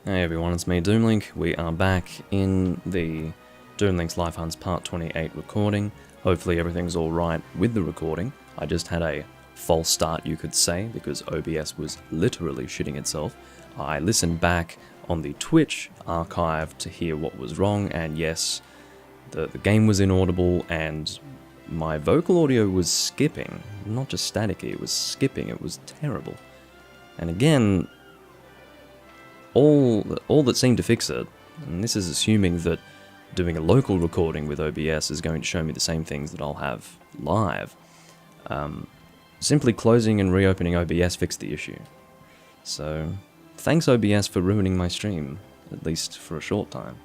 Hey everyone, it's me, Doomlink. We are back in the Doomlink's Life Hunts Part 28 recording. Hopefully everything's alright with the recording. I just had a false start, you could say, because OBS was literally shitting itself. I listened back on the Twitch archive to hear what was wrong, and yes, the game was inaudible, and my vocal audio was skipping. Not just staticky, it was skipping. It was terrible. And again, all that seemed to fix it, and this is assuming that doing a local recording with OBS is going to show me the same things that I'll have live, simply closing and reopening OBS fixed the issue. So, thanks OBS for ruining my stream, at least for a short time.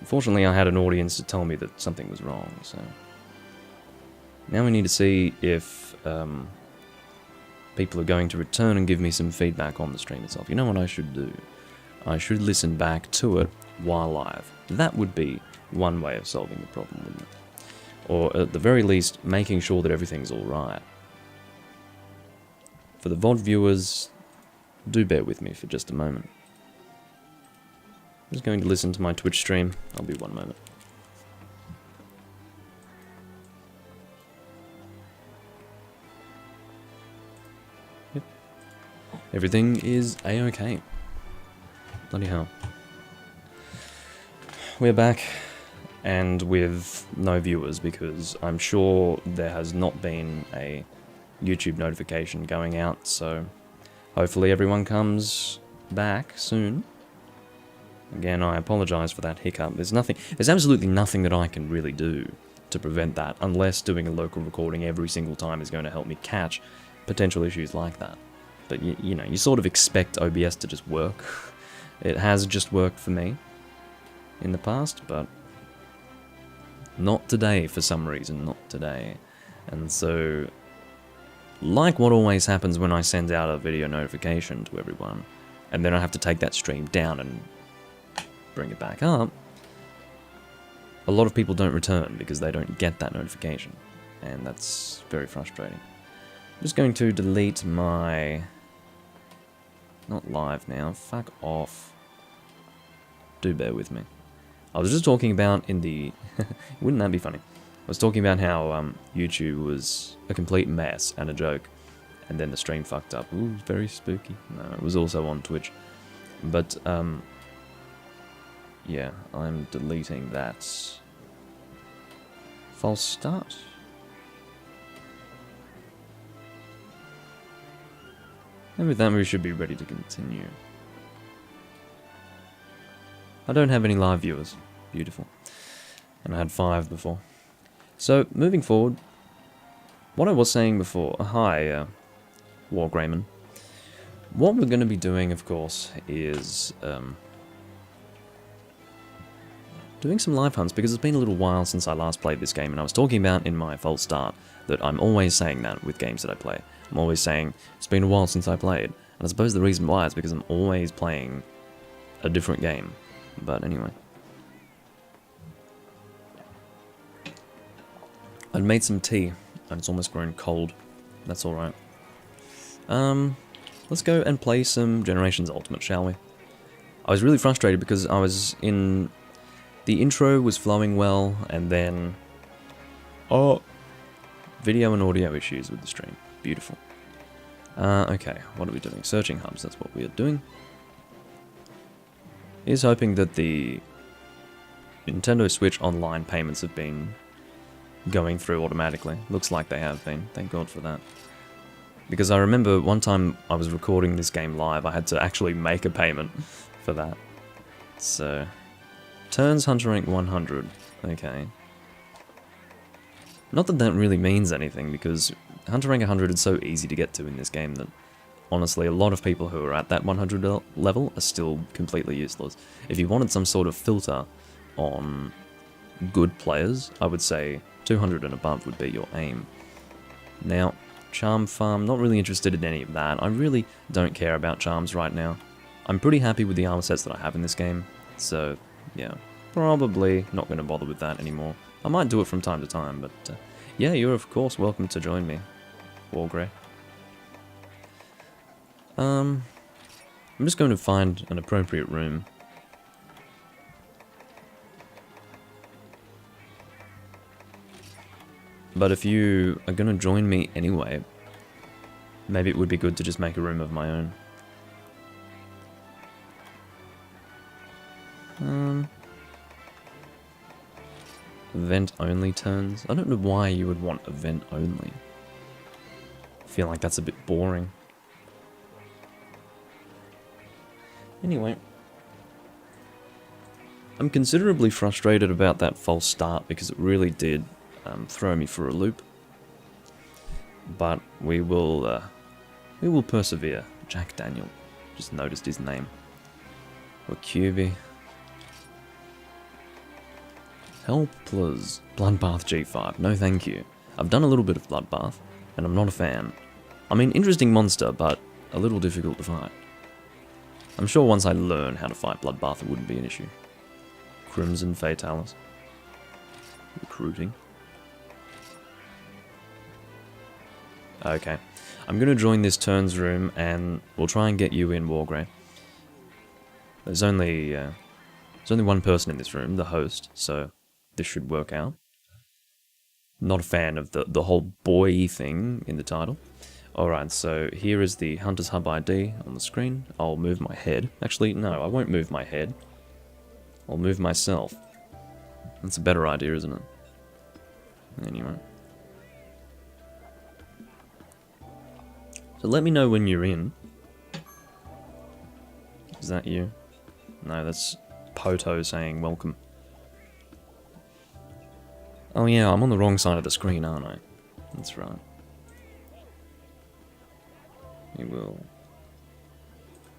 Unfortunately, I had an audience to tell me that something was wrong, so... Now we need to see if people are going to return and give me some feedback on the stream itself. You know what I should do? I should listen back to it while live. That would be one way of solving the problem, wouldn't it? Or at the very least, making sure that everything's alright. For the VOD viewers, do bear with me for just a moment. I'm just going to listen to my Twitch stream. I'll be one moment. Yep. Everything is a-okay. Bloody hell. We're back, and with no viewers, because I'm sure there has not been a YouTube notification going out, so hopefully everyone comes back soon. Again, I apologise for that hiccup. There's absolutely nothing that I can really do to prevent that, unless doing a local recording every single time is going to help me catch potential issues like that. But you know, you sort of expect OBS to just work. It has just worked for me in the past, but not today for some reason, not today. And so, like what always happens when I send out a video notification to everyone, and then I have to take that stream down and bring it back up, a lot of people don't return because they don't get that notification, and that's very frustrating. I'm just going to delete my... not live now, fuck off. Do bear with me. I was just talking about in the... wouldn't that be funny? I was talking about how YouTube was a complete mess and a joke, and then the stream fucked up. Ooh, very spooky. No, it was also on Twitch. But, yeah, I'm deleting that false start. And with that, we should be ready to continue. I don't have any live viewers. Beautiful. And I had 5 before. So, moving forward, what I was saying before... hi, Wargrayman. What we're going to be doing, of course, is... doing some live hunts, because it's been a little while since I last played this game, and I was talking about in my false start that I'm always saying that with games that I play. I'm always saying, it's been a while since I played, and I suppose the reason why is because I'm always playing a different game. But anyway. I'd made some tea, and it's almost grown cold. That's alright. Let's go and play some Generations Ultimate, shall we? I was really frustrated because I was in... the intro was flowing well, and then... oh! Video and audio issues with the stream. Beautiful. Okay, what are we doing? Searching hubs, that's what we are doing. Here's hoping that the Nintendo Switch Online payments have been going through automatically. Looks like they have been. Thank God for that. Because I remember one time I was recording this game live, I had to actually make a payment for that. So... turns Hunter Rank 100. Okay. Not that that really means anything, because Hunter Rank 100 is so easy to get to in this game that, honestly, a lot of people who are at that 100 level are still completely useless. If you wanted some sort of filter on good players, I would say 200 and above would be your aim. Now, Charm Farm, not really interested in any of that. I really don't care about charms right now. I'm pretty happy with the armor sets that I have in this game, so... yeah, probably not going to bother with that anymore. I might do it from time to time, but yeah, you're of course welcome to join me, Wargrey. I'm just going to find an appropriate room. But if you are going to join me anyway, maybe it would be good to just make a room of my own. Event only turns? I don't know why you would want event only. I feel like that's a bit boring. Anyway. I'm considerably frustrated about that false start because it really did throw me for a loop. But we will persevere. Jack Daniel. Just noticed his name. Or QB. Helpless. Bloodbath G5. No thank you. I've done a little bit of Bloodbath, and I'm not a fan. I mean, interesting monster, but a little difficult to fight. I'm sure once I learn how to fight Bloodbath, it wouldn't be an issue. Crimson Fatalis. Recruiting. Okay. I'm going to join this turns room, and we'll try and get you in, Wargrave. There's only one person in this room, the host, so this should work out. Not a fan of the whole boy thing in the title. Alright, so here is the Hunter's Hub ID on the screen. I'll move my head. Actually, no, I won't move my head. I'll move myself. That's a better idea, isn't it? Anyway. So let me know when you're in. Is that you? No, that's Poto saying welcome. Oh yeah, I'm on the wrong side of the screen, aren't I? That's right. We will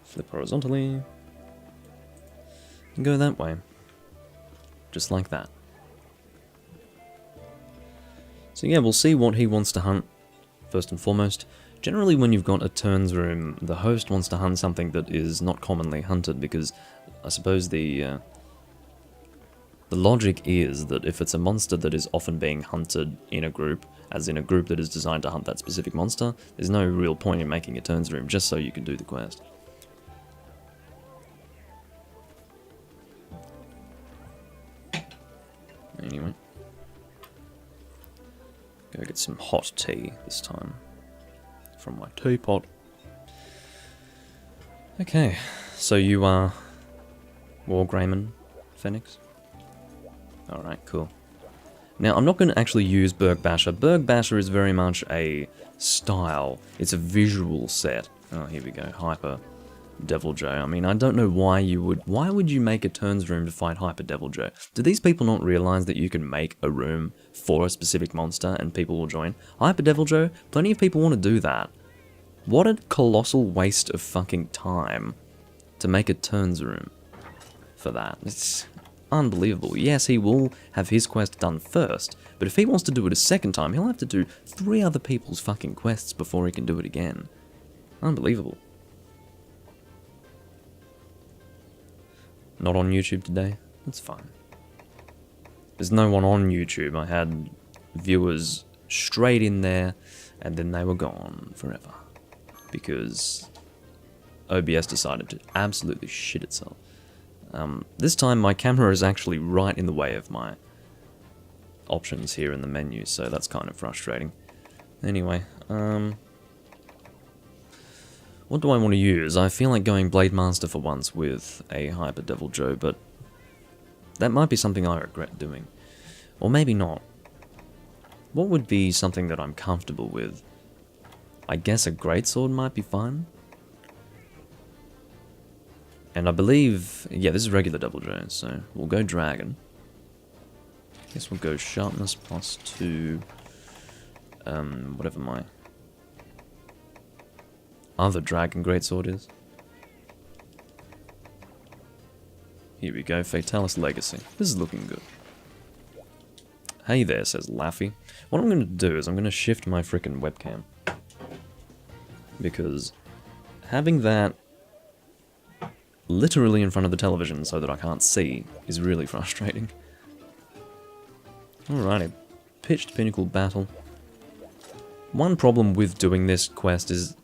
flip horizontally and go that way. Just like that. So yeah, we'll see what he wants to hunt, first and foremost. Generally, when you've got a turns room, the host wants to hunt something that is not commonly hunted, because I suppose the logic is that if it's a monster that is often being hunted in a group, as in a group that is designed to hunt that specific monster, there's no real point in making a turns room just so you can do the quest. Anyway. Go get some hot tea this time. From my teapot. Okay, so you are Wargreymon Phoenix? Alright, cool. Now, I'm not going to actually use Berg Basher. Berg Basher is very much a style. It's a visual set. Oh, here we go. Hyper Deviljho. I mean, I don't know why you would... Why would you make a turns room to fight Hyper Deviljho? Do these people not realize that you can make a room for a specific monster and people will join? Hyper Deviljho? Plenty of people want to do that. What a colossal waste of fucking time to make a turns room for that. It's unbelievable. Yes, he will have his quest done first, but if he wants to do it a second time, he'll have to do 3 other people's fucking quests before he can do it again. Unbelievable. Not on YouTube today? That's fine. There's no one on YouTube. I had viewers straight in there, and then they were gone forever. Because OBS decided to absolutely shit itself. This time my camera is actually right in the way of my options here in the menu, so that's kind of frustrating. Anyway, what do I want to use? I feel like going Blade Master for once with a Hyper Deviljho, but that might be something I regret doing. Or maybe not. What would be something that I'm comfortable with? I guess a Greatsword might be fine. And I believe... Yeah, this is regular Deviljho, so we'll go Dragon. Guess we'll go Sharpness plus 2... whatever my other Dragon Greatsword is. Here we go, Fatalis Legacy. This is looking good. Hey there, says Laffy. What I'm going to do is I'm going to shift my frickin' webcam. Because having that literally in front of the television so that I can't see is really frustrating. Alrighty. Pitched Pinnacle Battle. One problem with doing this quest is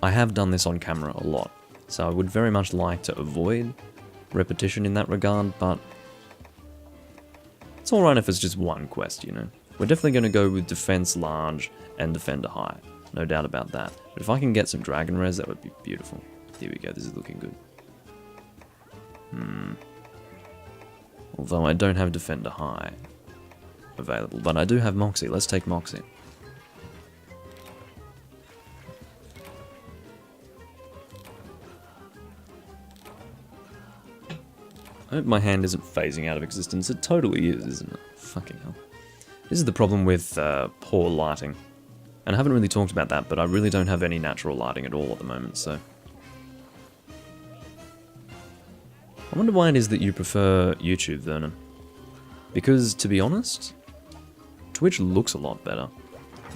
I have done this on camera a lot. So I would very much like to avoid repetition in that regard, but it's alright if it's just one quest, you know. We're definitely going to go with Defense Large and Defender High, no doubt about that. But if I can get some Dragon Res, that would be beautiful. Here we go, this is looking good. Although I don't have Defender High available, but I do have Moxie. Let's take Moxie. I hope my hand isn't phasing out of existence. It totally is, isn't it? Fucking hell. This is the problem with poor lighting. And I haven't really talked about that, but I really don't have any natural lighting at all at the moment, so... I wonder why it is that you prefer YouTube, Vernon. Because, to be honest, Twitch looks a lot better.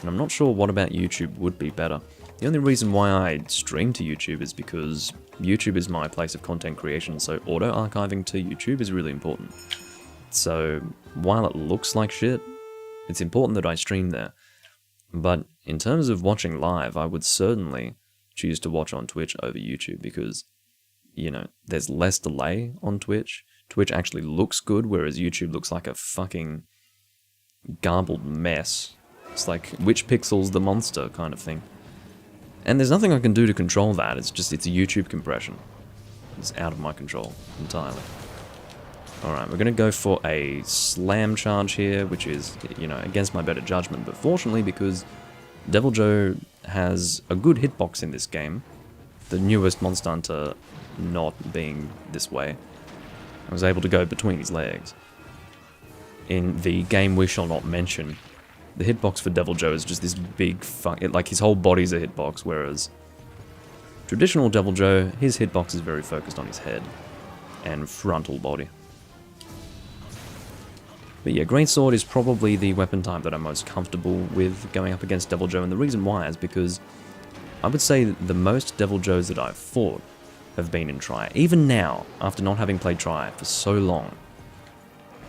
And I'm not sure what about YouTube would be better. The only reason why I stream to YouTube is because YouTube is my place of content creation, so auto-archiving to YouTube is really important. So, while it looks like shit, it's important that I stream there. But in terms of watching live, I would certainly choose to watch on Twitch over YouTube because, you know, there's less delay on Twitch. Twitch actually looks good, whereas YouTube looks like a fucking garbled mess. It's like, which pixel's the monster kind of thing. And there's nothing I can do to control that, it's a YouTube compression. It's out of my control entirely. Alright, we're going to go for a slam charge here, which is, you know, against my better judgment, but fortunately because Deviljho has a good hitbox in this game, the newest Monster Hunter not being this way, I was able to go between his legs. In the game we shall not mention, the hitbox for Deviljho is just this big like his whole body's a hitbox, whereas traditional Deviljho, his hitbox is very focused on his head and frontal body. But yeah, Greatsword is probably the weapon type that I'm most comfortable with going up against Deviljho, and the reason why is because I would say that the most Deviljhos that I've fought have been in Tri. Even now, after not having played Tri for so long,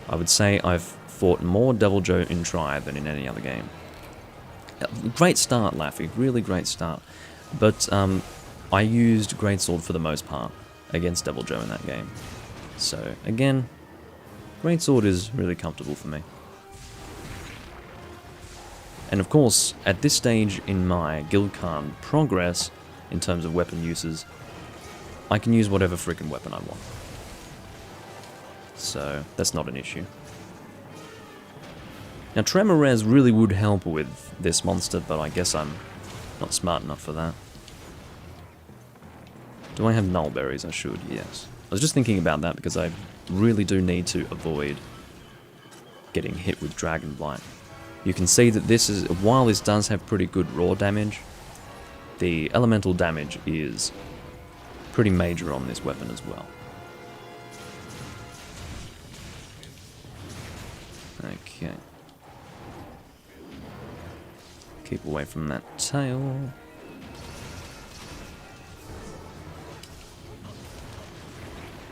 I would say I've fought more Deviljho in Tri than in any other game. Great start, Laffy, really great start. But I used Greatsword for the most part against Deviljho in that game. So, again, Greatsword is really comfortable for me. And of course, at this stage in my guild card progress, in terms of weapon uses, I can use whatever freaking weapon I want. So, that's not an issue. Now, Tremor Res really would help with this monster, but I guess I'm not smart enough for that. Do I have null berries? I should, yes. I was just thinking about that because I really do need to avoid getting hit with Dragon Blight. You can see that this is, while this does have pretty good raw damage, the elemental damage is pretty major on this weapon as well. Okay. Keep away from that tail.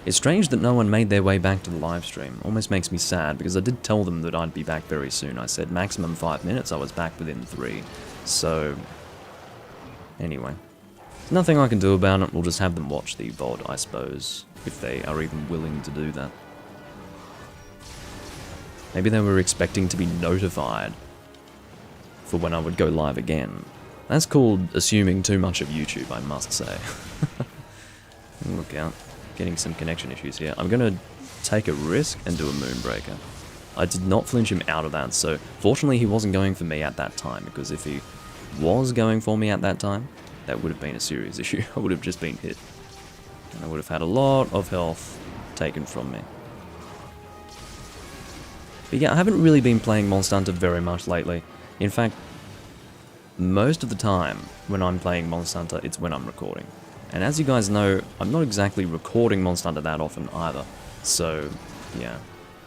It's strange that no one made their way back to the live stream. Almost makes me sad, because I did tell them that I'd be back very soon. I said maximum 5 minutes, I was back within 3. So, anyway. There's nothing I can do about it, we'll just have them watch the VOD, I suppose, if they are even willing to do that. Maybe they were expecting to be notified for when I would go live again. That's called assuming too much of YouTube, I must say. Look out. Getting some connection issues here. I'm going to take a risk and do a Moonbreaker. I did not flinch him out of that, so fortunately he wasn't going for me at that time, because if he was going for me at that time, that would have been a serious issue. I would have just been hit. And I would have had a lot of health taken from me. But yeah, I haven't really been playing Monster Hunter very much lately. In fact, most of the time when I'm playing Monster Hunter, it's when I'm recording. And as you guys know, I'm not exactly recording Monster Hunter that often either. So, yeah.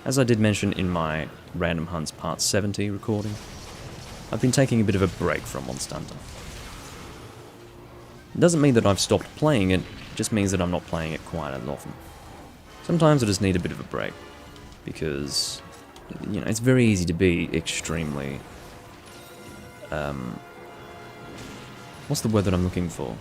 As I did mention in my Random Hunts Part 70 recording, I've been taking a bit of a break from Monster Hunter. It doesn't mean that I've stopped playing it, it just means that I'm not playing it quite as often. Sometimes I just need a bit of a break, because, you know, it's very easy to be extremely... what's the word that I'm looking for?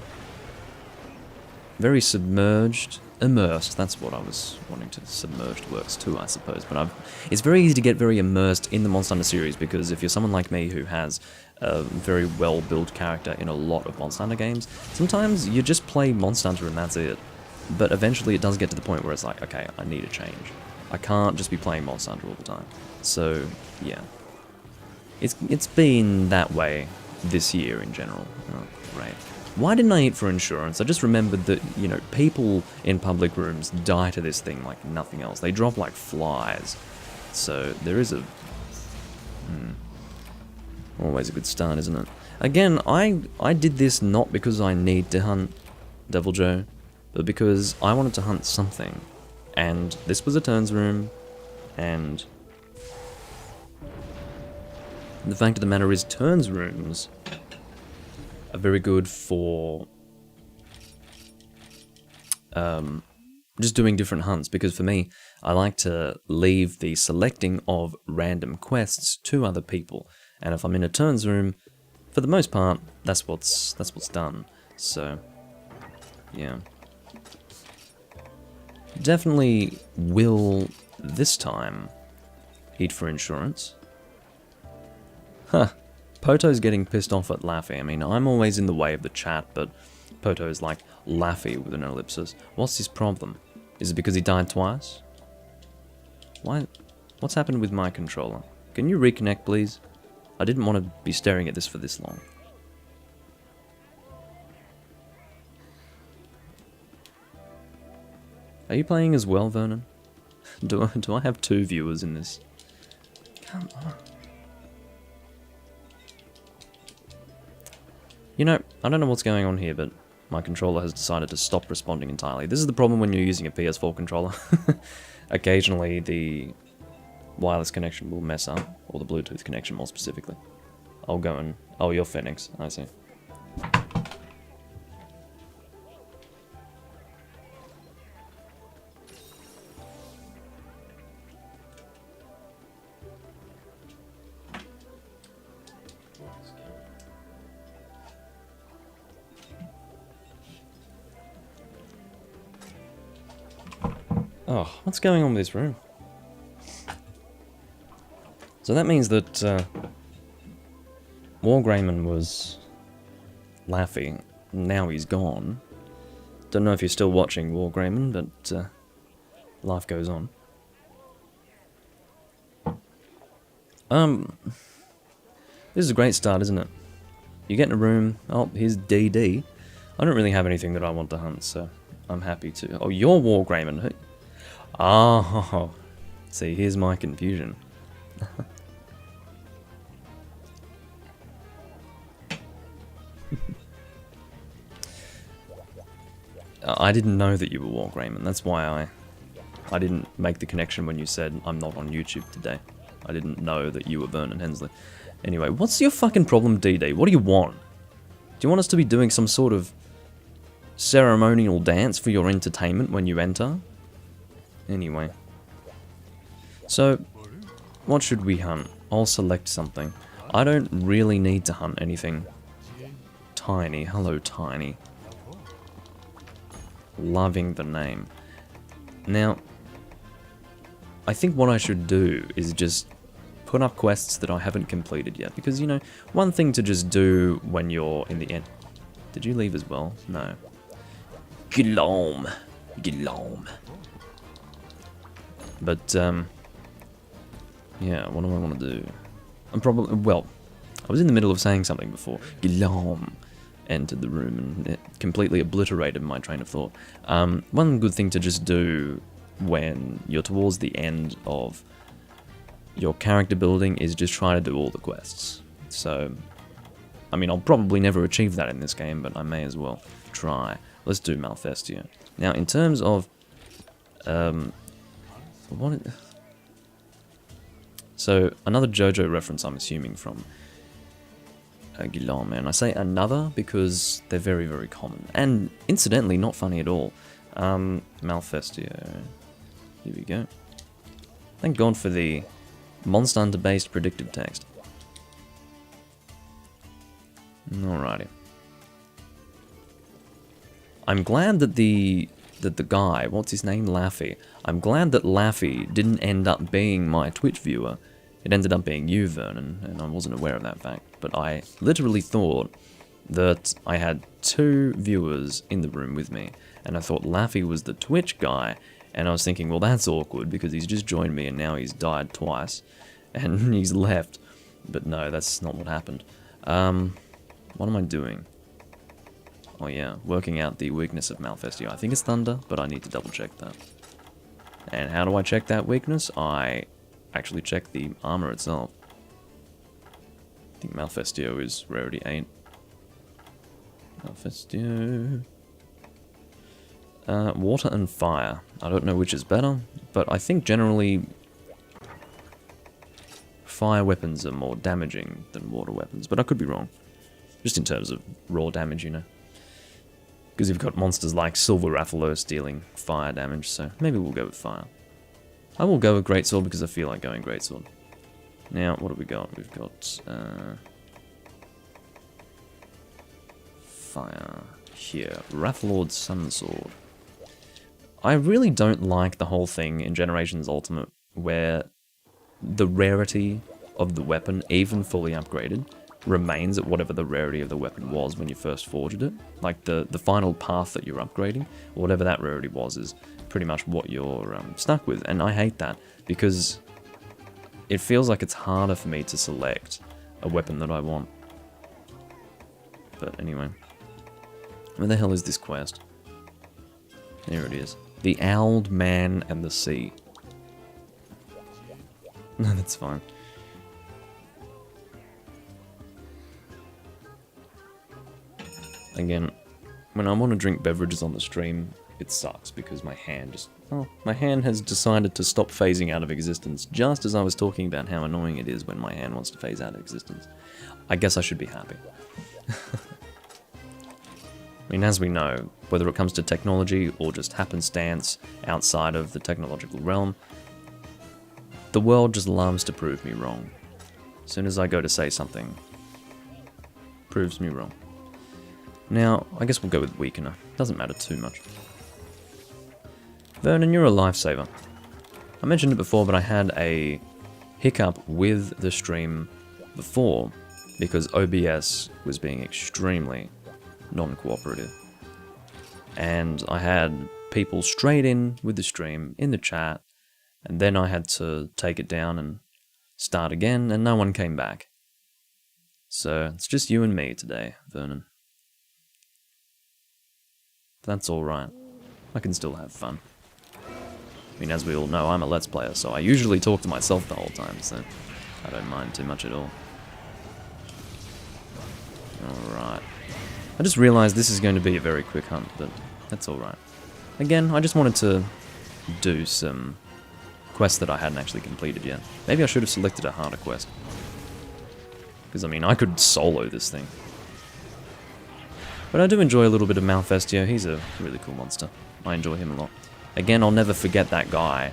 very submerged, immersed. That's what I was wanting to. Submerged works too, I suppose. But it's very easy to get very immersed in the Monster Hunter series because if you're someone like me who has a very well-built character in a lot of Monster Hunter games, sometimes you just play Monster Hunter and that's it. But eventually it does get to the point where it's like, okay, I need a change. I can't just be playing Monster Hunter all the time. So, yeah. It's been that way this year in general. Oh, great. Why didn't I eat for insurance? I just remembered that, you know, people in public rooms die to this thing like nothing else. They drop like flies. So, there is a... Always a good start, isn't it? Again, I did this not because I need to hunt Deviljho, but because I wanted to hunt something. And this was a turns room, and the fact of the matter is turns rooms are very good for just doing different hunts, because for me, I like to leave the selecting of random quests to other people, and if I'm in a turns room, for the most part, that's what's done. So, yeah. Definitely will, this time, eat for insurance. Huh. Poto's getting pissed off at Laffy. I mean, I'm always in the way of the chat, but Poto is like Laffy with an ellipsis. What's his problem? Is it because he died twice? Why? What's happened with my controller? Can you reconnect, please? I didn't want to be staring at this for this long. Are you playing as well, Vernon? Do I have 2 viewers in this? Come on. You know, I don't know what's going on here, but my controller has decided to stop responding entirely. This is the problem when you're using a PS4 controller. Occasionally the wireless connection will mess up, or the Bluetooth connection more specifically. I'll go and... Oh, you're Phoenix, I see. Oh, what's going on with this room? So that means that Wargreymon was Laffy. Now he's gone. Don't know if you're still watching Wargreymon, but life goes on. This is a great start, isn't it? You get in a room. Oh, here's DD. I don't really have anything that I want to hunt, so I'm happy to. Oh, you're Wargreymon. Oh, see, here's my confusion. I didn't know that you were Wargreymon. That's why I didn't make the connection when you said I'm not on YouTube today. I didn't know that you were Vernon Hensley. Anyway, what's your fucking problem, DD? What do you want? Do you want us to be doing some sort of ceremonial dance for your entertainment when you enter? Anyway. So, what should we hunt? I'll select something. I don't really need to hunt anything tiny. Hello, Tiny. Loving the name. Now, I think what I should do is just put up quests that I haven't completed yet. Because, you know, one thing to just do when you're in the end... Did you leave as well? No. Gilom. But, yeah, what do I want to do? I'm probably... Well, I was in the middle of saying something before. Gilom entered the room and it completely obliterated my train of thought. One good thing to just do when you're towards the end of your character building is just try to do all the quests. So, I mean, I'll probably never achieve that in this game, but I may as well try. Let's do Malfestio. Now, in terms of... So, another JoJo reference, I'm assuming, from Guillaume, and I say another because they're very, very common. And, incidentally, not funny at all. Malfestio. Here we go. Thank God for the Monster Hunter-based predictive text. Alrighty. I'm glad that the guy, what's his name, Laffy. I'm glad that Laffy didn't end up being my Twitch viewer. It ended up being you, Vernon, and I wasn't aware of that fact. But I literally thought that I had 2 viewers in the room with me, and I thought Laffy was the Twitch guy, and I was thinking, well, that's awkward because he's just joined me and now he's died twice, and he's left. But no, that's not what happened. What am I doing? Oh yeah, working out the weakness of Malfestio. I think it's Thunder, but I need to double check that. And how do I check that weakness? I actually check the armor itself. I think Malfestio is rarity 8. Malfestio... water and fire. I don't know which is better, but I think generally fire weapons are more damaging than water weapons, but I could be wrong. Just in terms of raw damage, you know. Because you've got monsters like Silver Rathalos dealing fire damage, so maybe we'll go with fire. I will go with Greatsword because I feel like going Greatsword. Now, what have we got? We've got fire here. Rathalord's Sunsword. I really don't like the whole thing in Generations Ultimate where the rarity of the weapon, even fully upgraded, remains at whatever the rarity of the weapon was when you first forged it. Like the final path that you're upgrading, or whatever that rarity was, is pretty much what you're stuck with. And I hate that because it feels like it's harder for me to select a weapon that I want. But anyway, where the hell is this quest? There it is. The Owled Man and the Sea. No, that's fine. Again, when I want to drink beverages on the stream, it sucks because my hand just... Oh, my hand has decided to stop phasing out of existence just as I was talking about how annoying it is when my hand wants to phase out of existence. I guess I should be happy. I mean, as we know, whether it comes to technology or just happenstance outside of the technological realm, the world just loves to prove me wrong. As soon as I go to say something, proves me wrong. Now, I guess we'll go with Weakener. Doesn't matter too much. Vernon, you're a lifesaver. I mentioned it before, but I had a hiccup with the stream before because OBS was being extremely non-cooperative. And I had people straight in with the stream in the chat, and then I had to take it down and start again, and no one came back. So it's just you and me today, Vernon. That's alright. I can still have fun. I mean, as we all know, I'm a Let's Player, so I usually talk to myself the whole time, so I don't mind too much at all. Alright. I just realised this is going to be a very quick hunt, but that's alright. Again, I just wanted to do some quests that I hadn't actually completed yet. Maybe I should have selected a harder quest. Because, I mean, I could solo this thing. But I do enjoy a little bit of Malfestio. He's a really cool monster. I enjoy him a lot. Again, I'll never forget that guy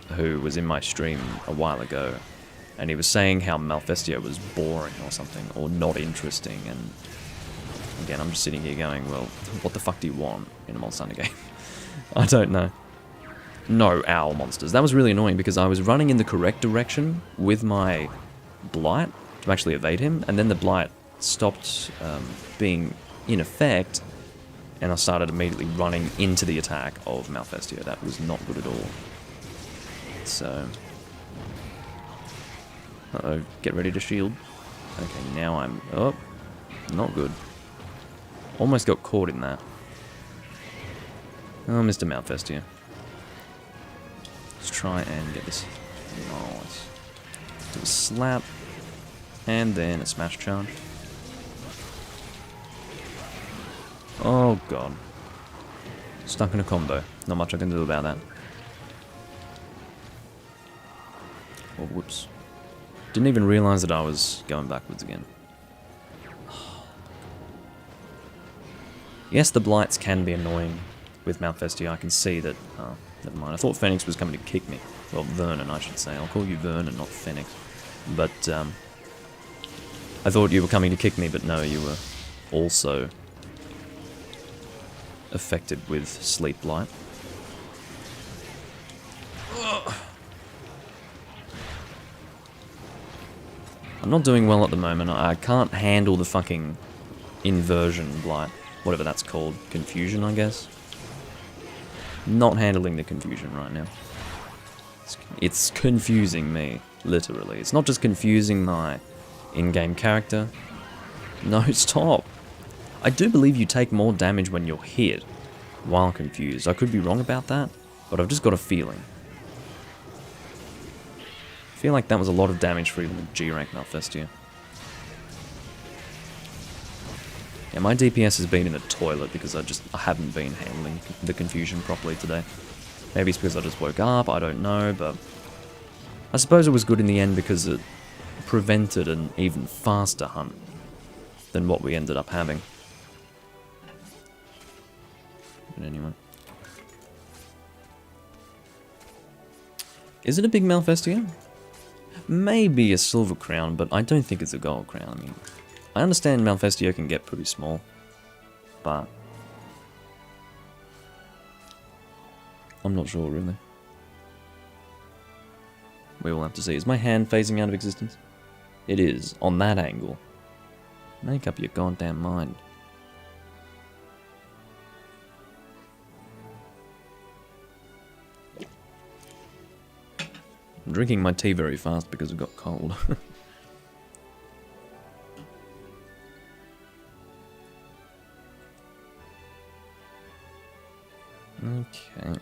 who was in my stream a while ago, and he was saying how Malfestio was boring or something, or not interesting, and again, I'm just sitting here going, well, what the fuck do you want in a Monster Hunter game? I don't know. No owl monsters. That was really annoying because I was running in the correct direction with my Blight to actually evade him, and then the Blight stopped being in effect, and I started immediately running into the attack of Malfestio. That was not good at all. So... Uh-oh, get ready to shield. Okay, now I'm... Oh, not good. Almost got caught in that. Oh, Mr. Malfestio. Let's try and get this. Nice. Do a slap. And then a smash charge. Oh, God. Stuck in a combo. Not much I can do about that. Oh, whoops. Didn't even realise that I was going backwards again. Yes, the Blights can be annoying with Malfestio. I can see that... Oh, never mind. I thought Phoenix was coming to kick me. Well, Vernon, I should say. I'll call you Vernon, not Phoenix. But, I thought you were coming to kick me, but no, you were also affected with sleep blight. I'm not doing well at the moment. I can't handle the fucking inversion blight. Whatever that's called. Confusion, I guess. Not handling the confusion right now. It's confusing me, literally. It's not just confusing my in-game character. No, stop. I do believe you take more damage when you're hit while confused. I could be wrong about that, but I've just got a feeling. I feel like that was a lot of damage for even the G-rank Malfestio. Yeah, my DPS has been in the toilet because I haven't been handling the confusion properly today. Maybe it's because I just woke up, I don't know, but I suppose it was good in the end because it prevented an even faster hunt than what we ended up having. But anyway. Is it a big Malfestio? Maybe a silver crown, but I don't think it's a gold crown. I mean, I understand Malfestio can get pretty small, but I'm not sure really. We will have to see. Is my hand phasing out of existence? It is, on that angle. Make up your goddamn mind. I'm drinking my tea very fast because it got cold. Okay.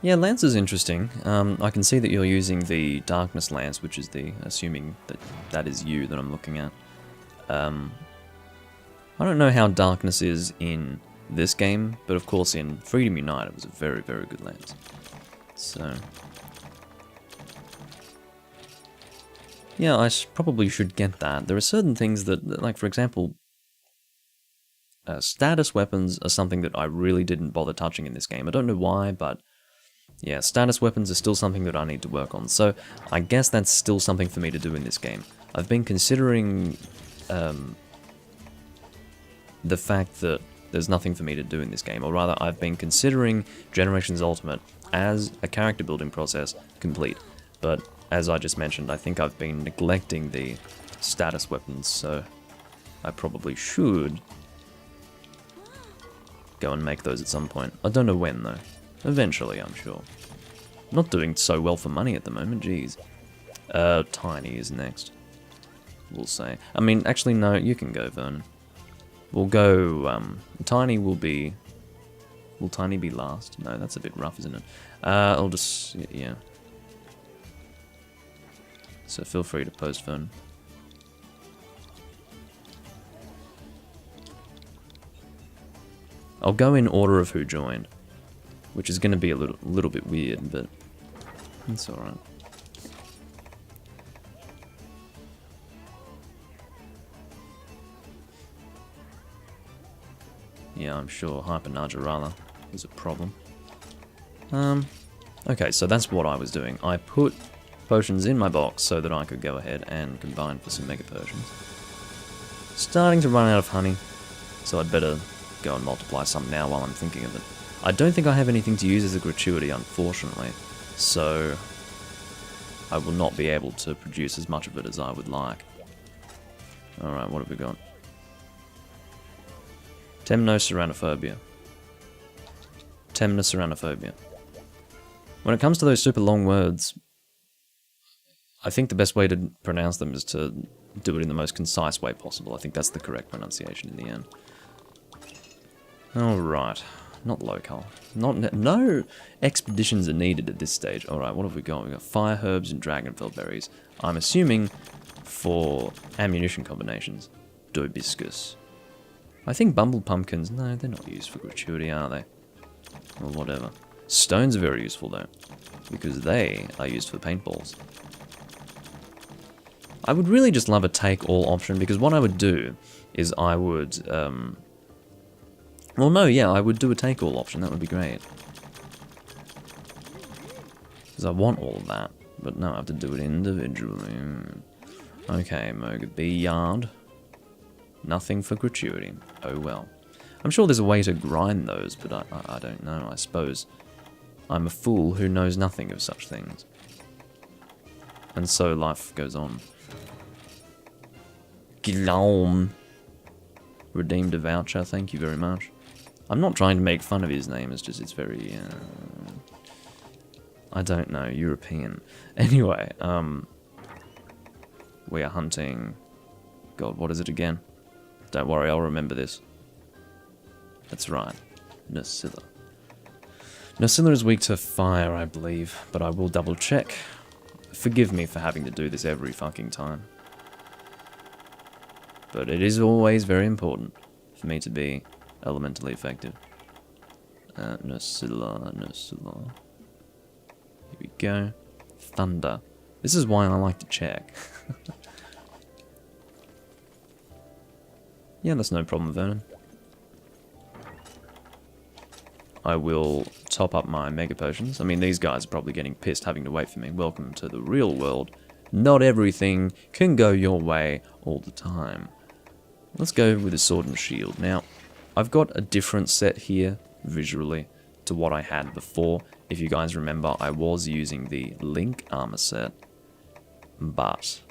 Yeah, Lance is interesting. I can see that you're using the Darkness Lance, which is the, assuming that that is you that I'm looking at. I don't know how Darkness is in this game, but of course in Freedom Unite it was a very, very good lance. So yeah, I probably should get that. There are certain things that, like for example, status weapons are something that I really didn't bother touching in this game. I don't know why, but yeah, status weapons are still something that I need to work on. So I guess that's still something for me to do in this game. I've been considering the fact that there's nothing for me to do in this game, or rather I've been considering Generations Ultimate as a character building process complete, but as I just mentioned, I think I've been neglecting the status weapons, so I probably should go and make those at some point. I don't know when though. Eventually, I'm sure. Not doing so well for money at the moment, jeez. Tiny is next, we'll say. I mean, actually no, you can go, Vernon. We'll go, Tiny will be... Will Tiny be last? No, that's a bit rough, isn't it? I'll just... yeah. So feel free to post, Vern. I'll go in order of who joined, which is going to be a little bit weird, but it's alright. Yeah, I'm sure Hyper Deviljho is a problem. Okay, so that's what I was doing. I put potions in my box so that I could go ahead and combine for some Mega Potions. Starting to run out of honey, so I'd better go and multiply some now while I'm thinking of it. I don't think I have anything to use as a gratuity, unfortunately, so I will not be able to produce as much of it as I would like. Alright, what have we got? Temnoceranophobia. Temnoceranophobia. When it comes to those super long words, I think the best way to pronounce them is to do it in the most concise way possible. I think that's the correct pronunciation in the end. Alright. Not local. No expeditions are needed at this stage. Alright, what have we got? We've got fire herbs and dragonfell berries. I'm assuming for ammunition combinations. Dobiscus. I think bumble pumpkins, no, they're not used for gratuity, are they? Or whatever. Stones are very useful though, because they are used for paintballs. I would really just love a take all option, because what I would do is I would, well no, yeah, I would do a take all option, that would be great. Because I want all of that, but no, I have to do it individually. Okay, Moga B Yard. Nothing for gratuity. Oh well. I'm sure there's a way to grind those, but I don't know. I suppose I'm a fool who knows nothing of such things. And so life goes on. Guillaume redeemed a voucher, thank you very much. I'm not trying to make fun of his name, it's just, it's very, I don't know, European. Anyway, we are hunting, God, what is it again? Don't worry, I'll remember this. That's right, Nerscylla. Nerscylla is weak to fire, I believe, but I will double check. Forgive me for having to do this every fucking time. But it is always very important for me to be elementally effective. Nerscylla. Here we go. Thunder. This is why I like to check. Yeah, that's no problem, Vernon. I will top up my mega potions. I mean, these guys are probably getting pissed having to wait for me. Welcome to the real world. Not everything can go your way all the time. Let's go with a sword and shield. Now, I've got a different set here, visually, to what I had before. If you guys remember, I was using the Link armor set, but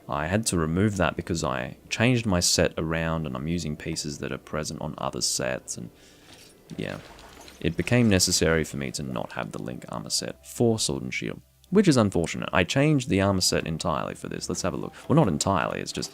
I had to remove that because I changed my set around and I'm using pieces that are present on other sets, and yeah, it became necessary for me to not have the Link armor set for Sword and Shield, which is unfortunate. I changed the armor set entirely for this. Let's have a look. Well, not entirely, it's just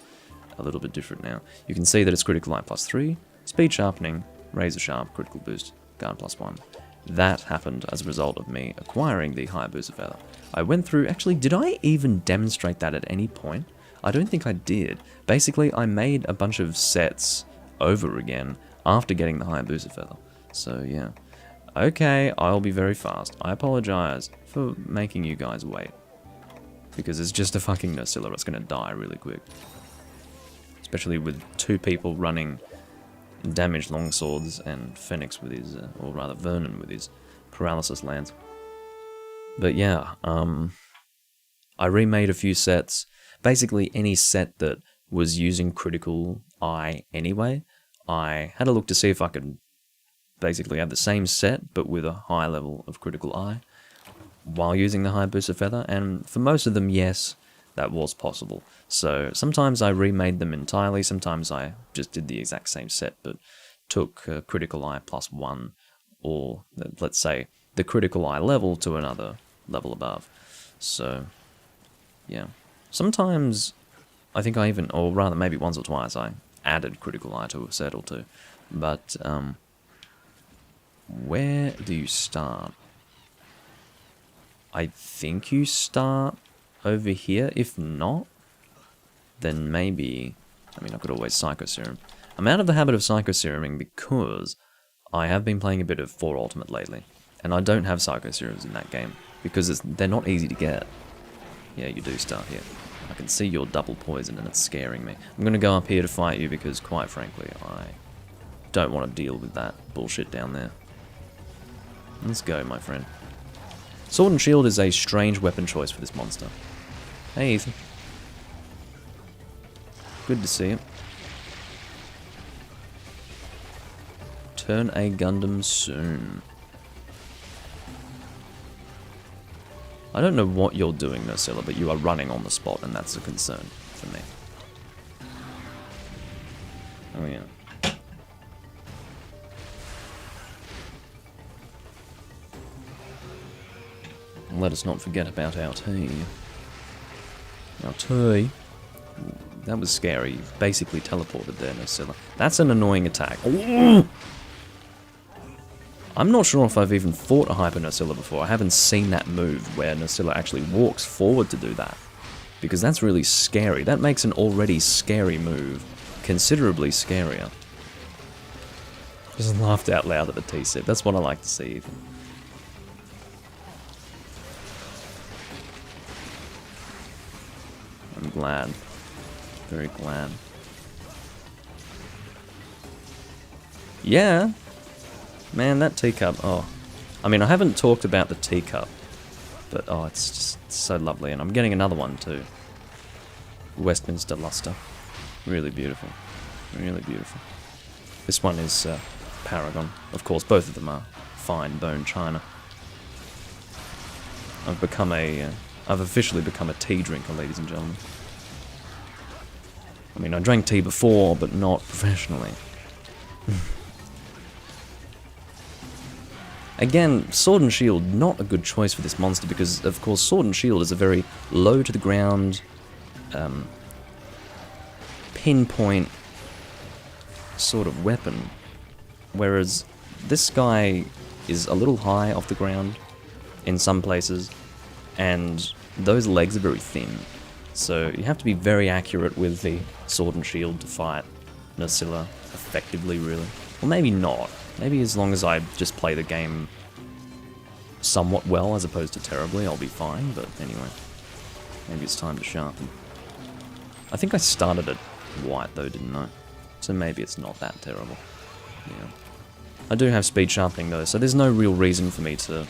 a little bit different now. You can see that it's critical light +3, speed sharpening, razor sharp, critical boost, guard +1. That happened as a result of me acquiring the Hayabusa feather. I went through, actually, did I even demonstrate that at any point? I don't think I did. Basically, I made a bunch of sets over again after getting the Hayabusa feather. So, yeah. Okay, I'll be very fast. I apologize for making you guys wait. Because it's just a fucking Nerscylla that's going to die really quick. Especially with two people running damaged longswords and Phoenix with his, or rather Vernon with his paralysis lance. But yeah, I remade a few sets. Basically, any set that was using critical eye anyway, I had a look to see if I could basically have the same set, but with a high level of critical eye, while using the Hayabusa feather, and for most of them, yes, that was possible. So sometimes I remade them entirely, sometimes I just did the exact same set, but took critical eye +1, or let's say the critical eye level to another level above. So, yeah. Sometimes, I think I even, or rather maybe once or twice, I added critical eye to a set or two. But, where do you start? I think you start over here. If not, then maybe, I mean, I could always Psycho Serum. I'm out of the habit of Psycho Seruming because I have been playing a bit of 4 Ultimate lately, and I don't have Psycho Serums in that game because they're not easy to get. Yeah, you do start here. I can see your double poison and it's scaring me. I'm going to go up here to fight you because, quite frankly, I don't want to deal with that bullshit down there. Let's go, my friend. Sword and Shield is a strange weapon choice for this monster. Hey, Ethan. Good to see you. Turn a Gundam soon. I don't know what you're doing, Nerscylla, but you are running on the spot, and that's a concern for me. Oh yeah. And let us not forget about our tea. Our tea. That was scary. You've basically teleported there, Nerscylla. That's an annoying attack. Ooh! I'm not sure if I've even fought a Hyper Nerscylla before. I haven't seen that move where Nerscylla actually walks forward to do that. Because that's really scary. That makes an already scary move considerably scarier. Just laughed out loud at the T-sip. That's what I like to see, Ethan. I'm glad. Very glad. Yeah. Man, that teacup, oh. I mean, I haven't talked about the teacup, but oh, it's just so lovely, and I'm getting another one too. Westminster luster. Really beautiful. Really beautiful. This one is Paragon. Of course, both of them are fine bone china. I've officially become a tea drinker, ladies and gentlemen. I mean, I drank tea before, but not professionally. Again, Sword and Shield, not a good choice for this monster because, of course, Sword and Shield is a very low to the ground, pinpoint sort of weapon, whereas this guy is a little high off the ground in some places, and those legs are very thin. So you have to be very accurate with the Sword and Shield to fight Nerscylla effectively, really. Well, maybe not. Maybe as long as I just play the game somewhat well as opposed to terribly, I'll be fine, but anyway. Maybe it's time to sharpen. I think I started at white though, didn't I? So maybe it's not that terrible. Yeah. I do have speed sharpening though, so there's no real reason for me to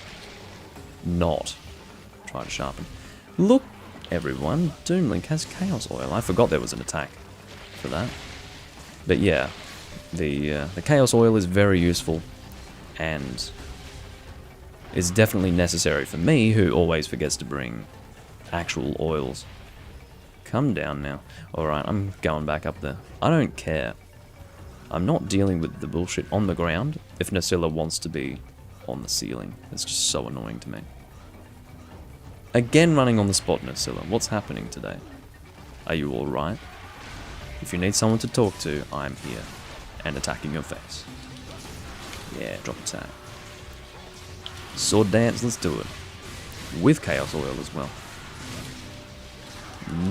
not try to sharpen. Look, everyone, Doomlink has Chaos Oil. I forgot there was an attack for that. But yeah, the Chaos Oil is very useful and is definitely necessary for me, who always forgets to bring actual oils. Come down now. Alright, I'm going back up there. I don't care. I'm not dealing with the bullshit on the ground if Nerscylla wants to be on the ceiling. It's just so annoying to me. Again running on the spot, Nerscylla. What's happening today? Are you alright? If you need someone to talk to, I'm here. And attacking your face. Yeah, drop attack. Sword dance, let's do it. With Chaos Oil as well.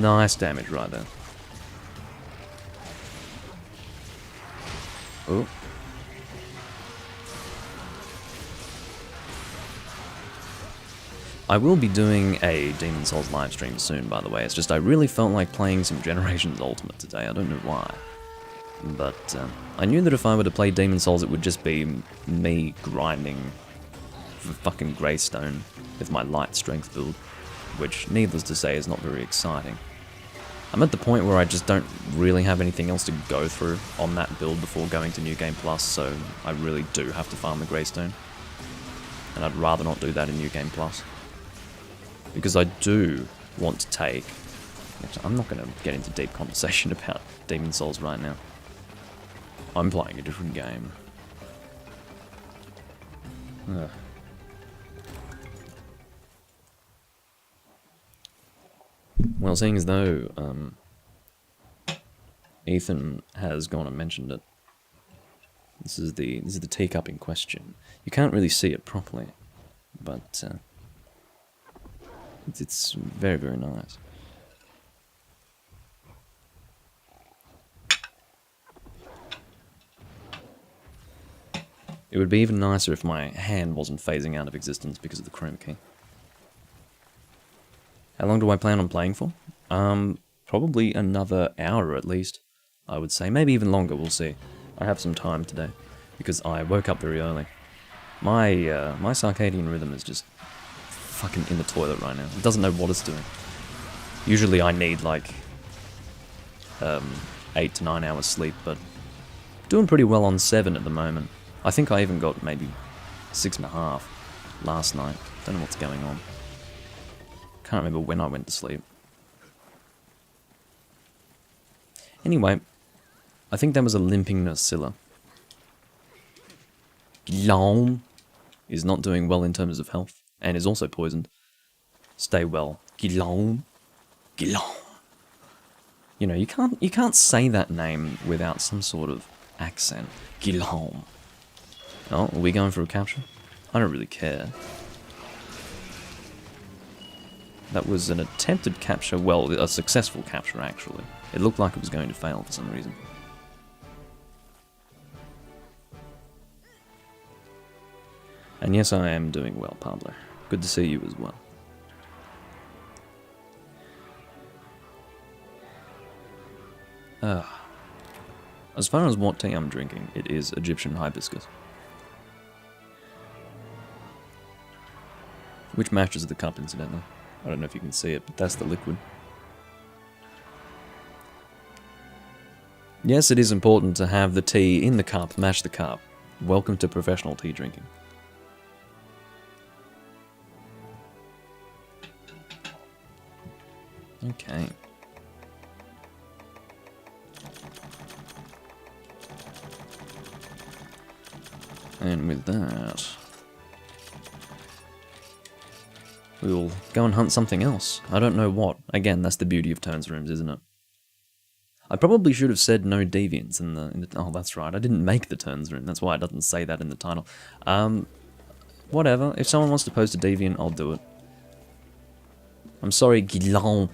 Nice damage right there. Oh. I will be doing a Demon Souls livestream soon, by the way. It's just I really felt like playing some Generations Ultimate today. I don't know why. But I knew that if I were to play Demon Souls, it would just be me grinding for fucking Greystone with my light strength build, which, needless to say, is not very exciting. I'm at the point where I just don't really have anything else to go through on that build before going to New Game Plus, so I really do have to farm the Greystone. And I'd rather not do that in New Game Plus. Because I do want to take... I'm not going to get into deep conversation about Demon Souls right now. I'm playing a different game. Ugh. Well, seeing as though Ethan has gone and mentioned it, this is the teacup in question. You can't really see it properly, but it's very, very nice. It would be even nicer if my hand wasn't phasing out of existence because of the chroma key. How long do I plan on playing for? Probably another hour at least, I would say. Maybe even longer, we'll see. I have some time today, because I woke up very early. My circadian rhythm is just fucking in the toilet right now. It doesn't know what it's doing. Usually I need like 8 to 9 hours sleep, but doing pretty well on 7 at the moment. I think I even got maybe 6.5 last night. Don't know what's going on. Can't remember when I went to sleep. Anyway, I think that was a limping Nerscylla. Glom is not doing well in terms of health, and is also poisoned. Stay well. Glom. Glom. You know, you can't say that name without some sort of accent. Glom. Oh, are we going for a capture? I don't really care. That was an attempted capture, well, a successful capture actually. It looked like it was going to fail for some reason. And yes, I am doing well, Pablo. Good to see you as well. As far as what tea I'm drinking, it is Egyptian hibiscus. Which matches the cup, incidentally. I don't know if you can see it, but that's the liquid. Yes, it is important to have the tea in the cup, match the cup. Welcome to professional tea drinking. Okay. And with that, we will go and hunt something else. I don't know what. Again, that's the beauty of turns rooms, isn't it? I probably should have said no deviants in the... Oh, that's right. I didn't make the turns room. That's why it doesn't say that in the title. Whatever. If someone wants to post a deviant, I'll do it. I'm sorry, Guillaume.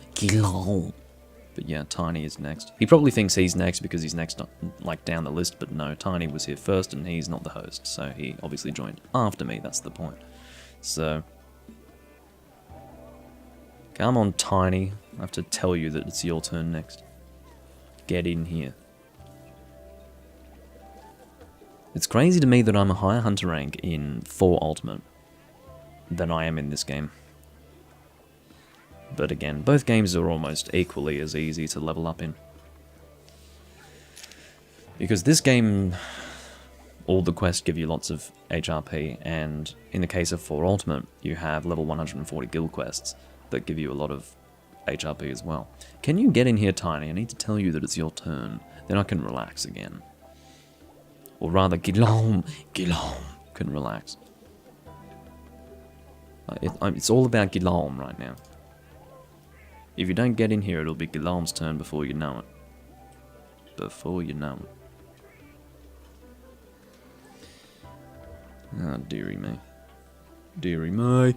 But yeah, Tiny is next. He probably thinks he's next because he's next, like, down the list, but no, Tiny was here first and he's not the host, so he obviously joined after me, that's the point. So... Come on, Tiny. I have to tell you that it's your turn next. Get in here. It's crazy to me that I'm a higher hunter rank in 4 Ultimate than I am in this game. But again, both games are almost equally as easy to level up in. Because this game, all the quests give you lots of HRP, and in the case of 4 Ultimate, you have level 140 guild quests that give you a lot of HRP as well. Can you get in here, Tiny? I need to tell you that it's your turn. Then I can relax again. Or rather, Guillaume can relax. It's all about Guillaume right now. If you don't get in here, it'll be Guillaume's turn before you know it. Before you know it. Ah, dearie me. Dearie me.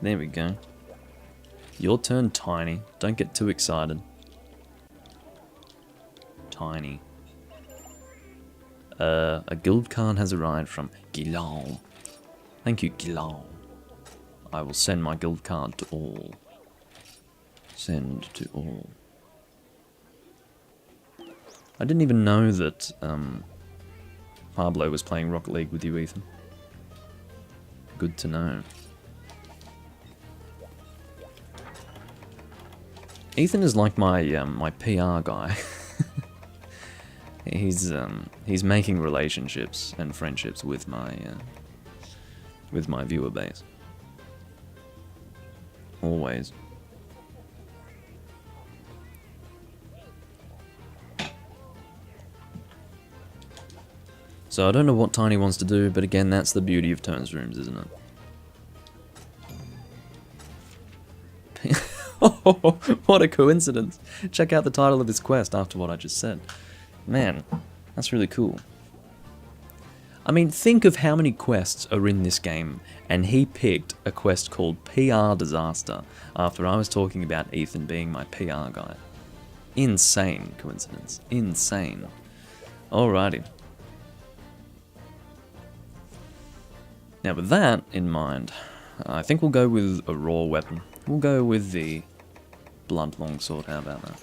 There we go. Your turn, Tiny. Don't get too excited. Tiny. A guild card has arrived from Guillaume. Thank you, Guillaume. I will send my guild card to all. Send to all. I didn't even know that Pablo was playing Rocket League with you, Ethan. Good to know. Ethan is like my my PR guy. He's making relationships and friendships with my viewer base. Always. So I don't know what Tiny wants to do, but again, that's the beauty of turns rooms, isn't it? Oh, what a coincidence. Check out the title of his quest after what I just said. Man, that's really cool. I mean, think of how many quests are in this game, and he picked a quest called PR Disaster after I was talking about Ethan being my PR guy. Insane coincidence. Insane. Alrighty. Now with that in mind, I think we'll go with a raw weapon. We'll go with the blunt longsword, how about that?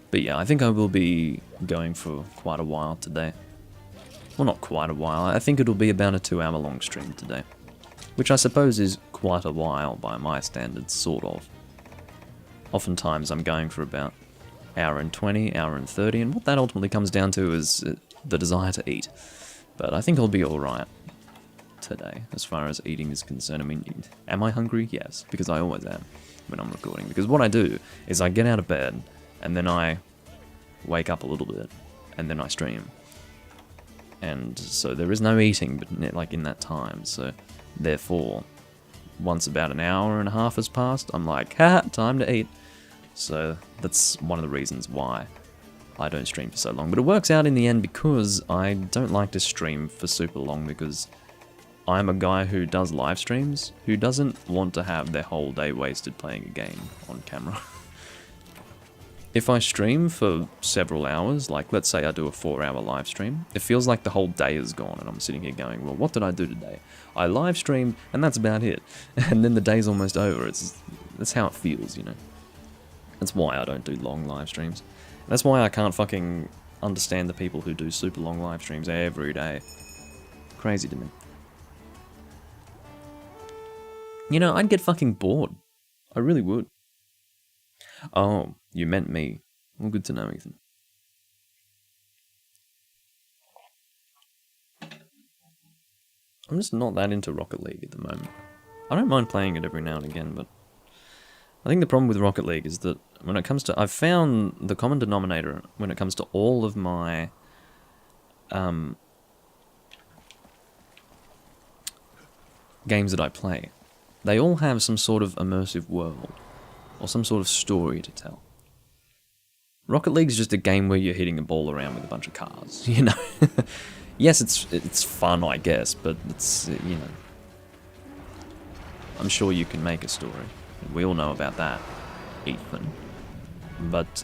But yeah, I think I will be going for quite a while today. Well, not quite a while. I think it'll be about a 2-hour long stream today. Which I suppose is quite a while by my standards, sort of. Oftentimes I'm going for about hour and 20, hour and 30, and what that ultimately comes down to is the desire to eat. But I think I'll be alright today, as far as eating is concerned. I mean, am I hungry? Yes, because I always am when I'm recording. Because what I do is I get out of bed, and then I wake up a little bit, and then I stream. And so there is no eating, but like in that time. So therefore, once about an hour and a half has passed, I'm like, ha, time to eat. So that's one of the reasons why I don't stream for so long. But it works out in the end because I don't like to stream for super long, because I'm a guy who does live streams, who doesn't want to have their whole day wasted playing a game on camera. If I stream for several hours, like let's say I do a 4-hour live stream, it feels like the whole day is gone and I'm sitting here going, well, what did I do today? I live streamed and that's about it. And then the day's almost over. That's how it feels, you know. That's why I don't do long live streams. That's why I can't fucking understand the people who do super long live streams every day. Crazy to me. You know, I'd get fucking bored. I really would. Oh, you meant me. Well, good to know, Ethan. I'm just not that into Rocket League at the moment. I don't mind playing it every now and again, but I think the problem with Rocket League is that when it comes to... I've found the common denominator when it comes to all of my... games that I play. They all have some sort of immersive world, or some sort of story to tell. Rocket League is just a game where you're hitting a ball around with a bunch of cars, you know? Yes, it's fun, I guess, but it's, you know... I'm sure you can make a story. We all know about that, Ethan. But,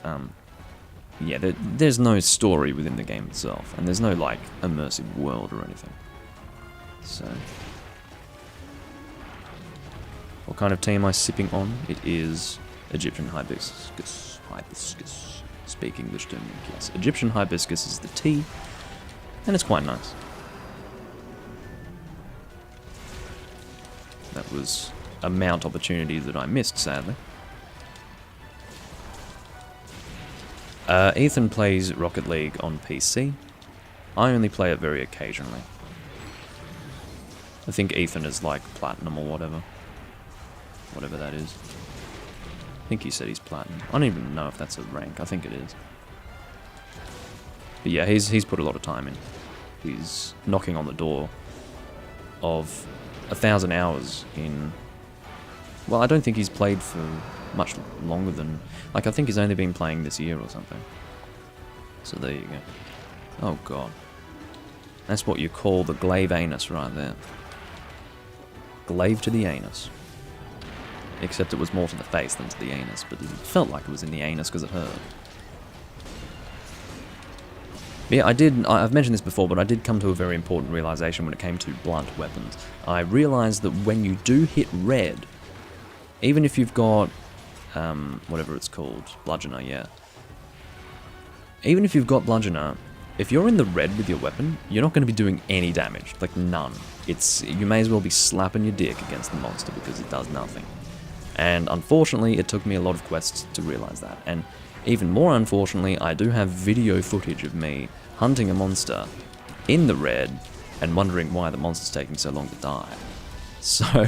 yeah, there's no story within the game itself, and there's no, like, immersive world or anything. So... What kind of tea am I sipping on? It is Egyptian hibiscus. Hibiscus. Speak English, Doomlink, yes. Egyptian hibiscus is the tea, and it's quite nice. That was a mount opportunity that I missed, sadly. Ethan plays Rocket League on PC. I only play it very occasionally. I think Ethan is like platinum or whatever. Whatever that is. I think he said he's platinum. I don't even know if that's a rank. I think it is. But yeah, he's put a lot of time in. He's knocking on the door of 1,000 hours in... Well, I don't think he's played for much longer than... Like, I think he's only been playing this year or something. So there you go. Oh god. That's what you call the Glavenus right there. Glaive to the anus. Except it was more to the face than to the anus, but it felt like it was in the anus because it hurt. Yeah, I've mentioned this before, but I did come to a very important realization when it came to blunt weapons. I realized that when you do hit red, even if you've got, whatever it's called, bludgeoner, yeah. Even if you've got bludgeoner, if you're in the red with your weapon, you're not going to be doing any damage, like none. You may as well be slapping your dick against the monster because it does nothing. And unfortunately, it took me a lot of quests to realize that. And even more unfortunately, I do have video footage of me hunting a monster in the red and wondering why the monster's taking so long to die. So,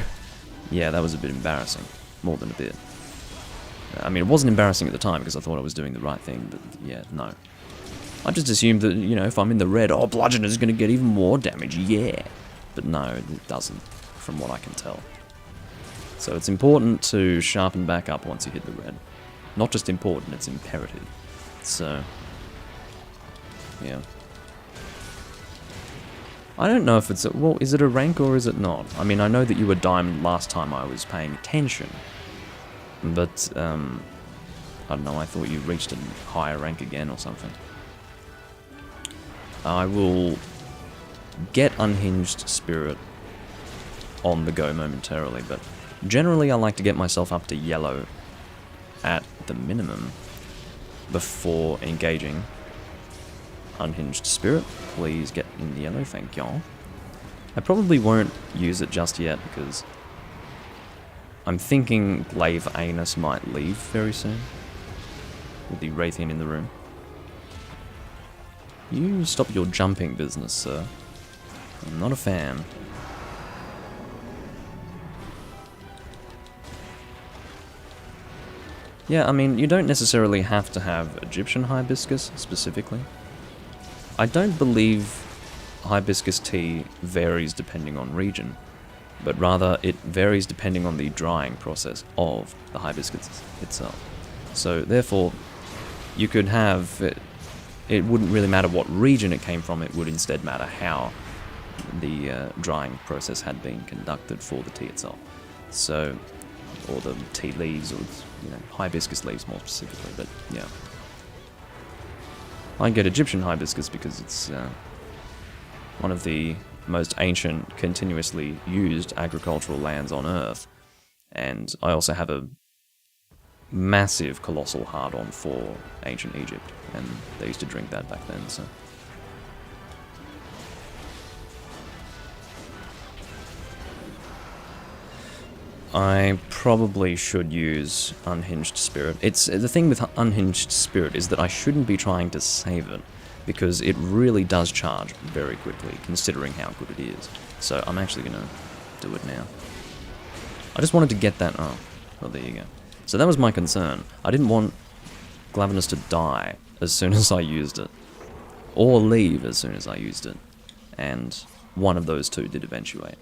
yeah, that was a bit embarrassing. More than a bit. I mean, it wasn't embarrassing at the time because I thought I was doing the right thing, but yeah, no. I just assumed that, you know, if I'm in the red, oh, bludgeoner's going to get even more damage, yeah. But no, it doesn't, from what I can tell. So it's important to sharpen back up once you hit the red. Not just important, it's imperative. So, yeah. I don't know if it's... well, is it a rank or is it not? I mean, I know that you were diamond last time I was paying attention. But, I don't know, I thought you reached a higher rank again or something. I will get Unhinged Spirit on the go momentarily, but generally I like to get myself up to yellow at the minimum before engaging Unhinged Spirit. Please get in the yellow, thank y'all. I probably won't use it just yet because I'm thinking Glavenus might leave very soon with the Rathian in the room. You stop your jumping business, sir. I'm not a fan. Yeah, I mean, you don't necessarily have to have Egyptian hibiscus, specifically. I don't believe hibiscus tea varies depending on region, but rather it varies depending on the drying process of the hibiscus itself. So, therefore, you could have... It wouldn't really matter what region it came from, it would instead matter how the drying process had been conducted for the tea itself. So, or the tea leaves, or hibiscus leaves more specifically, but yeah. I get Egyptian hibiscus because it's one of the most ancient, continuously used agricultural lands on Earth, and I also have a massive, colossal hard-on for ancient Egypt, and they used to drink that back then, so... I probably should use Unhinged Spirit. It's the thing with Unhinged Spirit is that I shouldn't be trying to save it, because it really does charge very quickly, considering how good it is. So I'm actually going to do it now. I just wanted to get that... Oh, well, there you go. So that was my concern. I didn't want Glavenus to die as soon as I used it, or leave as soon as I used it, and one of those two did eventuate.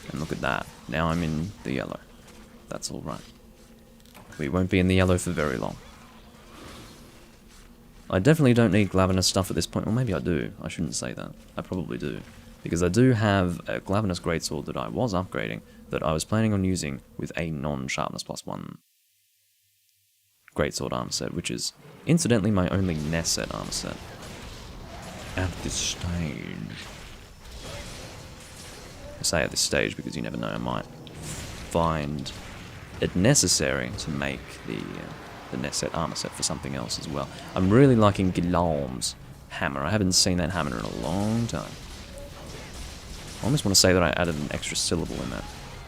And look at that. Now I'm in the yellow. That's alright. We won't be in the yellow for very long. I definitely don't need Glavenus stuff at this point. Well, maybe I do. I shouldn't say that. I probably do. Because I do have a Glavenus Greatsword that I was upgrading, that I was planning on using with a non-sharpness +1 Greatsword armor set, which is, incidentally, my only Ness set armor set. At this stage. I say at this stage because you never know, I might find it necessary to make the Ness set armor set for something else as well. I'm really liking Guillaume's hammer. I haven't seen that hammer in a long time. I almost want to say that I added an extra syllable in that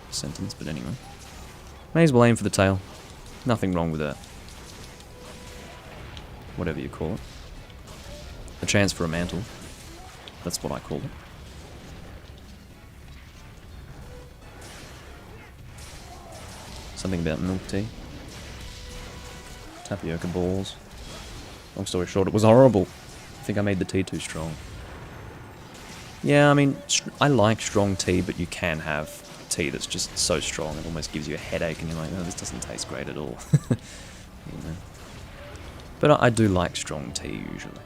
sentence, but anyway. May as well aim for the tail. Nothing wrong with that. Whatever you call it. A chance for a mantle. That's what I call it. Something about milk tea. Tapioca balls. Long story short, it was horrible. I think I made the tea too strong. Yeah, I mean, I like strong tea, but you can have tea that's just so strong it almost gives you a headache, and you're like, no, this doesn't taste great at all. You know. But I do like strong tea usually,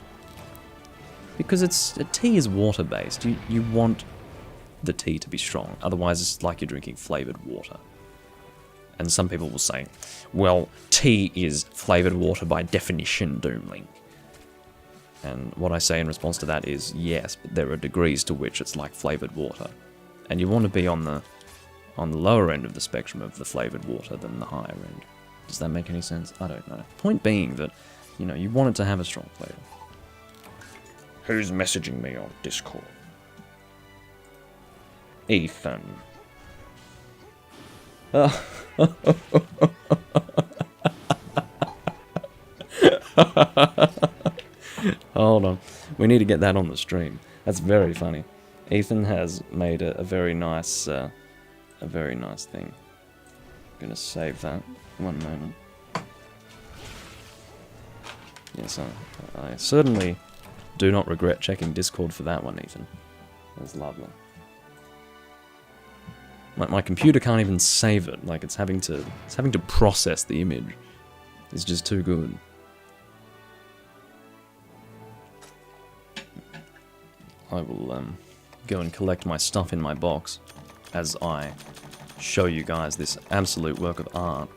because tea is water based. You want the tea to be strong, otherwise it's like you're drinking flavoured water. And some people will say, well, tea is flavoured water by definition, Doomlink. And what I say in response to that is, yes, but there are degrees to which it's like flavoured water. And you want to be on the lower end of the spectrum of the flavoured water than the higher end. Does that make any sense? I don't know. Point being that, you know, you want it to have a strong flavour. Who's messaging me on Discord? Ethan. Hold on. We need to get that on the stream. That's very funny. Ethan has made a very nice thing. I'm gonna save that. One moment. Yes, I certainly do not regret checking Discord for that one, Ethan. That's lovely. My computer can't even save it. Like, it's having to process the image. It's just too good. I will go and collect my stuff in my box as I show you guys this absolute work of art.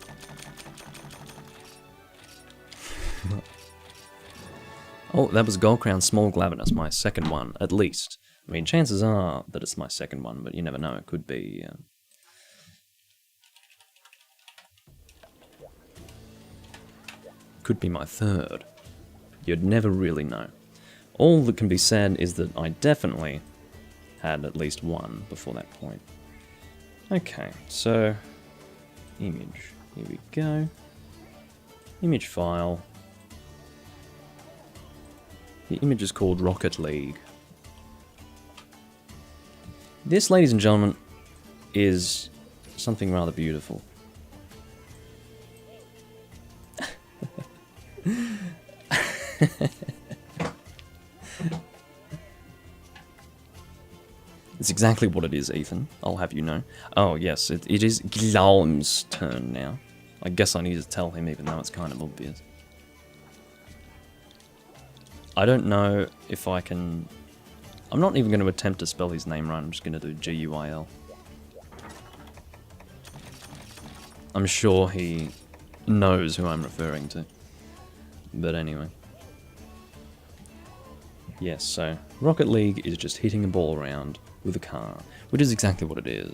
Oh, that was Gold Crown Small Glavenus, my second one, at least. I mean, chances are that it's my second one, but you never know, it could be... could be my third. You'd never really know. All that can be said is that I definitely had at least one before that point. Okay, so... image. Here we go. Image file. The image is called Rocket League. This, ladies and gentlemen, is something rather beautiful. It's exactly what it is, Ethan. I'll have you know. Oh, yes, it is Guillaume's turn now. I guess I need to tell him, even though it's kind of obvious. I don't know if I can... I'm not even going to attempt to spell his name right, I'm just going to do G-U-I-L. I'm sure he knows who I'm referring to. But anyway. Yes, so Rocket League is just hitting a ball around with a car, which is exactly what it is.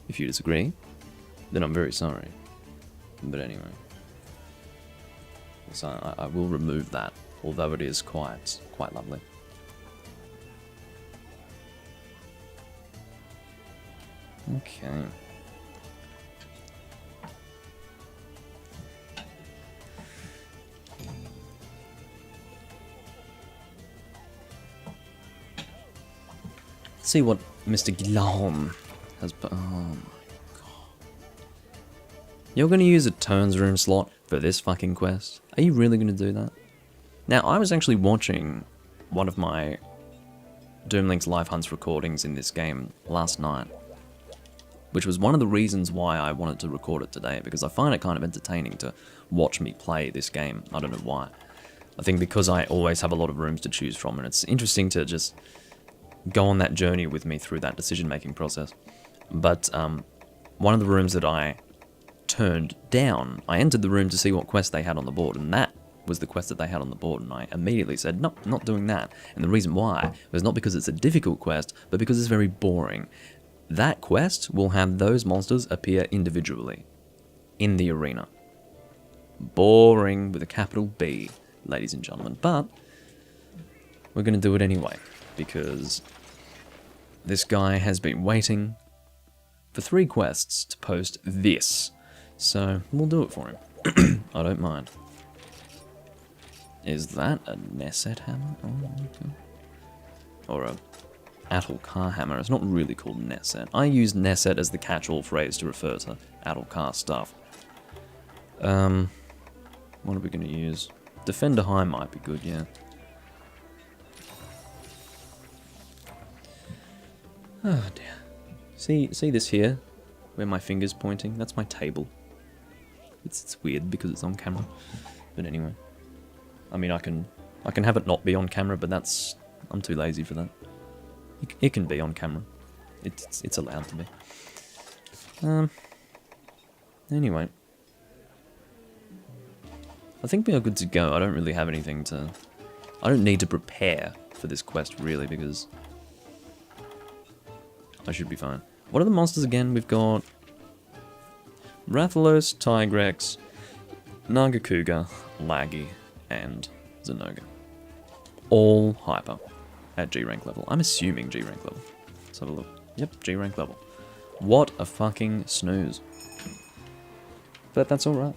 If you disagree, then I'm very sorry. But anyway. So I will remove that, although it is quite lovely. Okay. see what Mr. Guillaume has put. Oh my god. You're going to use a turns room slot for this fucking quest? Are you really going to do that? Now, I was actually watching one of my Doomlink's live hunts recordings in this game last night, which was one of the reasons why I wanted to record it today, because I find it kind of entertaining to watch me play this game. I don't know why. I think because I always have a lot of rooms to choose from, and it's interesting to just go on that journey with me through that decision-making process. But one of the rooms that I turned down, I entered the room to see what quest they had on the board, and that was the quest that they had on the board, and I immediately said, no, not doing that. And the reason why was not because it's a difficult quest, but because it's very boring. That quest will have those monsters appear individually in the arena. Boring with a capital B, ladies and gentlemen. But we're going to do it anyway, because this guy has been waiting for 3 quests to post this. So we'll do it for him. I don't mind. Is that a Neset hammer? Oh, okay. Or a Atlkar hammer. It's not really called Neset. I use Neset as the catch-all phrase to refer to Atlkar stuff. What are we going to use? Defender High might be good, yeah. Oh dear. See this here? Where my finger's pointing? That's my table. It's weird because it's on camera. But anyway. I mean, I can have it not be on camera, but I'm too lazy for that. It can be on camera. It's allowed to be. Anyway. I think we are good to go. I don't really have anything to... I don't need to prepare for this quest, really, because I should be fine. What are the monsters again? We've got Rathalos, Tigrex, Nagakuga, Laggy, and Zenoga. All hyper at G rank level. I'm assuming G rank level. Let's have a look. Yep, G rank level. What a fucking snooze. But that's alright.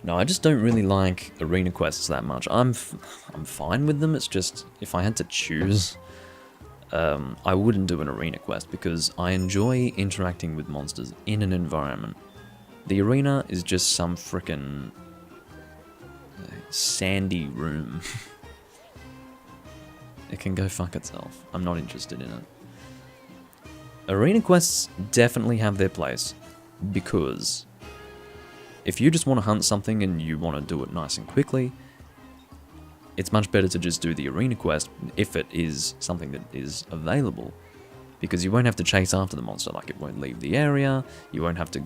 No, I just don't really like arena quests that much. I'm fine with them. It's just, if I had to choose, I wouldn't do an arena quest because I enjoy interacting with monsters in an environment. The arena is just some frickin' sandy room. It can go fuck itself. I'm not interested in it. Arena quests definitely have their place, because if you just want to hunt something and you want to do it nice and quickly, it's much better to just do the arena quest if it is something that is available, because you won't have to chase after the monster. Like, it won't leave the area, you won't have to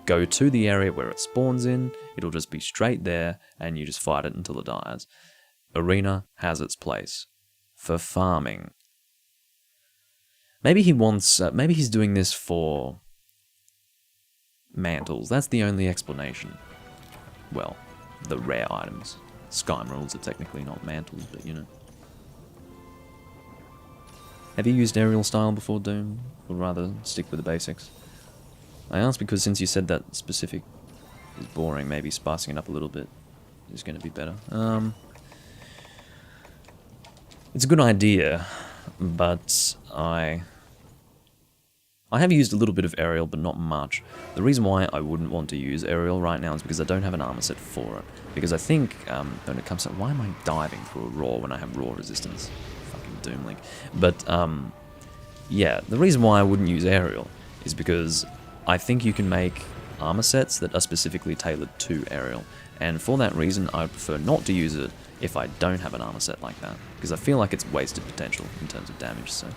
go to the area where it spawns in, it'll just be straight there and you just fight it until it dies. Arena has its place for farming. Maybe he wants, maybe he's doing this for mantles. That's the only explanation. Well, the rare items. Sky Emeralds are technically not mantles, but you know. Have you used aerial style before, Doom? Or rather, stick with the basics? I asked because since you said that specific is boring, maybe spicing it up a little bit is going to be better. It's a good idea, but I have used a little bit of aerial, but not much. The reason why I wouldn't want to use aerial right now is because I don't have an armor set for it. Because I think, when it comes to... Why am I diving through a raw when I have raw resistance? Fucking Doomlink. But, yeah, the reason why I wouldn't use aerial is because I think you can make armor sets that are specifically tailored to aerial. And for that reason, I prefer not to use it if I don't have an armor set like that. Because I feel like it's wasted potential in terms of damage, so...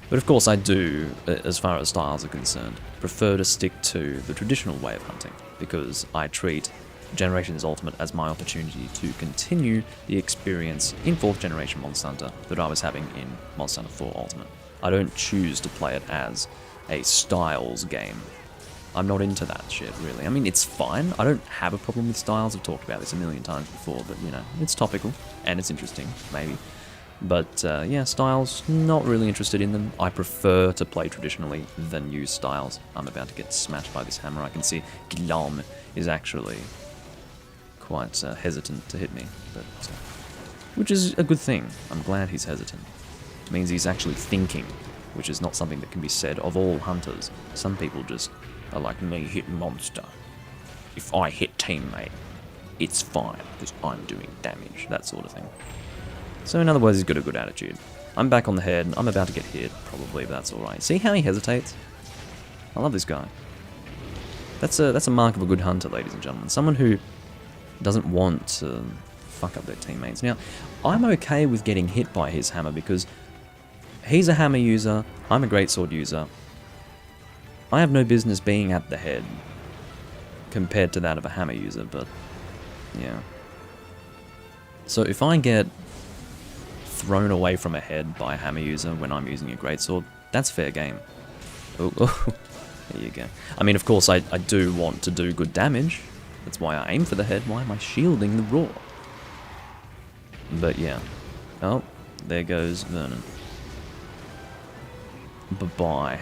But of course I do, as far as styles are concerned, prefer to stick to the traditional way of hunting, because I treat Generations Ultimate as my opportunity to continue the experience in 4th Generation Monster Hunter that I was having in Monster Hunter 4 Ultimate. I don't choose to play it as a styles game. I'm not into that shit, really. I mean, it's fine. I don't have a problem with styles. I've talked about this a million times before, but, you know, it's topical, and it's interesting, maybe. But, yeah, styles, not really interested in them. I prefer to play traditionally than use styles. I'm about to get smashed by this hammer. I can see Guillaume is actually quite hesitant to hit me, but which is a good thing. I'm glad he's hesitant. It means he's actually thinking, which is not something that can be said of all hunters. Some people just are like, me hit monster. If I hit teammate, it's fine, because I'm doing damage, that sort of thing. So in other words, he's got a good attitude. I'm back on the head, I'm about to get hit, probably, but that's alright. See how he hesitates? I love this guy. That's a mark of a good hunter, ladies and gentlemen. Someone who doesn't want to fuck up their teammates. Now, I'm okay with getting hit by his hammer because he's a hammer user, I'm a greatsword user. I have no business being at the head compared to that of a hammer user, but yeah. So if I get thrown away from a head by a hammer user when I'm using a greatsword, that's fair game. Oh, there you go. I mean, of course, I do want to do good damage. That's why I aim for the head. Why am I shielding the roar? But yeah. Oh, there goes Vernon. Bye-bye.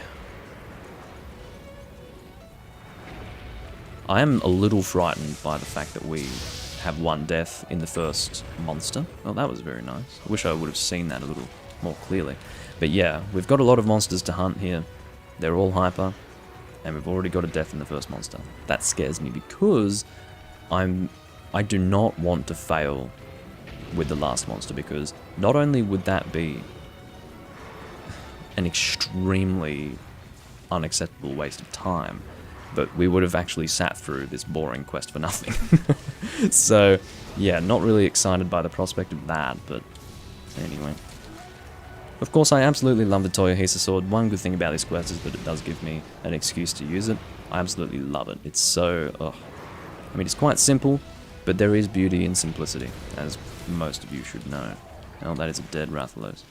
I am a little frightened by the fact that we have one death in the first monster. Oh, that was very nice. I wish I would have seen that a little more clearly. But yeah, we've got a lot of monsters to hunt here. They're all hyper, and we've already got a death in the first monster. That scares me because I do not want to fail with the last monster, because not only would that be an extremely unacceptable waste of time, but we would have actually sat through this boring quest for nothing. So, yeah, not really excited by the prospect of that, but anyway. Of course, I absolutely love the Toyohisa sword. One good thing about this quest is that it does give me an excuse to use it. I absolutely love it. It's so... I mean, it's quite simple, but there is beauty in simplicity, as most of you should know. Oh, that is a dead Rathalos.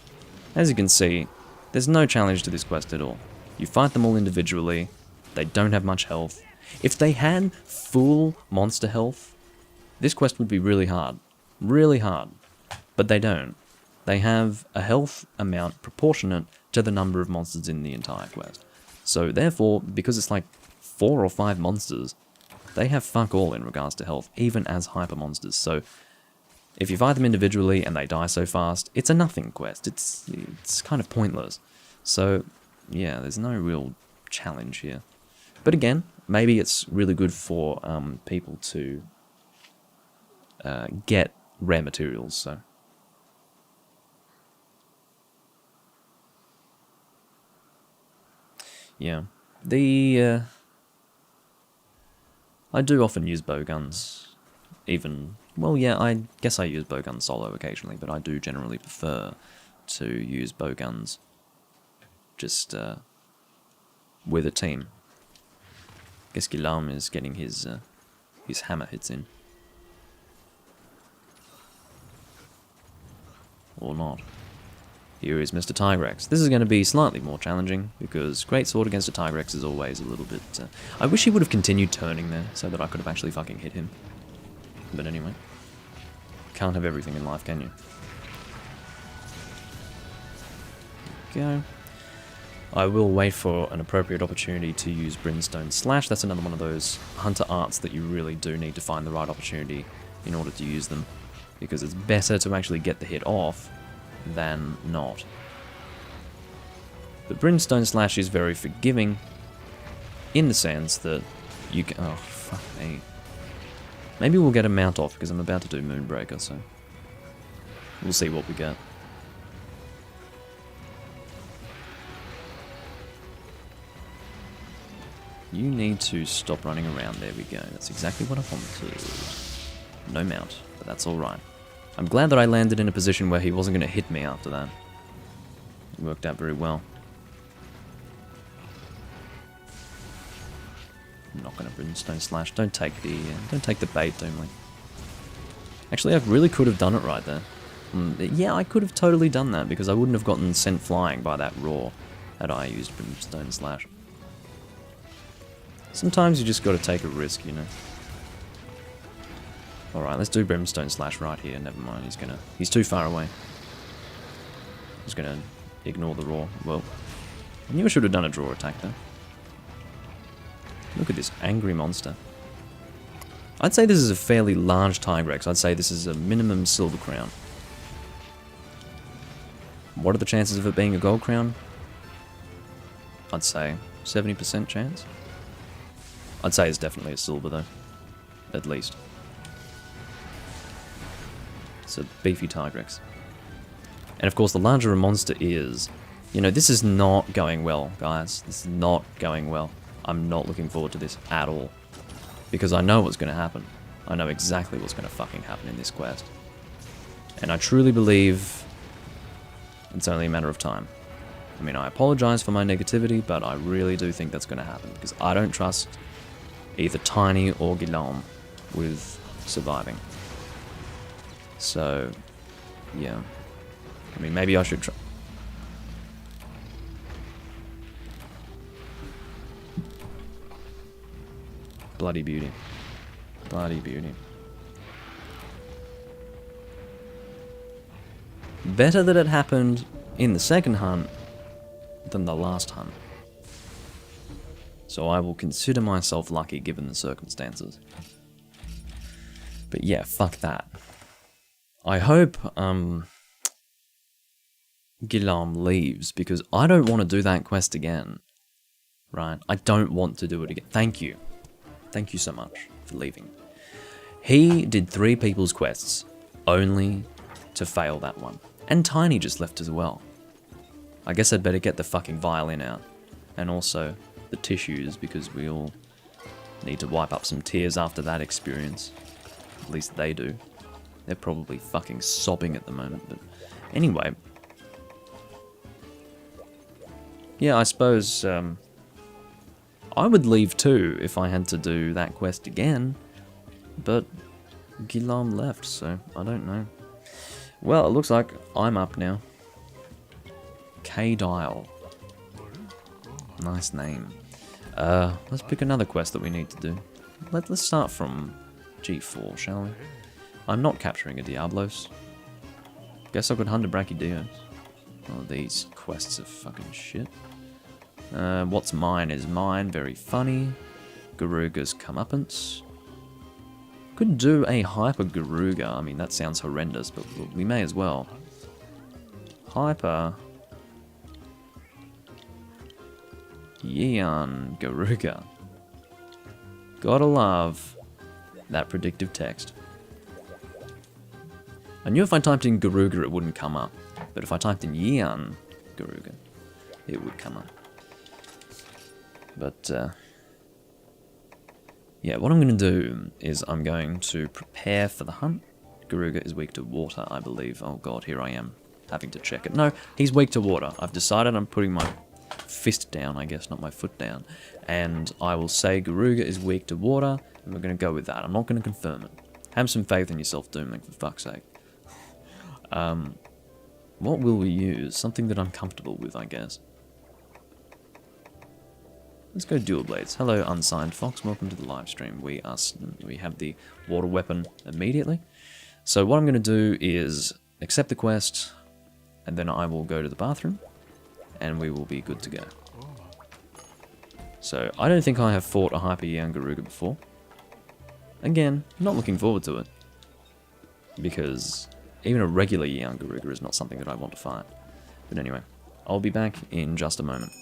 As you can see, there's no challenge to this quest at all. You fight them all individually. They don't have much health. If they had full monster health, this quest would be really hard. Really hard. But they don't. They have a health amount proportionate to the number of monsters in the entire quest. So therefore, because it's like 4 or 5 monsters, they have fuck all in regards to health, even as hyper monsters. So if you fight them individually and they die so fast, it's a nothing quest. It's kind of pointless. So yeah, there's no real challenge here. But again, maybe it's really good for people to get rare materials, so... Yeah. I do often use bowguns. Even... Well, yeah, I guess I use bowguns solo occasionally, but I do generally prefer to use bowguns just with a team. Guess Guillaume is getting his hammer hits in. Or not. Here is Mr. Tigrex. This is going to be slightly more challenging, because greatsword against a Tigrex is always a little bit... I wish he would have continued turning there, so that I could have actually fucking hit him. But anyway. Can't have everything in life, can you? There we go. I will wait for an appropriate opportunity to use Brimstone Slash. That's another one of those hunter arts that you really do need to find the right opportunity in order to use them. Because it's better to actually get the hit off than not. But Brimstone Slash is very forgiving in the sense that you can... Oh, fuck me. Maybe we'll get a mount off because I'm about to do Moonbreaker, so... We'll see what we get. You need to stop running around. There we go. That's exactly what I wanted. No mount, but that's alright. I'm glad that I landed in a position where he wasn't going to hit me after that. It worked out very well. I'm not going to Brimstone Slash. Don't take the bait, Doomlink. Actually, I really could have done it right there. Yeah, I could have totally done that because I wouldn't have gotten sent flying by that roar had I used Brimstone Slash. Sometimes you just got to take a risk, you know. Alright, let's do Brimstone Slash right here. Never mind, he's too far away. He's gonna ignore the roar. Well, I knew I should have done a draw attack though. Look at this angry monster. I'd say this is a fairly large Tigrex. I'd say this is a minimum Silver Crown. What are the chances of it being a gold crown? I'd say 70% chance. I'd say it's definitely a silver though. At least. It's a beefy Tigrex. And of course, the larger a monster is, you know, this is not going well, guys. This is not going well. I'm not looking forward to this at all. Because I know what's going to happen. I know exactly what's going to fucking happen in this quest. And I truly believe it's only a matter of time. I mean, I apologize for my negativity, but I really do think that's going to happen. Because I don't trust either Tiny or Guillaume with surviving. So, yeah. I mean, maybe I should try. Bloody beauty. Bloody beauty. Better that it happened in the second hunt than the last hunt. So I will consider myself lucky given the circumstances. But yeah, fuck that. I hope Guillaume leaves, because I don't want to do that quest again. Right? I don't want to do it again. Thank you. Thank you so much for leaving. He did 3 people's quests, only to fail that one. And Tiny just left as well. I guess I'd better get the fucking violin out. And also the tissues, because we all need to wipe up some tears after that experience. At least they do. They're probably fucking sobbing at the moment, but anyway. Yeah, I suppose I would leave too if I had to do that quest again, but Guillaume left, so I don't know. Well, it looks like I'm up now. K-Dial. Nice name. Let's pick another quest that we need to do. Let's start from G4, shall we? I'm not capturing a Diablos. Guess I could hunt a Brachydios. Oh, these quests are fucking shit. What's mine is mine, very funny. Garuga's comeuppance. Could do a Hyper Garuga. I mean, that sounds horrendous, but we may as well. Hyper Yeon Garuga. Gotta love that predictive text. I knew if I typed in Garuga it wouldn't come up, but if I typed in Yeon Garuga, it would come up. But, yeah, what I'm going to do is I'm going to prepare for the hunt. Garuga is weak to water, I believe. Oh god, here I am, having to check it. No, he's weak to water. I've decided I'm putting my fist down, I guess, not my foot down. And I will say Garuga is weak to water, and we're going to go with that. I'm not going to confirm it. Have some faith in yourself, Doomlink, for fuck's sake. What will we use? Something that I'm comfortable with, I guess. Let's go dual blades. Hello, Unsigned Fox. Welcome to the live stream. We have the water weapon immediately. So what I'm going to do is accept the quest, and then I will go to the bathroom, and we will be good to go. So I don't think I have fought a Hyper Yeon Garuga before. Again, not looking forward to it, because even a regular Yeon Garuga is not something that I want to fight. But anyway, I'll be back in just a moment.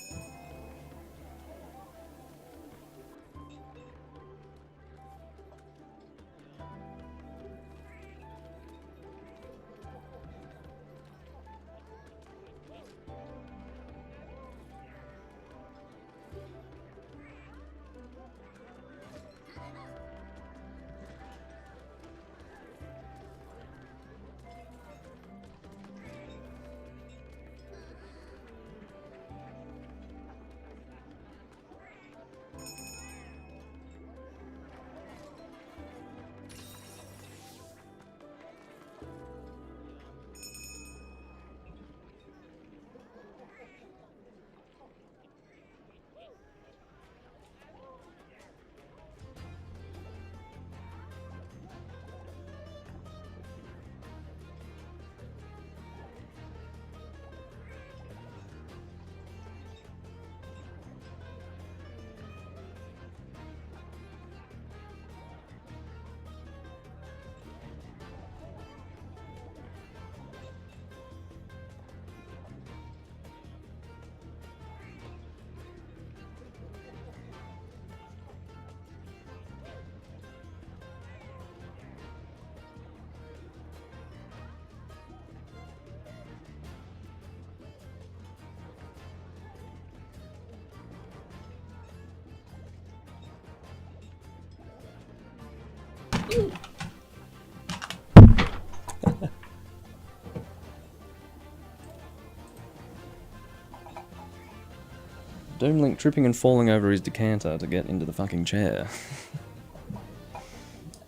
Doomlink tripping and falling over his decanter to get into the fucking chair.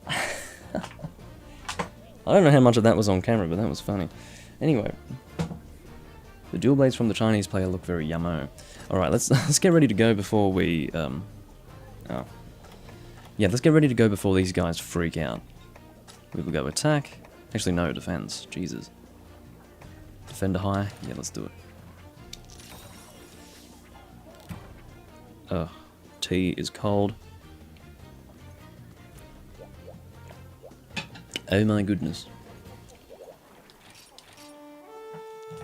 I don't know how much of that was on camera, but that was funny. Anyway, the dual blades from the Chinese player look very yummo. Alright, let's get ready to go before we, oh. Yeah, let's get ready to go before these guys freak out. We will go attack. Actually, no, defense. Jesus. Defender high? Yeah, let's do it. Ugh. Tea is cold. Oh my goodness.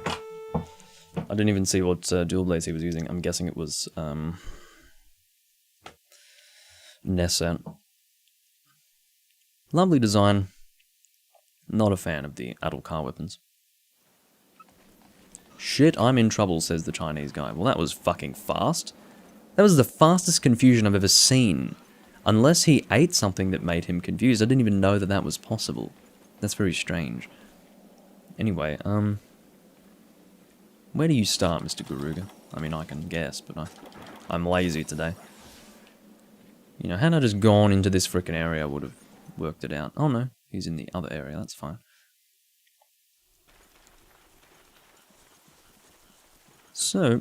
I didn't even see what dual blades he was using. I'm guessing it was Nerscylla. Lovely design. Not a fan of the adult car weapons. Shit, I'm in trouble, says the Chinese guy. Well, that was fucking fast. That was the fastest confusion I've ever seen. Unless he ate something that made him confused. I didn't even know that that was possible. That's very strange. Anyway, where do you start, Mr. Garuga? I mean, I can guess, but I'm lazy today. You know, had I just gone into this frickin' area, I would have worked it out. Oh no, he's in the other area, that's fine. So,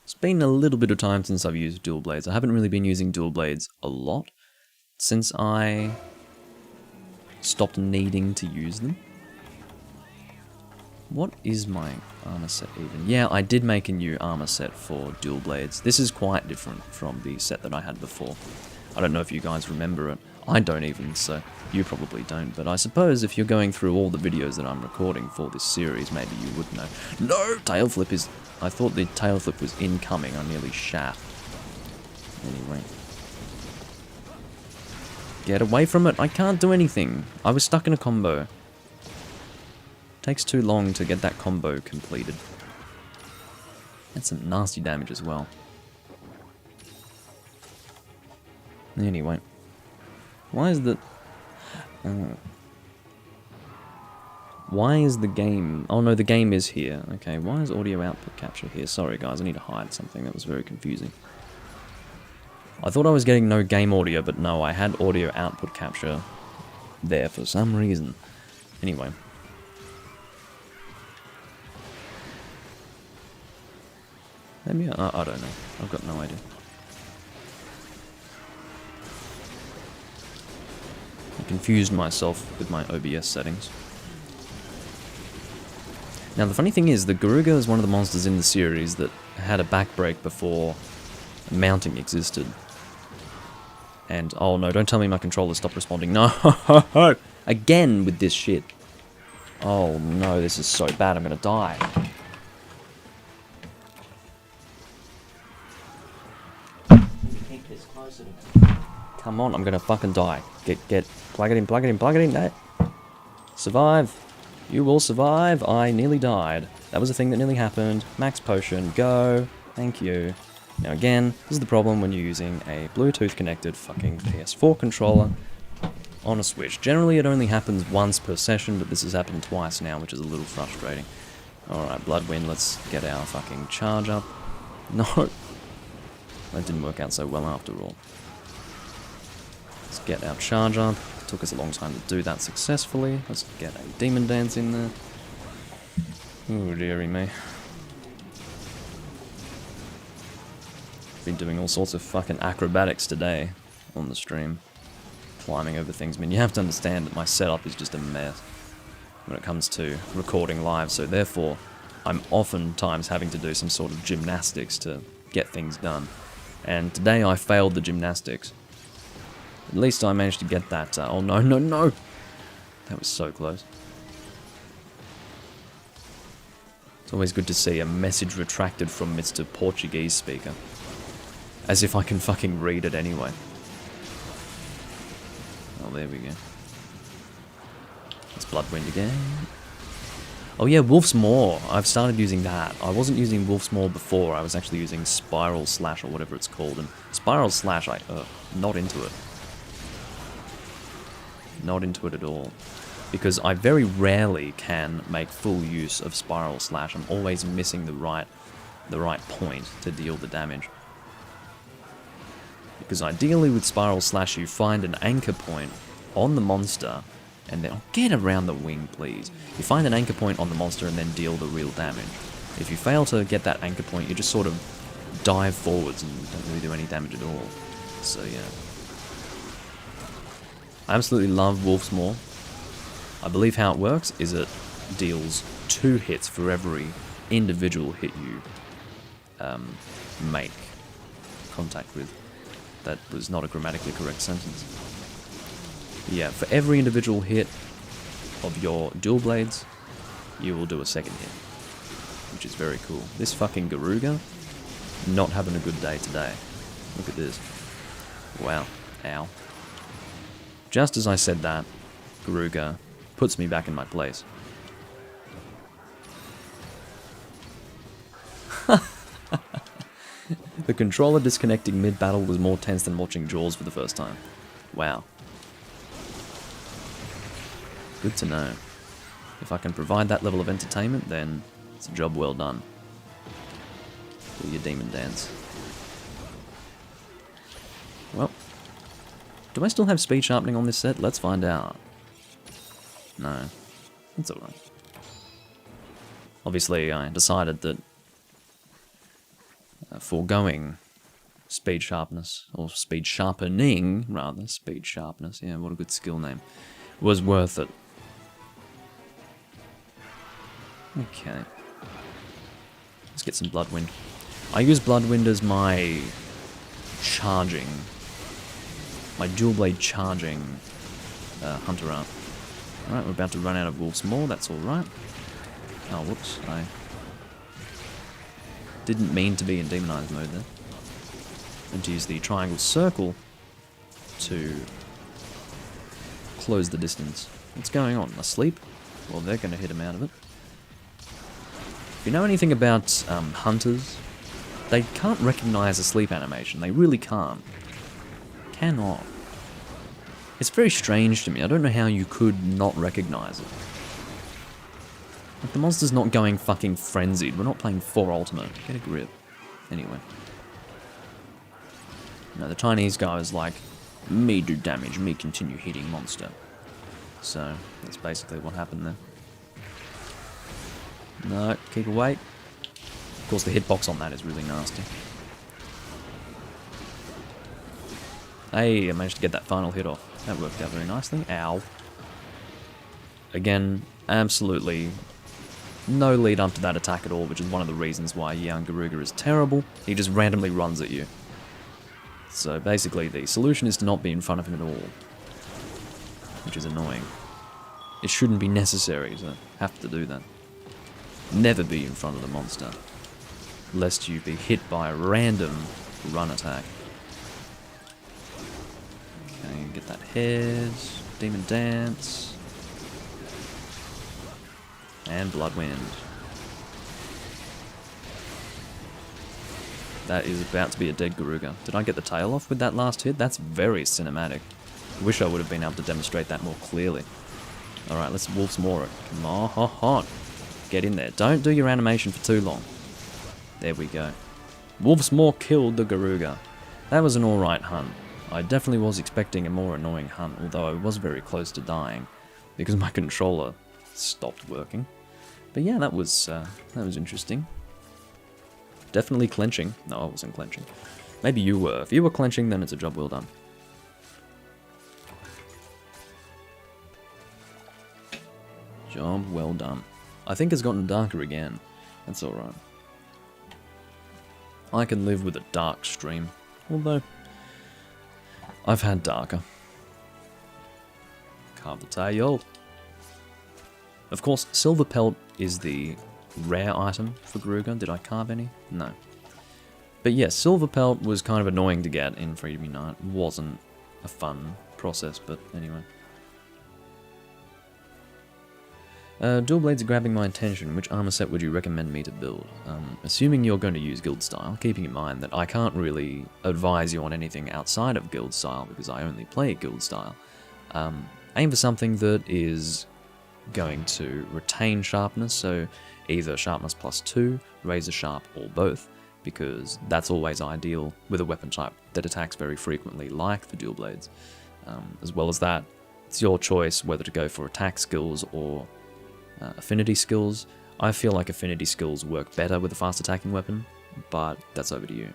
it's been a little bit of time since I've used dual blades. I haven't really been using dual blades a lot since I stopped needing to use them. What is my armor set even? Yeah, I did make a new armor set for dual blades. This is quite different from the set that I had before. I don't know if you guys remember it. I don't even, so you probably don't. But I suppose if you're going through all the videos that I'm recording for this series, maybe you would know. No! Tail flip is... I thought the tail flip was incoming. I nearly shat. Anyway. Get away from it! I can't do anything! I was stuck in a combo. Takes too long to get that combo completed. That's some nasty damage as well. Anyway. Why is the... why is the game... Oh no, the game is here. Okay, why is audio output capture here? Sorry guys, I need to hide something. That was very confusing. I thought I was getting no game audio, but no, I had audio output capture there for some reason. Anyway. Maybe I don't know. I've got no idea. I confused myself with my OBS settings. Now the funny thing is, the Garuga is one of the monsters in the series that had a back break before mounting existed. And, oh no, don't tell me my controller stopped responding. No! Again with this shit. Oh no, this is so bad, I'm gonna die. Come on, I'm gonna fucking die. Plug it in, plug it in, plug it in. No. Survive. You will survive. I nearly died. That was a thing that nearly happened. Max potion, go. Thank you. Now again, this is the problem when you're using a Bluetooth connected fucking PS4 controller on a Switch. Generally it only happens once per session, but this has happened twice now, which is a little frustrating. Alright, Bloodwind, let's get our fucking charge up. No. That didn't work out so well after all. Let's get our charge up. It took us a long time to do that successfully. Let's get a Demon Dance in there. Oh dearie me. Been doing all sorts of fucking acrobatics today on the stream. Climbing over things. I mean, you have to understand that my setup is just a mess when it comes to recording live, so therefore I'm oftentimes having to do some sort of gymnastics to get things done. And today I failed the gymnastics. At least I managed to get that. Oh no, no, no! That was so close. It's always good to see a message retracted from Mr. Portuguese speaker. As if I can fucking read it anyway. Oh, there we go. It's Bloodwind again. Oh yeah, Wolf's Maw. I've started using that. I wasn't using Wolf's Maw before. I was actually using Spiral Slash or whatever it's called. And Spiral Slash, not into it. Not into it at all. Because I very rarely can make full use of Spiral Slash. I'm always missing the right point to deal the damage. Because ideally with Spiral Slash you find an anchor point on the monster and then... Oh, get around the wing, please. You find an anchor point on the monster and then deal the real damage. If you fail to get that anchor point, you just sort of dive forwards and don't really do any damage at all. So yeah. I absolutely love Wolf's Maw. I believe how it works is it deals 2 hits for every individual hit you make contact with. That was not a grammatically correct sentence. Yeah, for every individual hit of your dual blades, you will do a second hit, which is very cool. This fucking Garuga, not having a good day today. Look at this. Wow. Ow. Just as I said that, Garuga puts me back in my place. The controller disconnecting mid-battle was more tense than watching Jaws for the first time. Wow. Good to know. If I can provide that level of entertainment, then it's a job well done. Do your demon dance. Well, do I still have speed sharpening on this set? Let's find out. No, it's alright. Obviously, I decided that foregoing speed sharpness, or speed sharpening, rather, speed sharpness, yeah, what a good skill name, was worth it. Okay. Let's get some Bloodwind. I use Bloodwind as my charging, my dual blade charging Hunter Art. Alright, we're about to run out of Wolf's Maw, that's alright. Oh, whoops, I didn't mean to be in demonized mode there. And to use the triangle circle to close the distance. What's going on? Asleep? Well, they're going to hit him out of it. If you know anything about hunters, they can't recognize a sleep animation. They really can't. Cannot. It's very strange to me. I don't know how you could not recognize it. Like, the monster's not going fucking frenzied. We're not playing 4 Ultimate. Get a grip. Anyway. No, the Chinese guy was like, me do damage, me continue hitting monster. So, that's basically what happened there. No, keep away. Of course, the hitbox on that is really nasty. Hey, I managed to get that final hit off. That worked out very nicely. Ow. Again, absolutely no lead up to that attack at all, which is one of the reasons why young Garuga is terrible. He just randomly runs at you. So basically, the solution is to not be in front of him at all, which is annoying. It shouldn't be necessary to have to do that. Never be in front of the monster, lest you be hit by a random run attack. Okay, get that head, Demon Dance, and Bloodwind. That is about to be a dead Garuga. Did I get the tail off with that last hit? That's very cinematic. I wish I would have been able to demonstrate that more clearly. Alright, let's Wolf's Maw it. Come on. Get in there. Don't do your animation for too long. There we go. Wolf's Maw killed the Garuga. That was an alright hunt. I definitely was expecting a more annoying hunt, although I was very close to dying, because my controller stopped working. But yeah, that was interesting. Definitely clenching. No, I wasn't clenching. Maybe you were. If you were clenching, then it's a job well done. Job well done. I think it's gotten darker again. That's alright. I can live with a dark stream, although I've had darker. Carve the tail. Of course, Silver Pelt is the rare item for Garuga. Did I carve any? No. But yes, Silver Pelt was kind of annoying to get in Freedom Unite. It wasn't a fun process, but anyway. Dual Blades are grabbing my attention. Which armor set would you recommend me to build? Assuming you're going to use Guild Style, keeping in mind that I can't really advise you on anything outside of Guild Style because I only play Guild Style. Aim for something that is going to retain sharpness, so either sharpness +2, razor sharp, or both, because that's always ideal with a weapon type that attacks very frequently, like the dual blades. As well as that, it's your choice whether to go for attack skills or affinity skills. I feel like affinity skills work better with a fast attacking weapon, but that's over to you.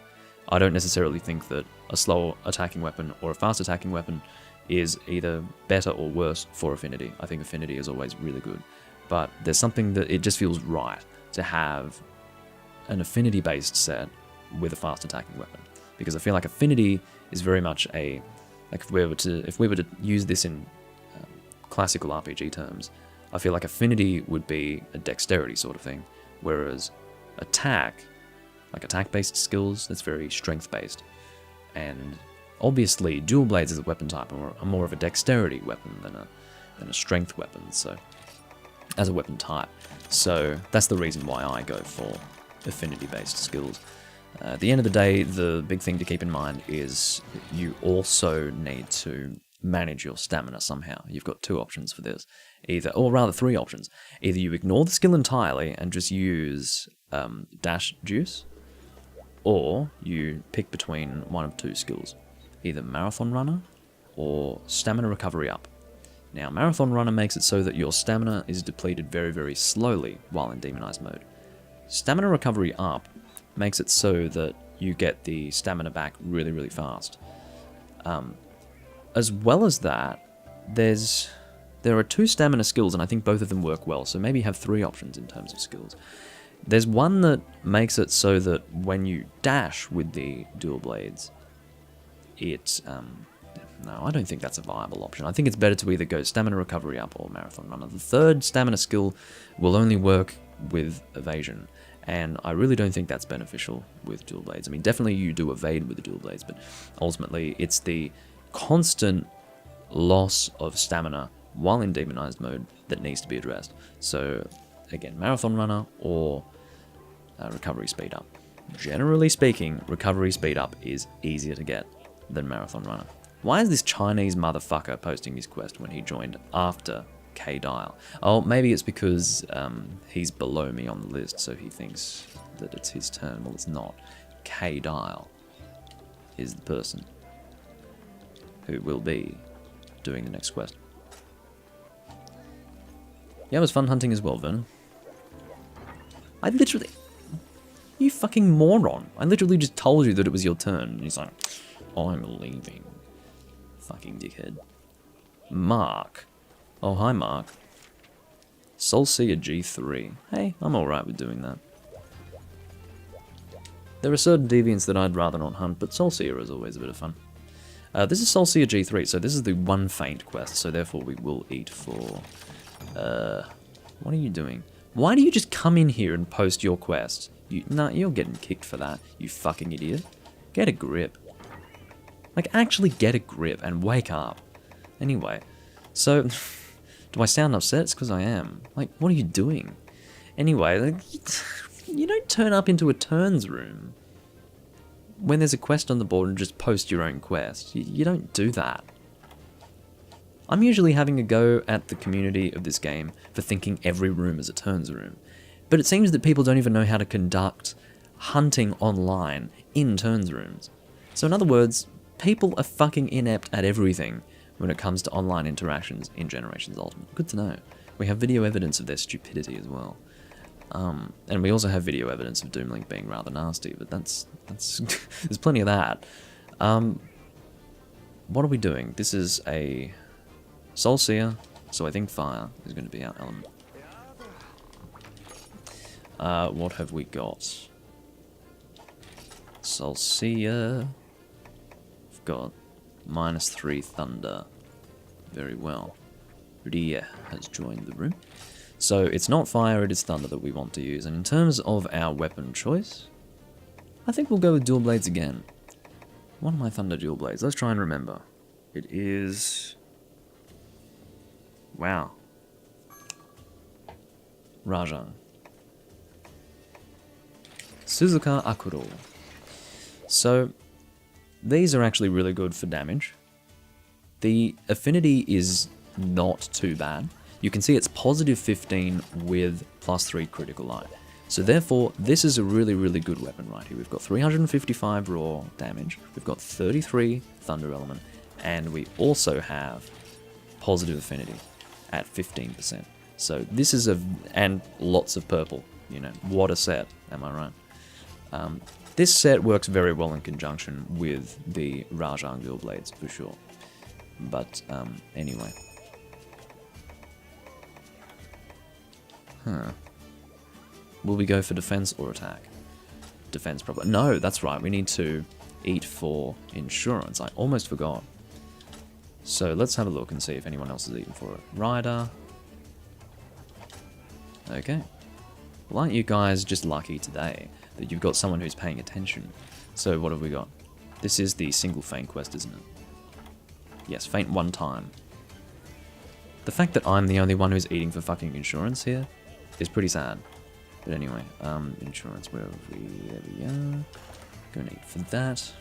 I don't necessarily think that a slow attacking weapon or a fast attacking weapon is either better or worse for affinity. I think affinity is always really good, but there's something that it just feels right to have an affinity based set with a fast attacking weapon, because I feel like affinity is very much a, like if we were to use this in classical RPG terms, I feel like affinity would be a dexterity sort of thing, whereas attack, like attack based skills, that's very strength based. And obviously, dual blades as a weapon type are more of a dexterity weapon than a strength weapon. So, as a weapon type, so that's the reason why I go for affinity-based skills. At the end of the day, the big thing to keep in mind is you also need to manage your stamina somehow. You've got two options for this, or rather three options. Either you ignore the skill entirely and just use dash juice, or you pick between one of two skills. Either Marathon Runner or Stamina Recovery Up. Now, Marathon Runner makes it so that your stamina is depleted very, very slowly while in demonized mode. Stamina Recovery Up makes it so that you get the stamina back really, really fast. As well as that, there are two stamina skills, and I think both of them work well, so maybe you have three options in terms of skills. There's one that makes it so that when you dash with the dual blades, no, I don't think that's a viable option. I think it's better to either go Stamina Recovery Up or Marathon Runner. The third stamina skill will only work with evasion, and I really don't think that's beneficial with dual blades. I mean, definitely you do evade with the dual blades, but ultimately it's the constant loss of stamina while in demonized mode that needs to be addressed. So, again, Marathon Runner or Recovery Speed Up. Generally speaking, Recovery Speed Up is easier to get than Marathon Runner. Why is this Chinese motherfucker posting his quest when he joined after K-Dial? Oh, maybe it's because he's below me on the list, so he thinks that it's his turn. Well, it's not. K-Dial is the person who will be doing the next quest. Yeah, it was fun hunting as well, Vernon. I literally... You fucking moron. I literally just told you that it was your turn. And he's like, I'm leaving. Fucking dickhead. Mark. Oh, hi, Mark. Soulseer G3. Hey, I'm alright with doing that. There are certain deviants that I'd rather not hunt, but Soulseer is always a bit of fun. This is Soulseer G3, so this is the one faint quest, so therefore we will eat for... what are you doing? Why do you just come in here and post your quest? Nah, you're getting kicked for that, you fucking idiot. Get a grip. Like, actually get a grip and wake up. Anyway, so, do I sound upset? It's because I am. Like, what are you doing? Anyway, like, you don't turn up into a turns room when there's a quest on the board and just post your own quest. You don't do that. I'm usually having a go at the community of this game for thinking every room is a turns room. But it seems that people don't even know how to conduct hunting online in turns rooms. So in other words, people are fucking inept at everything when it comes to online interactions in Generations Ultimate. Good to know. We have video evidence of their stupidity as well. And we also have video evidence of Doomlink being rather nasty, but that's there's plenty of that. What are we doing? This is a Soulseer, so I think fire is going to be our element. What have we got? Soulseer. We've got -3 thunder. Very well. Ria has joined the room. So it's not fire, it is thunder that we want to use. And in terms of our weapon choice, I think we'll go with dual blades again. What are my thunder dual blades? Let's try and remember. It is... Wow. Rajang. Suzuka Akuro. So, these are actually really good for damage. The affinity is not too bad. You can see it's positive 15 with plus 3 critical eye. So therefore, this is a really, really good weapon right here. We've got 355 raw damage, we've got 33 thunder element, and we also have positive affinity at 15%. So this is and lots of purple, you know, what a set, am I right? This set works very well in conjunction with the Rajan Guild Blades, for sure. But, anyway. Will we go for defense or attack? Defense probably. No, that's right. We need to eat for insurance. I almost forgot. So let's have a look and see if anyone else is eating for it. Rider. Okay. Well, aren't you guys just lucky today that you've got someone who's paying attention? So what have we got? This is the single feint quest, isn't it? Yes, feint one time. The fact that I'm the only one who's eating for fucking insurance here is pretty sad. But anyway, insurance, where have we? There we are. Gonna eat for that.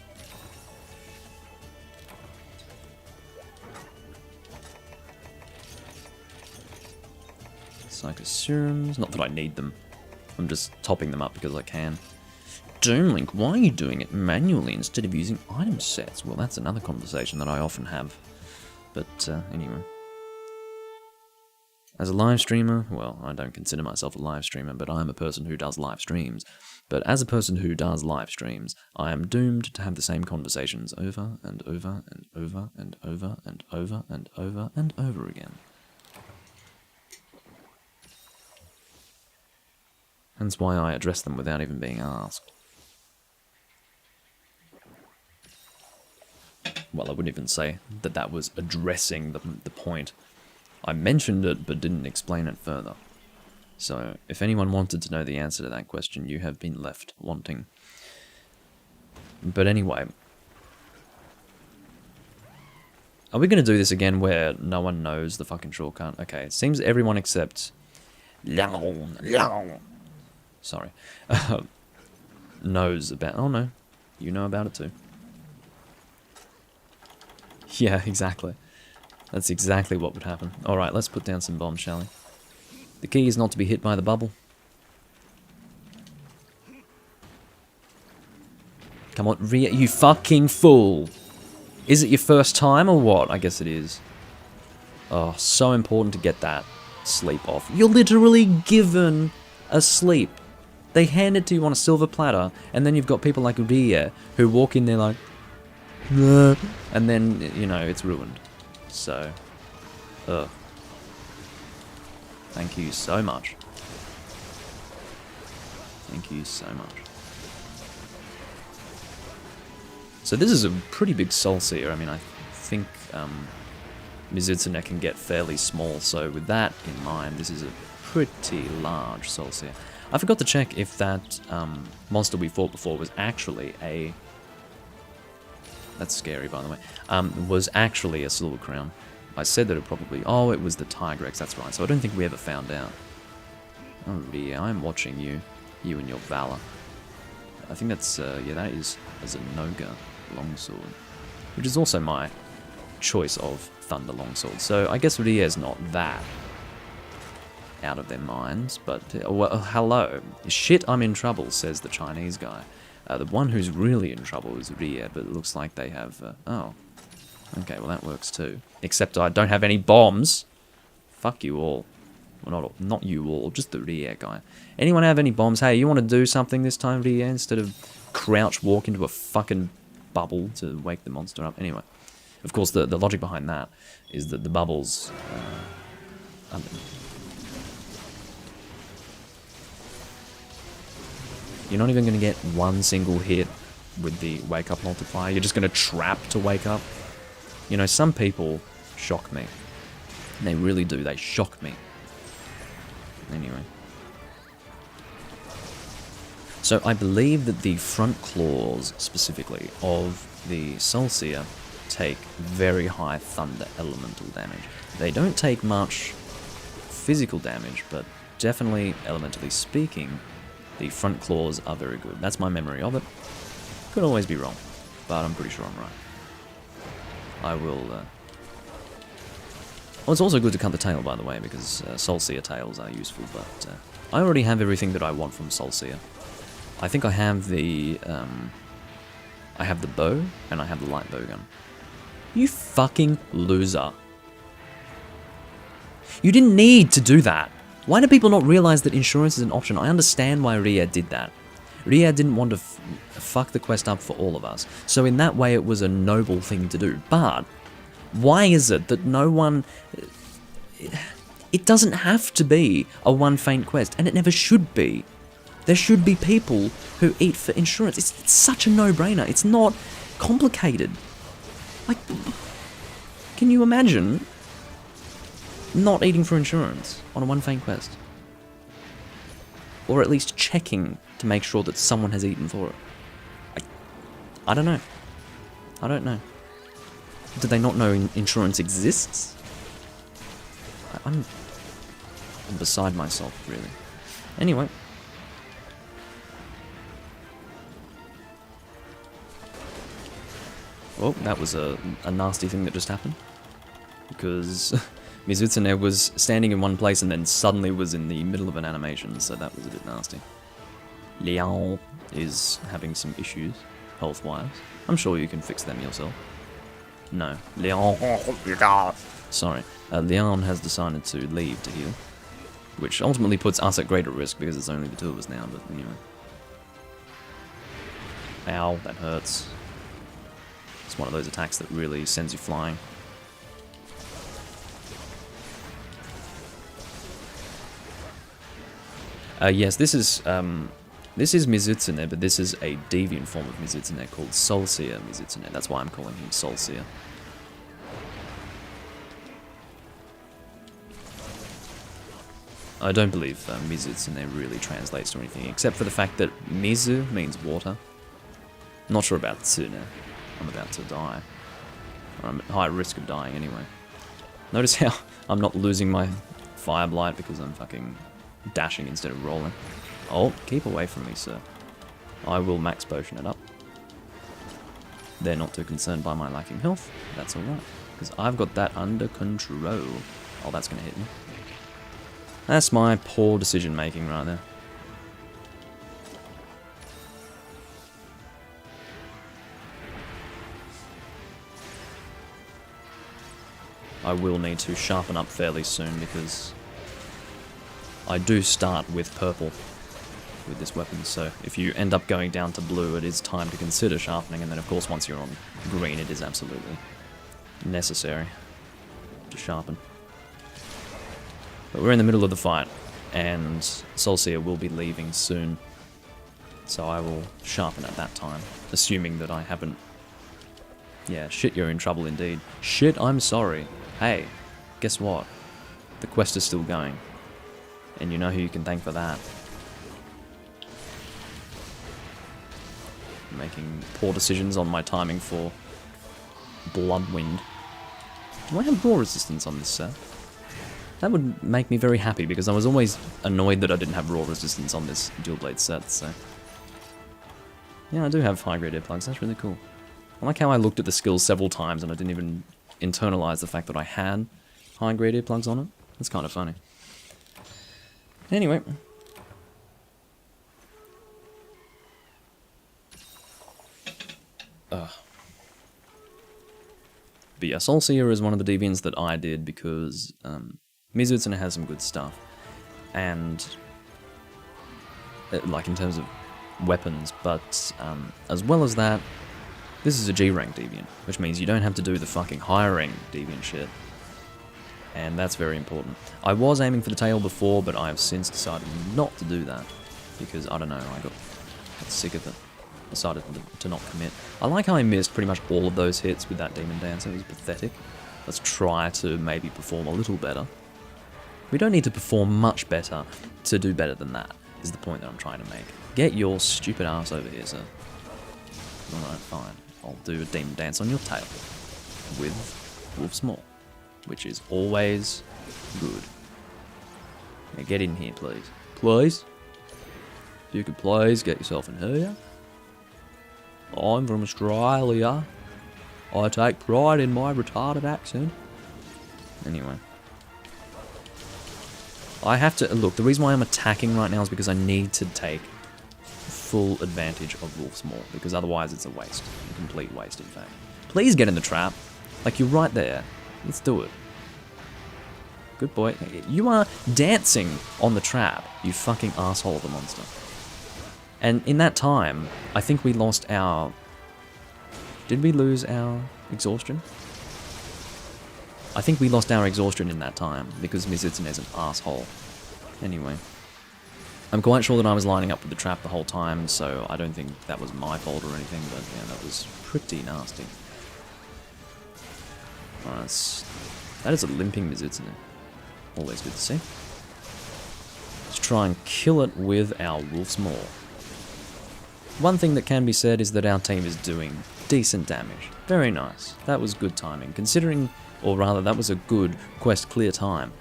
Psycho serums. Not that I need them. I'm just topping them up because I can. Doomlink, why are you doing it manually instead of using item sets? Well, that's another conversation that I often have. But anyway. As a live streamer, well, I don't consider myself a live streamer, but I'm a person who does live streams. But as a person who does live streams, I am doomed to have the same conversations over and over and over and over and over and over and over again. Hence why I address them without even being asked. Well, I wouldn't even say that that was addressing the point. I mentioned it, but didn't explain it further. So, if anyone wanted to know the answer to that question, you have been left wanting. But anyway. Are we going to do this again where no one knows the fucking shortcut? Okay, it seems everyone except... Sorry. Knows about... Oh no, you know about it too. Yeah, exactly. That's exactly what would happen. Alright, let's put down some bombs, shall we? The key is not to be hit by the bubble. Come on, you fucking fool! Is it your first time or what? I guess it is. Oh, so important to get that sleep off. You're literally given a sleep. They hand it to you on a silver platter, and then you've got people like Ria who walk in there like... and then, you know, it's ruined. So, ugh. Thank you so much. Thank you so much. So this is a pretty big Soulseer. I mean, I think Mizutune can get fairly small, so with that in mind, this is a pretty large Soulseer. I forgot to check if that monster we fought before was actually a... That's scary, by the way. Was actually a Silver Crown. I said that it probably... Oh, it was the Tigrex, that's right. So I don't think we ever found out. Oh, yeah, I'm watching you. You and your Valor. I think that's... yeah, that is as a Noga Longsword. Which is also my choice of Thunder Longsword. So I guess Ria's not that out of their minds. But, well, hello. Shit, I'm in trouble, says the Chinese guy. The one who's really in trouble is Ria, but it looks like they have... oh. Okay, well that works too. Except I don't have any bombs. Fuck you all. Well, not you all, just the Ria guy. Anyone have any bombs? Hey, you want to do something this time, Ria, instead of crouch walk into a fucking bubble to wake the monster up? Anyway, of course, the logic behind that is that the bubbles... You're not even going to get one single hit with the wake up multiplier. You're just going to trap to wake up. You know, some people shock me. They really do. They shock me. Anyway. So I believe that the front claws, specifically, of the Soulseer take very high thunder elemental damage. They don't take much physical damage, but definitely, elementally speaking, the front claws are very good. That's my memory of it. Could always be wrong, but I'm pretty sure I'm right. I will Oh, it's also good to cut the tail, by the way, because Soulseer tails are useful, but I already have everything that I want from Soulseer. I think I have the bow, and I have the light bowgun. You fucking loser. You didn't need to do that. Why do people not realize that insurance is an option? I understand why Ria did that. Ria didn't want to fuck the quest up for all of us, so in that way it was a noble thing to do. But why is it that no one... It doesn't have to be a one faint quest, and it never should be. There should be people who eat for insurance. It's such a no-brainer. It's not complicated. Like, can you imagine not eating for insurance on a one faint quest? Or at least checking to make sure that someone has eaten for it. I don't know. I don't know. Do they not know insurance exists? I'm beside myself, really. Anyway. Well, that was a nasty thing that just happened. Because Mizutune was standing in one place and then suddenly was in the middle of an animation, so that was a bit nasty. Leon is having some issues, health-wise. I'm sure you can fix them yourself. No. Leon. Sorry. Leon has decided to leave to heal. Which ultimately puts us at greater risk because it's only the two of us now, but anyway. Ow, that hurts. It's one of those attacks that really sends you flying. Yes, this is Mizutune, but this is a deviant form of Mizutune called Soulseer Mizutune. That's why I'm calling him Soulseer. I don't believe Mizutune really translates to anything, except for the fact that Mizu means water. Not sure about Tsune. I'm about to die. Or I'm at high risk of dying anyway. Notice how I'm not losing my fire blight because I'm fucking dashing instead of rolling. Oh, keep away from me, sir. I will max potion it up. They're not too concerned by my lacking health. That's alright, because I've got that under control. Oh, that's going to hit me. That's my poor decision making right there. I will need to sharpen up fairly soon because I do start with purple with this weapon, so if you end up going down to blue, it is time to consider sharpening, and then of course once you're on green, it is absolutely necessary to sharpen. But we're in the middle of the fight, and Soulseer will be leaving soon, so I will sharpen at that time, assuming that I haven't... Yeah, shit, you're in trouble indeed. Shit, I'm sorry. Hey, guess what? The quest is still going, and you know who you can thank for that. Making poor decisions on my timing for Bloodwind. Do I have raw resistance on this set? That would make me very happy because I was always annoyed that I didn't have raw resistance on this dual blade set, so... Yeah, I do have high grade earplugs, that's really cool. I like how I looked at the skills several times and I didn't even internalize the fact that I had high grade earplugs on it. That's kind of funny. Anyway. But yeah, Soulseer is one of the deviants that I did because Mizutune has some good stuff. And, like in terms of weapons, but as well as that, this is a G rank deviant, which means you don't have to do the fucking high rank deviant shit. And that's very important. I was aiming for the tail before, but I have since decided not to do that. Because, I don't know, I got sick of it. Decided to not commit. I like how I missed pretty much all of those hits with that Demon Dancer. It was pathetic. Let's try to maybe perform a little better. We don't need to perform much better to do better than that, is the point that I'm trying to make. Get your stupid ass over here, sir. Alright, fine. I'll do a Demon Dance on your tail. With Wolf's Maw. Which is always good. Now get in here, please. Please? If you could please get yourself in here. I'm from Australia. I take pride in my retarded accent. Anyway. I have to... Look, the reason why I'm attacking right now is because I need to take full advantage of Wolf's Maw, because otherwise it's a waste. A complete waste, in fact. Please get in the trap. Like, you're right there. Let's do it. Good boy. You are dancing on the trap, you fucking asshole of a monster. And in that time, I think we lost our... Did we lose our exhaustion? I think we lost our exhaustion in that time, because Mizutune is an asshole. Anyway. I'm quite sure that I was lining up with the trap the whole time, so I don't think that was my fault or anything, but yeah, that was pretty nasty. Alright, that is a limping Mizutune. Always good to see. Let's try and kill it with our Wolf's Maw. One thing that can be said is that our team is doing decent damage. Very nice. That was good timing, considering, or rather, that was a good quest clear time.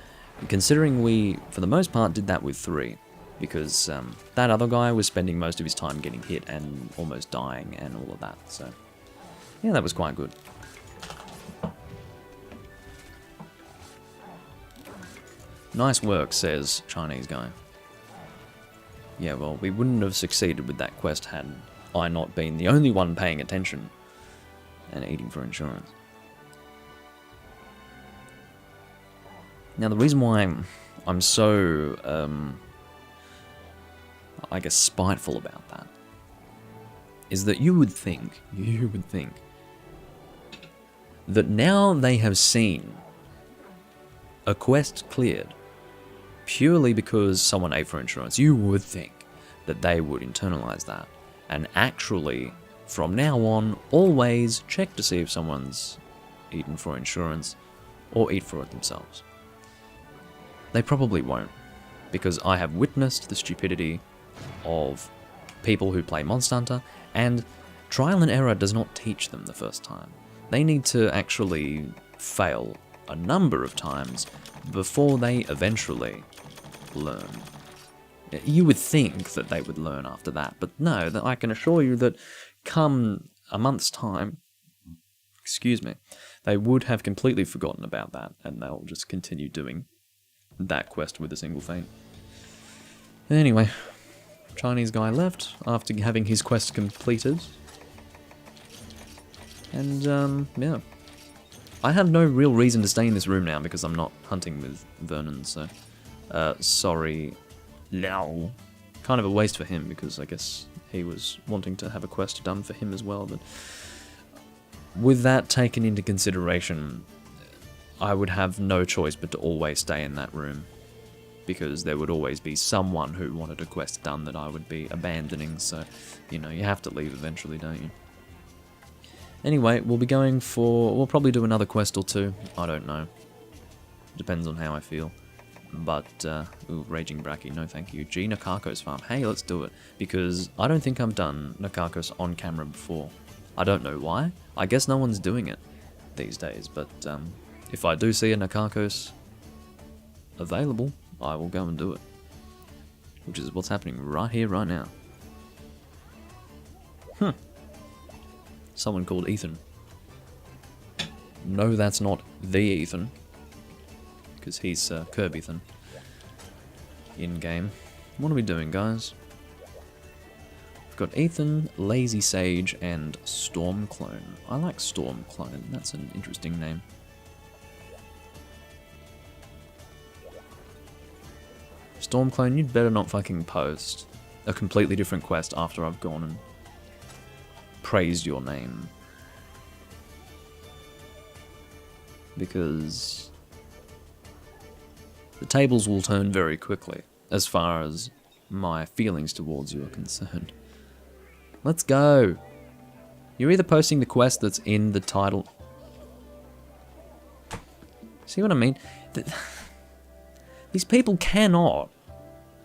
Considering we, for the most part, did that with 3. Because that other guy was spending most of his time getting hit and almost dying and all of that. So, yeah, that was quite good. Nice work, says Chinese guy. Yeah, well, we wouldn't have succeeded with that quest had I not been the only one paying attention and eating for insurance. Now, the reason why I'm so, I guess, spiteful about that is that you would think that now they have seen a quest cleared purely because someone ate for insurance, you would think that they would internalize that and actually, from now on, always check to see if someone's eaten for insurance or eat for it themselves. They probably won't, because I have witnessed the stupidity of people who play Monster Hunter, and trial and error does not teach them the first time. They need to actually fail a number of times before they eventually learn. You would think that they would learn after that, but no, I can assure you that come a month's time, they would have completely forgotten about that, and they'll just continue doing that quest with a single feint. Anyway, Chinese guy left after having his quest completed. And, yeah. I have no real reason to stay in this room now because I'm not hunting with Vernon, so... sorry. No. Kind of a waste for him because I guess he was wanting to have a quest done for him as well, but... With that taken into consideration, I would have no choice but to always stay in that room. Because there would always be someone who wanted a quest done that I would be abandoning, so, you know, you have to leave eventually, don't you? Anyway, we'll be going for... We'll probably do another quest or 2. I don't know. Depends on how I feel. But, ooh, Raging Bracky, no thank you. Nakarkos farm. Hey, let's do it. Because I don't think I've done Nakarkos on camera before. I don't know why. I guess no one's doing it these days, but if I do see a Nakarkos available, I will go and do it. Which is what's happening right here, right now. Someone called Ethan. No, that's not the Ethan. Because he's Curb Ethan. In-game. What are we doing, guys? We've got Ethan, Lazy Sage, and Storm Clone. I like Storm Clone. That's an interesting name. Storm Clone, you'd better not fucking post a completely different quest after I've gone and praised your name. Because the tables will turn very quickly as far as my feelings towards you are concerned. Let's go! You're either posting the quest that's in the title... See what I mean? These people cannot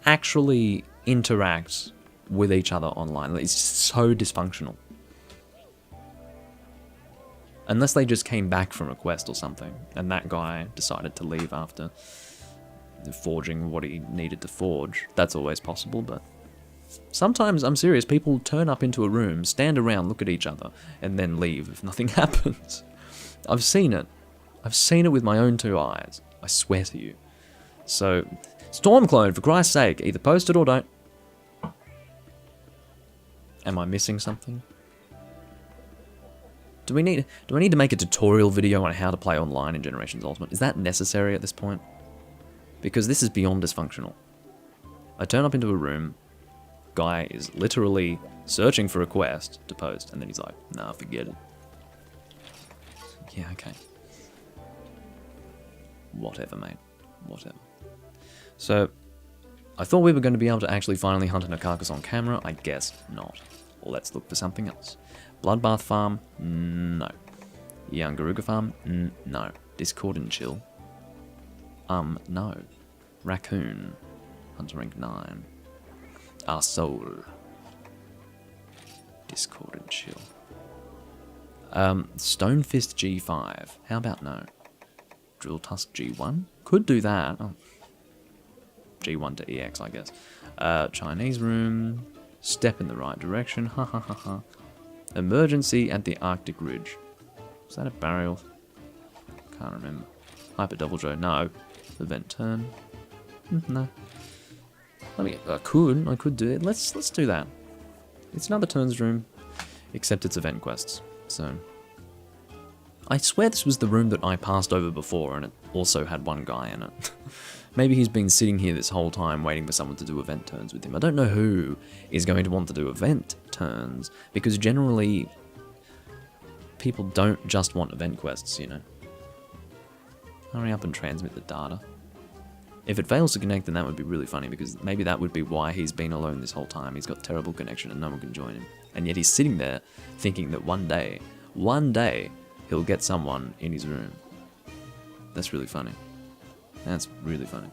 actually interact with each other online. It's so dysfunctional. Unless they just came back from a quest or something, and that guy decided to leave after forging what he needed to forge. That's always possible, but... Sometimes, I'm serious, people turn up into a room, stand around, look at each other, and then leave if nothing happens. I've seen it. I've seen it with my own 2 eyes. I swear to you. So, Stormclone, for Christ's sake, either post it or don't. Am I missing something? Do I need to make a tutorial video on how to play online in Generations Ultimate? Is that necessary at this point? Because this is beyond dysfunctional. I turn up into a room, guy is literally searching for a quest to post, and then he's like, nah, forget it. Yeah, okay. Whatever, mate. Whatever. So, I thought we were going to be able to actually finally hunt a Nakarkos on camera. I guess not. Well, let's look for something else. Bloodbath Farm? No. Young Garuga Farm? No. Discord and Chill? No. Raccoon. Hunter rank 9. Our Soul. Discord and Chill. Stonefist G5. How about no? Drill Tusk G1? Could do that. Oh. G1 to EX, I guess. Chinese Room. Step in the right direction. Ha ha ha ha. Emergency at the Arctic Ridge. Was that a burial? Can't remember. Hyper Deviljho, no. Event turn. No. I mean, I could do it. Let's do that. It's another turns room, except it's event quests. So, I swear this was the room that I passed over before, and it also had one guy in it. Maybe he's been sitting here this whole time waiting for someone to do event turns with him. I don't know who is going to want to do event turns, because generally people don't just want event quests, you know. Hurry up and transmit the data. If it fails to connect, then that would be really funny, because maybe that would be why he's been alone this whole time. He's got terrible connection and no one can join him. And yet he's sitting there thinking that one day, he'll get someone in his room. That's really funny. That's really funny.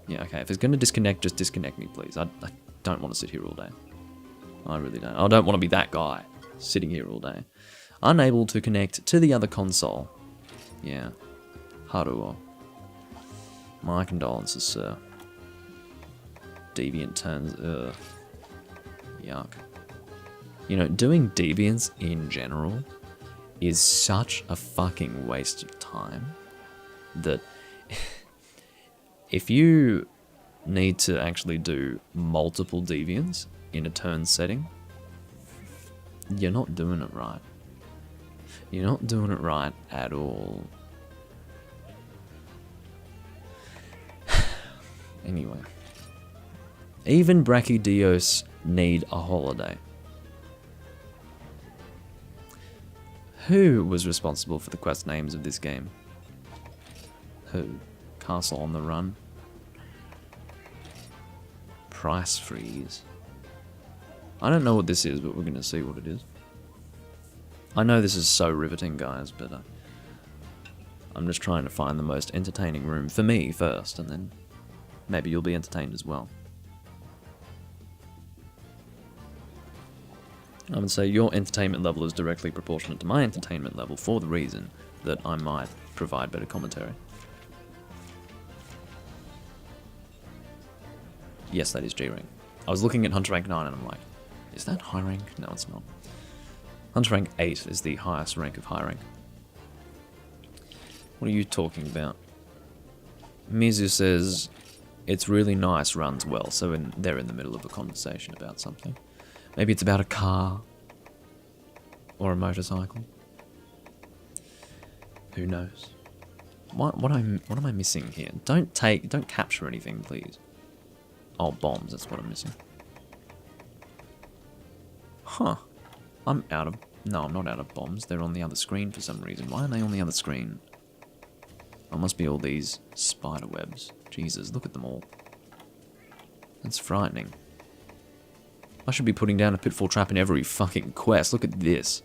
Yeah, okay, if it's going to disconnect, just disconnect me, please. I don't want to sit here all day. I really don't. I don't want to be that guy, sitting here all day. Unable to connect to the other console. Yeah. Haruo. My condolences, sir. Deviant turns, yuck. You know, doing deviants in general is such a fucking waste of time that if you need to actually do multiple deviants in a turn setting, you're not doing it right. You're not doing it right at all. Anyway. Even Brachydios need a holiday. Who was responsible for the quest names of this game? Who? Castle on the Run? Price Freeze? I don't know what this is, but we're going to see what it is. I know this is so riveting, guys, but I'm just trying to find the most entertaining room for me first, and then maybe you'll be entertained as well. I would say your entertainment level is directly proportionate to my entertainment level for the reason that I might provide better commentary. Yes, that is G-Rank. I was looking at Hunter Rank 9 and I'm like, is that high rank? No, it's not. Hunter Rank 8 is the highest rank of high rank. What are you talking about? Mizu says, it's really nice, runs well, so they're in the middle of a conversation about something. Maybe it's about a car or a motorcycle. Who knows? What am I missing here? Don't capture anything, please. Oh, bombs, that's what I'm missing. Huh. I'm not out of bombs. They're on the other screen for some reason. Why are they on the other screen? Oh, must be all these spider webs. Jesus, look at them all. That's frightening. I should be putting down a pitfall trap in every fucking quest. Look at this.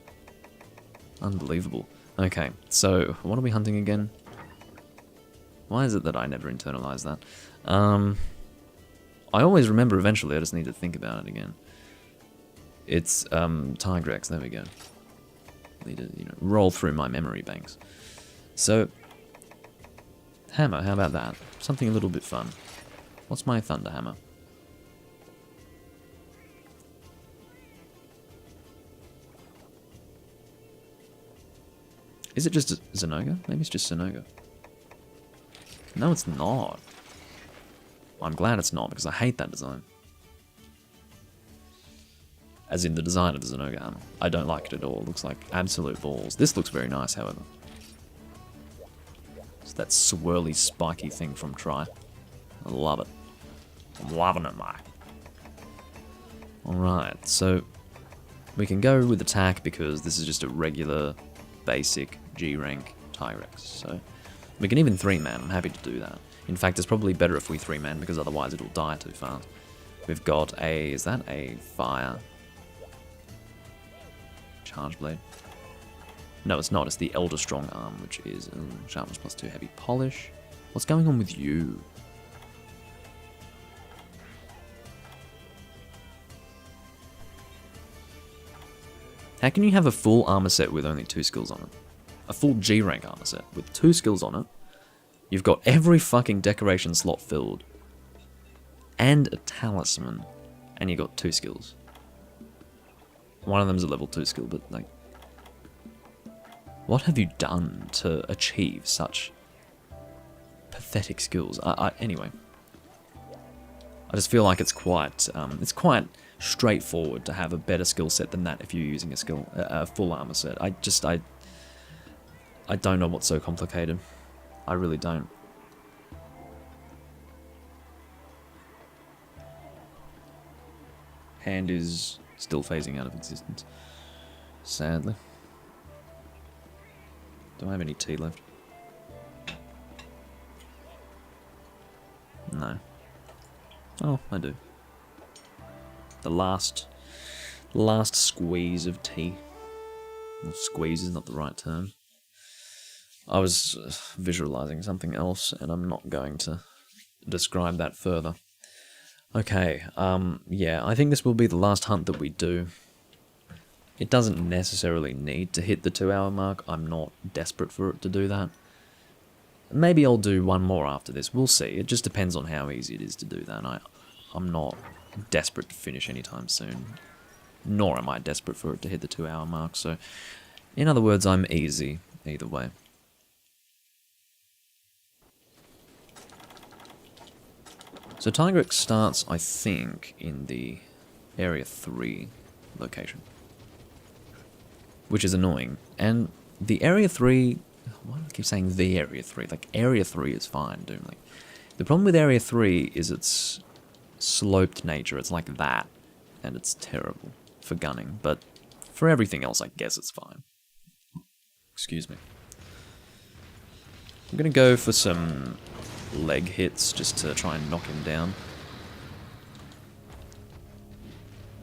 Unbelievable. Okay, so what are we hunting again? Why is it that I never internalize that? I always remember eventually, I just need to think about it again. It's Tigrex, there we go. Need to, roll through my memory banks. So, hammer, how about that? Something a little bit fun. What's my thunder hammer? Is it just Zenoga? Maybe it's just Zenoga. No, it's not. I'm glad it's not, because I hate that design. As in the design of the Zinogre armor. I don't like it at all. It looks like absolute balls. This looks very nice, however. It's that swirly, spiky thing from Tri. I love it. I'm loving it, mate. Alright, so we can go with attack because this is just a regular, basic G-rank Tigrex. So we can even 3-man. I'm happy to do that. In fact, it's probably better if we 3-man because otherwise it'll die too fast. We've got a... is that a fire? Charge blade? No, it's not. It's the Elder Strong arm, which is sharpness +2 heavy polish. What's going on with you? How can you have a full armor set with only 2 skills on it? A full G-rank armor set with 2 skills on it. You've got every fucking decoration slot filled. And a talisman. And you got 2 skills. One of them's a level 2 skill, but like... what have you done to achieve such pathetic skills? Anyway. I just feel like it's quite straightforward to have a better skill set than that if you're using a full armor set. I don't know what's so complicated. I really don't. Hand is still phasing out of existence, sadly. Do I have any tea left? No. Oh, I do. The last squeeze of tea. Well, squeeze is not the right term. I was visualizing something else, and I'm not going to describe that further. Okay, yeah, I think this will be the last hunt that we do. It doesn't necessarily need to hit the 2-hour mark. I'm not desperate for it to do that. Maybe I'll do one more after this. We'll see. It just depends on how easy it is to do that. I'm not desperate to finish anytime soon. Nor am I desperate for it to hit the 2-hour mark. So, in other words, I'm easy either way. So Tigrex starts, I think, in the Area 3 location. Which is annoying. And the Area 3... why do I keep saying the Area 3? Like, Area 3 is fine, Doomlink. The problem with Area 3 is its sloped nature. It's like that. And it's terrible for gunning. But for everything else, I guess it's fine. Excuse me. I'm going to go for some leg hits just to try and knock him down.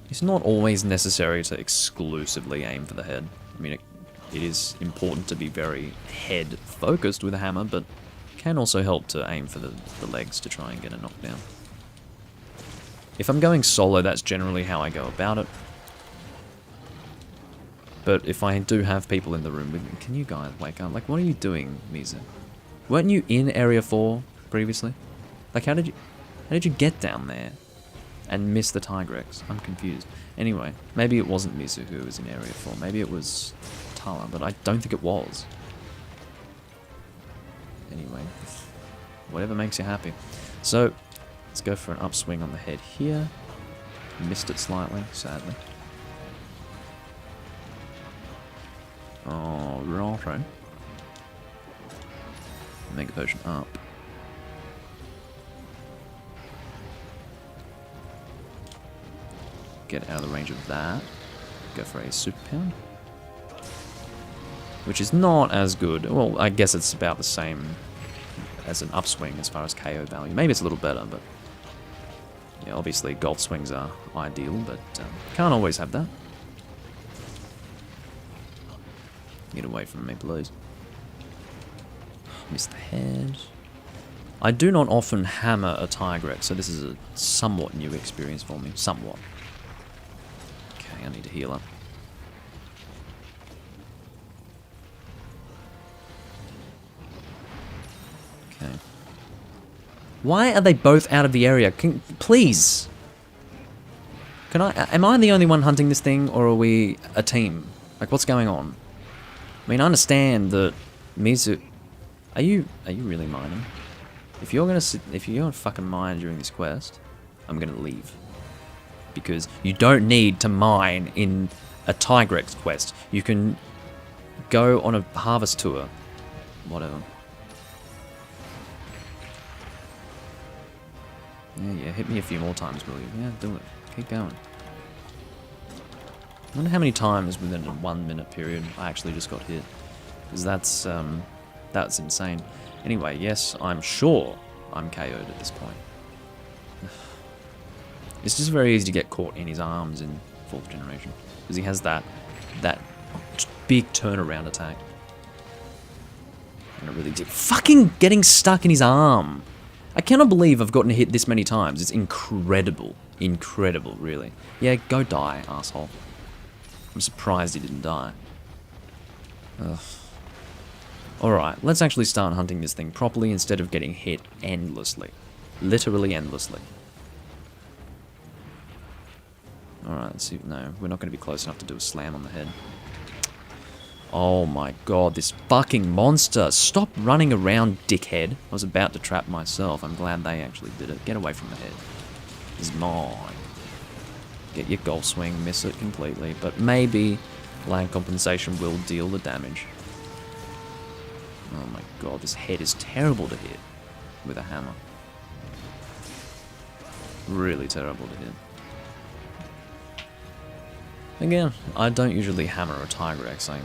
It's not always necessary to exclusively aim for the head. I mean, it is important to be very head-focused with a hammer, but can also help to aim for the legs to try and get a knockdown. If I'm going solo, that's generally how I go about it. But if I do have people in the room with me, can you guys wake up? Like, what are you doing, Mizu? Weren't you in Area 4 previously? Like, how did you get down there and miss the Tigrex? I'm confused. Anyway, maybe it wasn't Mizu who was in Area 4. Maybe it was Tala, but I don't think it was. Anyway, whatever makes you happy. So, let's go for an upswing on the head here. Missed it slightly, sadly. Oh, righto. Mega Potion up. Get out of the range of that. Go for a Super Pound. Which is not as good. Well, I guess it's about the same as an upswing as far as KO value. Maybe it's a little better, but... yeah, obviously golf swings are ideal, but can't always have that. Get away from me, please. Miss the head. I do not often hammer a Tigrex, so this is a somewhat new experience for me. Somewhat. Okay, I need to heal up. Okay. Why are they both out of the area? Please! Am I the only one hunting this thing, or are we a team? Like, what's going on? I mean, I understand that Mizu... Are you really mining? If you're gonna fucking mine during this quest, I'm gonna leave. Because you don't need to mine in a Tigrex quest. You can go on a harvest tour. Whatever. Yeah, hit me a few more times, will you? Yeah, do it. Keep going. I wonder how many times within a 1 minute period I actually just got hit. Because that's insane. Anyway, yes, I'm sure I'm KO'd at this point. It's just very easy to get caught in his arms in 4th generation. Because he has that big turnaround attack. And it really did. Fucking getting stuck in his arm! I cannot believe I've gotten hit this many times. It's incredible. Incredible, really. Yeah, go die, asshole. I'm surprised he didn't die. Ugh. Alright, let's actually start hunting this thing properly instead of getting hit endlessly. Literally endlessly. Alright, let's see. No, we're not going to be close enough to do a slam on the head. Oh my god, this fucking monster! Stop running around, dickhead! I was about to trap myself. I'm glad they actually did it. Get away from the head. It's mine. Get your golf swing, miss it completely, but maybe land compensation will deal the damage. Oh my god, this head is terrible to hit with a hammer. Really terrible to hit. Again, I don't usually hammer a Tigrex. I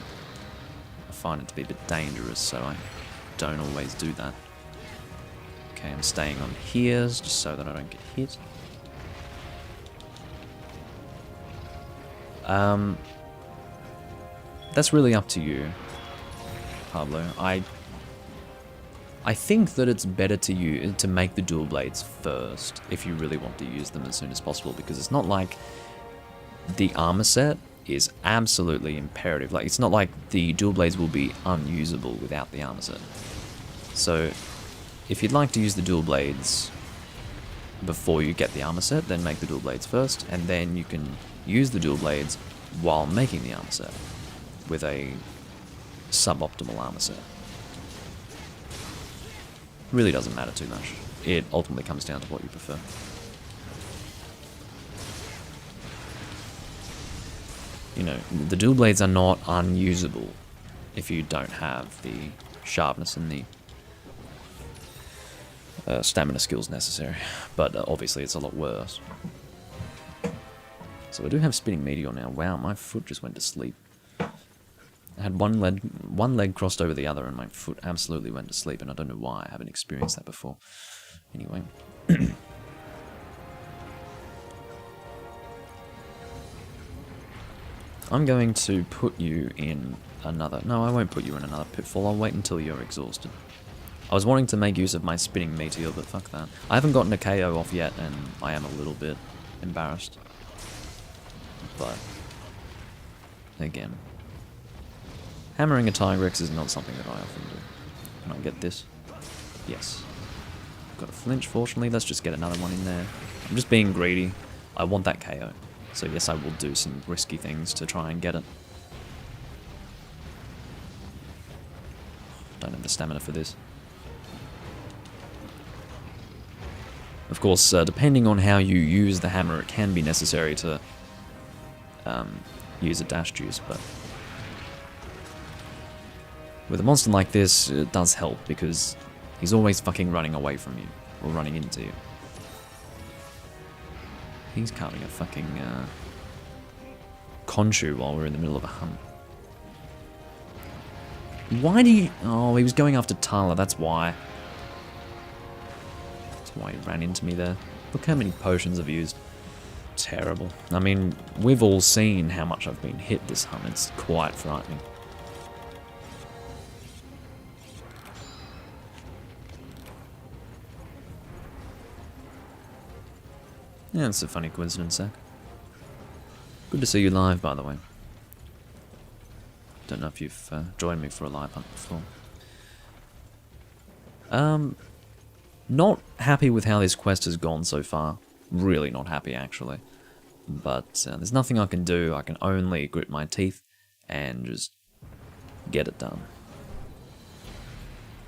find it to be a bit dangerous, so I don't always do that. Okay, I'm staying on here just so that I don't get hit. That's really up to you, Pablo. I think that it's better to make the dual blades first if you really want to use them as soon as possible, because it's not like the armor set is absolutely imperative. Like, it's not like the dual blades will be unusable without the armor set. So if you'd like to use the dual blades before you get the armor set, then make the dual blades first, and then you can use the dual blades while making the armor set with a suboptimal armor set. Really doesn't matter too much. It ultimately comes down to what you prefer. You know, the dual blades are not unusable if you don't have the sharpness and the stamina skills necessary, but obviously it's a lot worse. So I do have Spinning Meteor now. Wow, my foot just went to sleep. I had one leg crossed over the other and my foot absolutely went to sleep, and I don't know why. I haven't experienced that before. Anyway. I'm going to put you in another... No, I won't put you in another pitfall. I'll wait until you're exhausted. I was wanting to make use of my Spinning Meteor, but fuck that. I haven't gotten a KO off yet, and I am a little bit embarrassed. But, again, hammering a Tigrex is not something that I often do. Can I get this? Yes. Got a flinch, fortunately. Let's just get another one in there. I'm just being greedy. I want that KO. So yes, I will do some risky things to try and get it. Don't have the stamina for this. Of course, depending on how you use the hammer, it can be necessary to use a dash juice, but with a monster like this, it does help because he's always fucking running away from you, or running into you. He's carving a fucking Khonshu while we're in the middle of a hunt. Why do you... Oh, he was going after Tala, that's why. That's why he ran into me there. Look how many potions I've used. Terrible. I mean, we've all seen how much I've been hit this hunt. It's quite frightening. Yeah, it's a funny coincidence, Zach. Good to see you live, by the way. Don't know if you've joined me for a live hunt before. Not happy with how this quest has gone so far. Really not happy, actually. But there's nothing I can do. I can only grit my teeth and just get it done.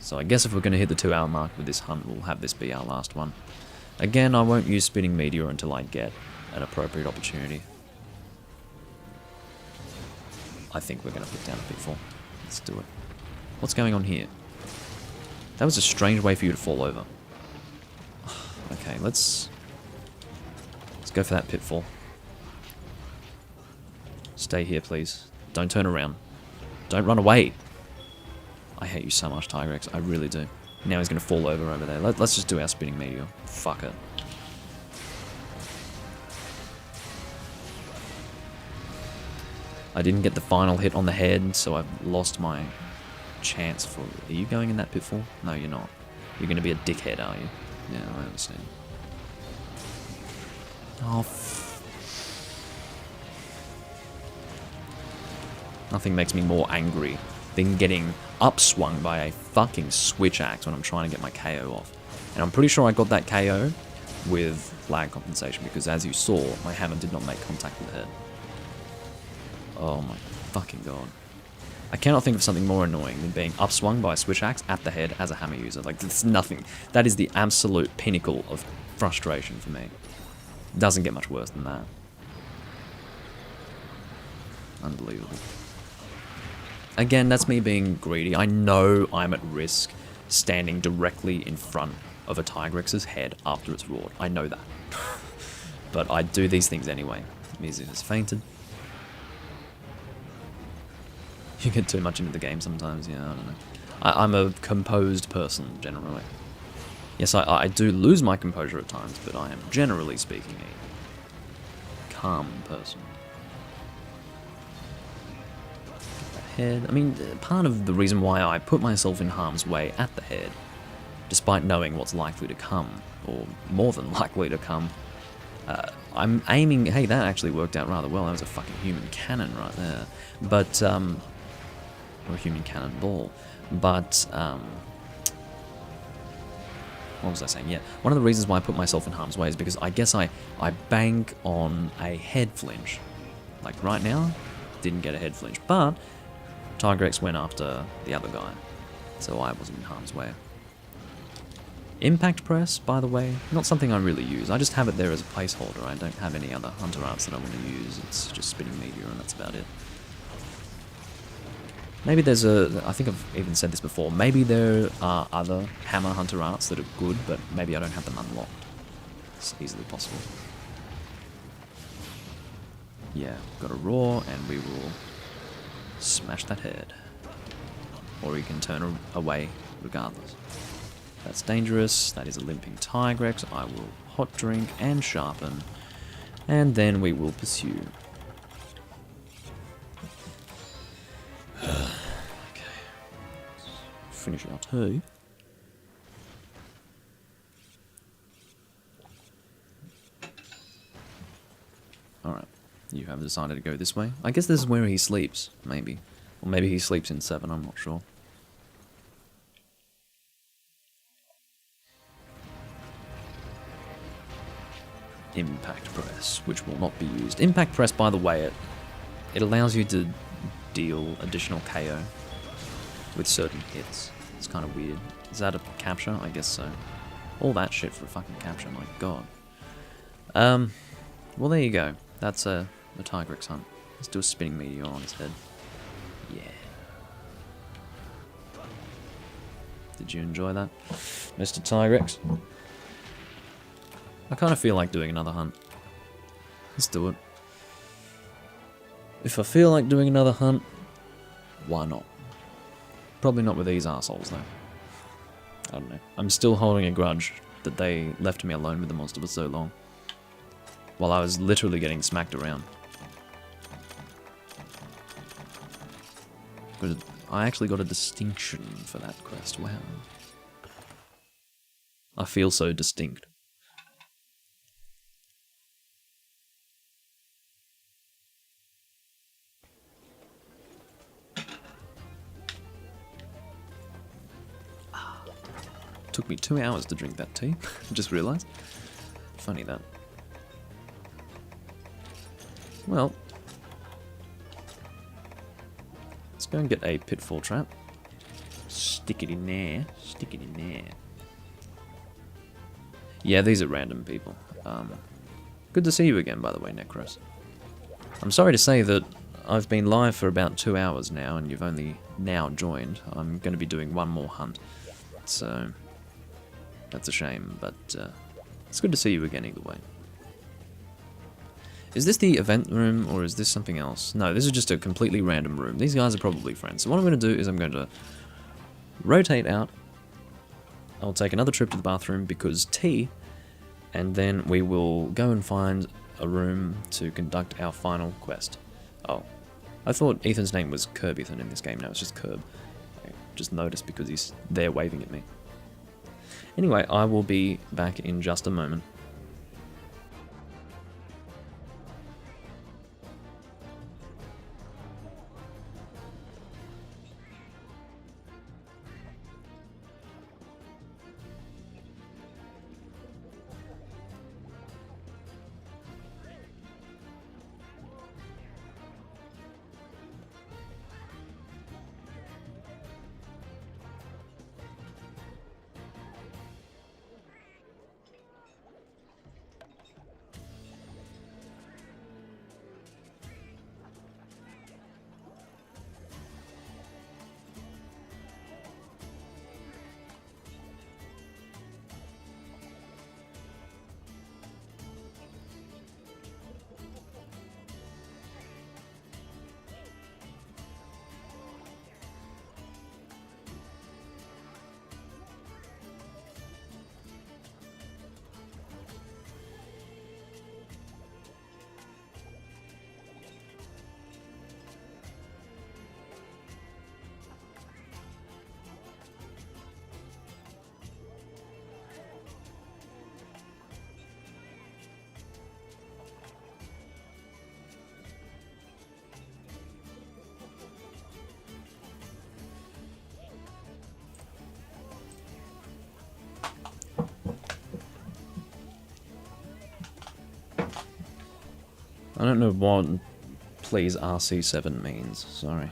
So I guess if we're going to hit the 2-hour mark with this hunt, we'll have this be our last one. Again, I won't use Spinning Meteor until I get an appropriate opportunity. I think we're going to put down a Pitfall. Let's do it. What's going on here? That was a strange way for you to fall over. Okay, let's go for that Pitfall. Stay here, please. Don't turn around. Don't run away. I hate you so much, Tigrex. I really do. Now he's going to fall over there. Let's just do our Spinning Meteor. Fuck it. I didn't get the final hit on the head, so I've lost my chance for... Are you going in that Pitfall? No, you're not. You're going to be a dickhead, are you? Yeah, I understand. Oh, nothing makes me more angry than getting upswung by a fucking switch axe when I'm trying to get my KO off. And I'm pretty sure I got that KO with lag compensation because, as you saw, my hammer did not make contact with the head. Oh my fucking god. I cannot think of something more annoying than being upswung by a switch axe at the head as a hammer user. Like, it's nothing. That is the absolute pinnacle of frustration for me. Doesn't get much worse than that. Unbelievable. Again, that's me being greedy. I know I'm at risk standing directly in front of a Tigrex's head after it's roared. I know that. But I do these things anyway. Mizu has fainted. You get too much into the game sometimes, yeah, I don't know. I'm a composed person, generally. Yes, I do lose my composure at times, but I am, generally speaking, a calm person. Head. I mean, part of the reason why I put myself in harm's way at the head, despite knowing what's likely to come, or more than likely to come, I'm aiming... Hey, that actually worked out rather well. That was a fucking human cannon right there. But, or a human cannonball. But, what was I saying? Yeah, one of the reasons why I put myself in harm's way is because I guess I bank on a head flinch. Like, right now, didn't get a head flinch, but Tigrex went after the other guy, so I wasn't in harm's way. Impact Press, by the way, not something I really use. I just have it there as a placeholder. I don't have any other Hunter Arts that I want to use. It's just Spinning Meteor, and that's about it. Maybe there's I think I've even said this before, maybe there are other Hammer Hunter Arts that are good, but maybe I don't have them unlocked. It's easily possible. Yeah, got a roar, and we will smash that head. Or you can turn away regardless. That's dangerous. That is a limping Tigrex. I will hot drink and sharpen, and then we will pursue. Okay. Finish our tea. Alright. You have decided to go this way. I guess this is where he sleeps, maybe. Or maybe he sleeps in 7, I'm not sure. Impact Press, which will not be used. Impact Press, by the way, it allows you to deal additional KO with certain hits. It's kind of weird. Is that a capture? I guess so. All that shit for a fucking capture, my god. Well, there you go. That's the Tigrex hunt. Let's do a Spinning Meteor on his head. Yeah. Did you enjoy that, Mr. Tigrex? I kind of feel like doing another hunt. Let's do it. If I feel like doing another hunt, why not? Probably not with these assholes, though. I don't know. I'm still holding a grudge that they left me alone with the monster for so long. While I was literally getting smacked around. I actually got a distinction for that quest. Wow. I feel so distinct. Took me 2 hours to drink that tea. I just realised. Funny that. Well, let's go and get a pitfall trap. Stick it in there. Stick it in there. Yeah, these are random people. Good to see you again, by the way, Necros. I'm sorry to say that I've been live for about 2 hours now, and you've only now joined. I'm going to be doing one more hunt, so that's a shame, but it's good to see you again either way. Is this the event room, or is this something else? No, this is just a completely random room. These guys are probably friends. So what I'm going to do is I'm going to rotate out. I'll take another trip to the bathroom because tea, and then we will go and find a room to conduct our final quest. Oh, I thought Ethan's name was Curb Ethan in this game. Now it's just Curb. I just noticed because he's there waving at me. Anyway, I will be back in just a moment. I don't know what please RC7 means, sorry.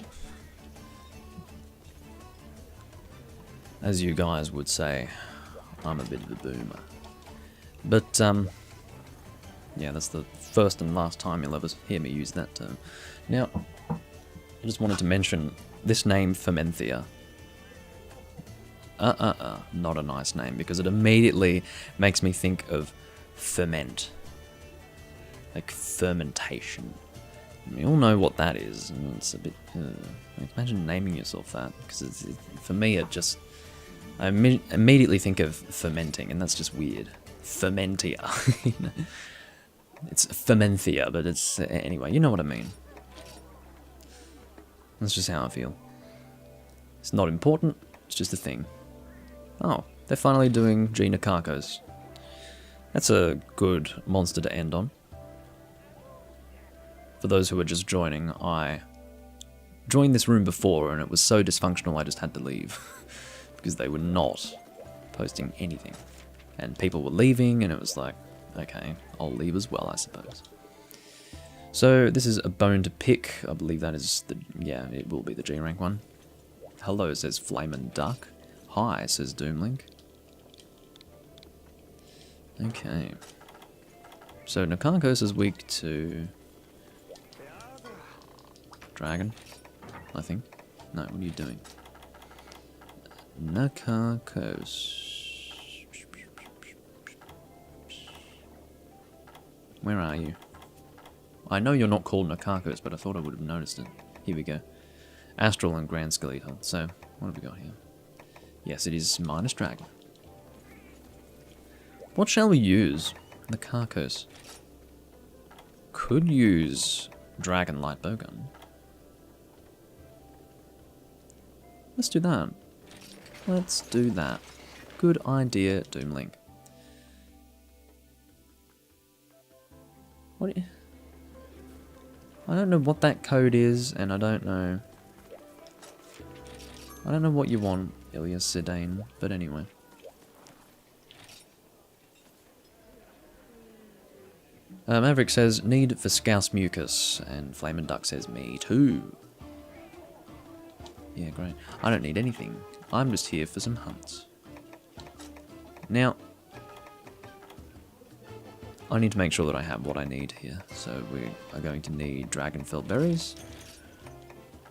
As you guys would say, I'm a bit of a boomer. But, yeah, that's the first and last time you'll ever hear me use that term. Now, I just wanted to mention this name, Fermenthia. Not a nice name, because it immediately makes me think of ferment. Like fermentation. We all know what that is, and it's a bit... like, imagine naming yourself that, because for me it just... I immediately think of fermenting, and that's just weird. Fermentia. It's Fermenthia, but it's... Anyway, you know what I mean. That's just how I feel. It's not important, it's just a thing. Oh, they're finally doing G Nakarkos. That's a good monster to end on. For those who are just joining, I joined this room before and it was so dysfunctional I just had to leave. Because they were not posting anything. And people were leaving and it was like, okay, I'll leave as well, I suppose. So this is a bone to pick. I believe that is the, yeah, it will be the G rank one. Hello, says Flamin' Duck. Hi, says Doomlink. Okay. So Nakarkos is weak to... Dragon, I think. No, what are you doing? Nakarkos. Where are you? I know you're not called Nakarkos, but I thought I would have noticed it. Here we go. Astral and Grand Skeletal. So, what have we got here? Yes, it is minus dragon. What shall we use? Nakarkos. Could use Dragon Light Bowgun. Let's do that. Let's do that. Good idea, Doomlink. What? I don't know what that code is, and I don't know what you want, Ilias Sedane, but anyway. Maverick says, need for Scouse Mucus, and Flamin' Duck says, me too. Yeah, great. I don't need anything. I'm just here for some hunts. Now, I need to make sure that I have what I need here. So we are going to need dragonfell berries.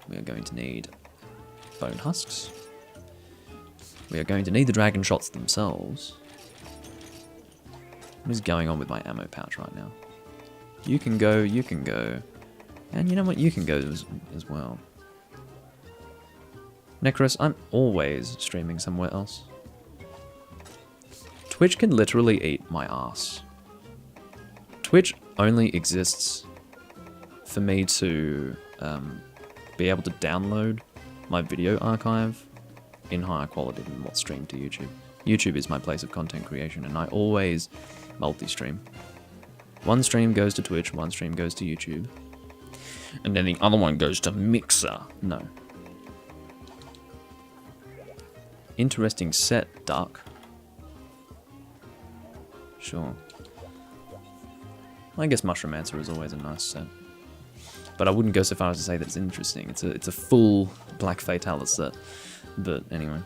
We are going to need bone husks. We are going to need the dragon shots themselves. What is going on with my ammo pouch right now? You can go, you can go. And you know what? You can go as well. Necros, I'm always streaming somewhere else. Twitch can literally eat my ass. Twitch only exists for me to be able to download my video archive in higher quality than what's streamed to YouTube. YouTube is my place of content creation, and I always multi-stream. One stream goes to Twitch, one stream goes to YouTube, and then the other one goes to Mixer. No. Interesting set, Duck. Sure. I guess Mushromancer is always a nice set. But I wouldn't go so far as to say that it's interesting. It's a full Black Fatalis set. But anyway.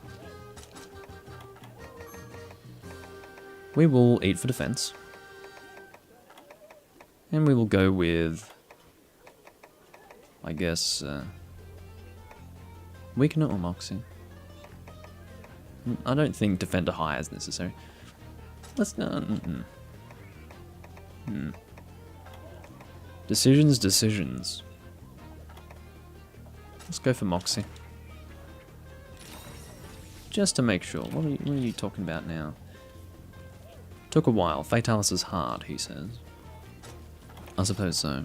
We will eat for defense. And we will go with, I guess, Weakener or Moxie. I don't think Defender High is necessary. Let's Decisions. Let's go for Moxie. Just to make sure. What are you talking about now? Took a while. Fatalis is hard, he says. I suppose so.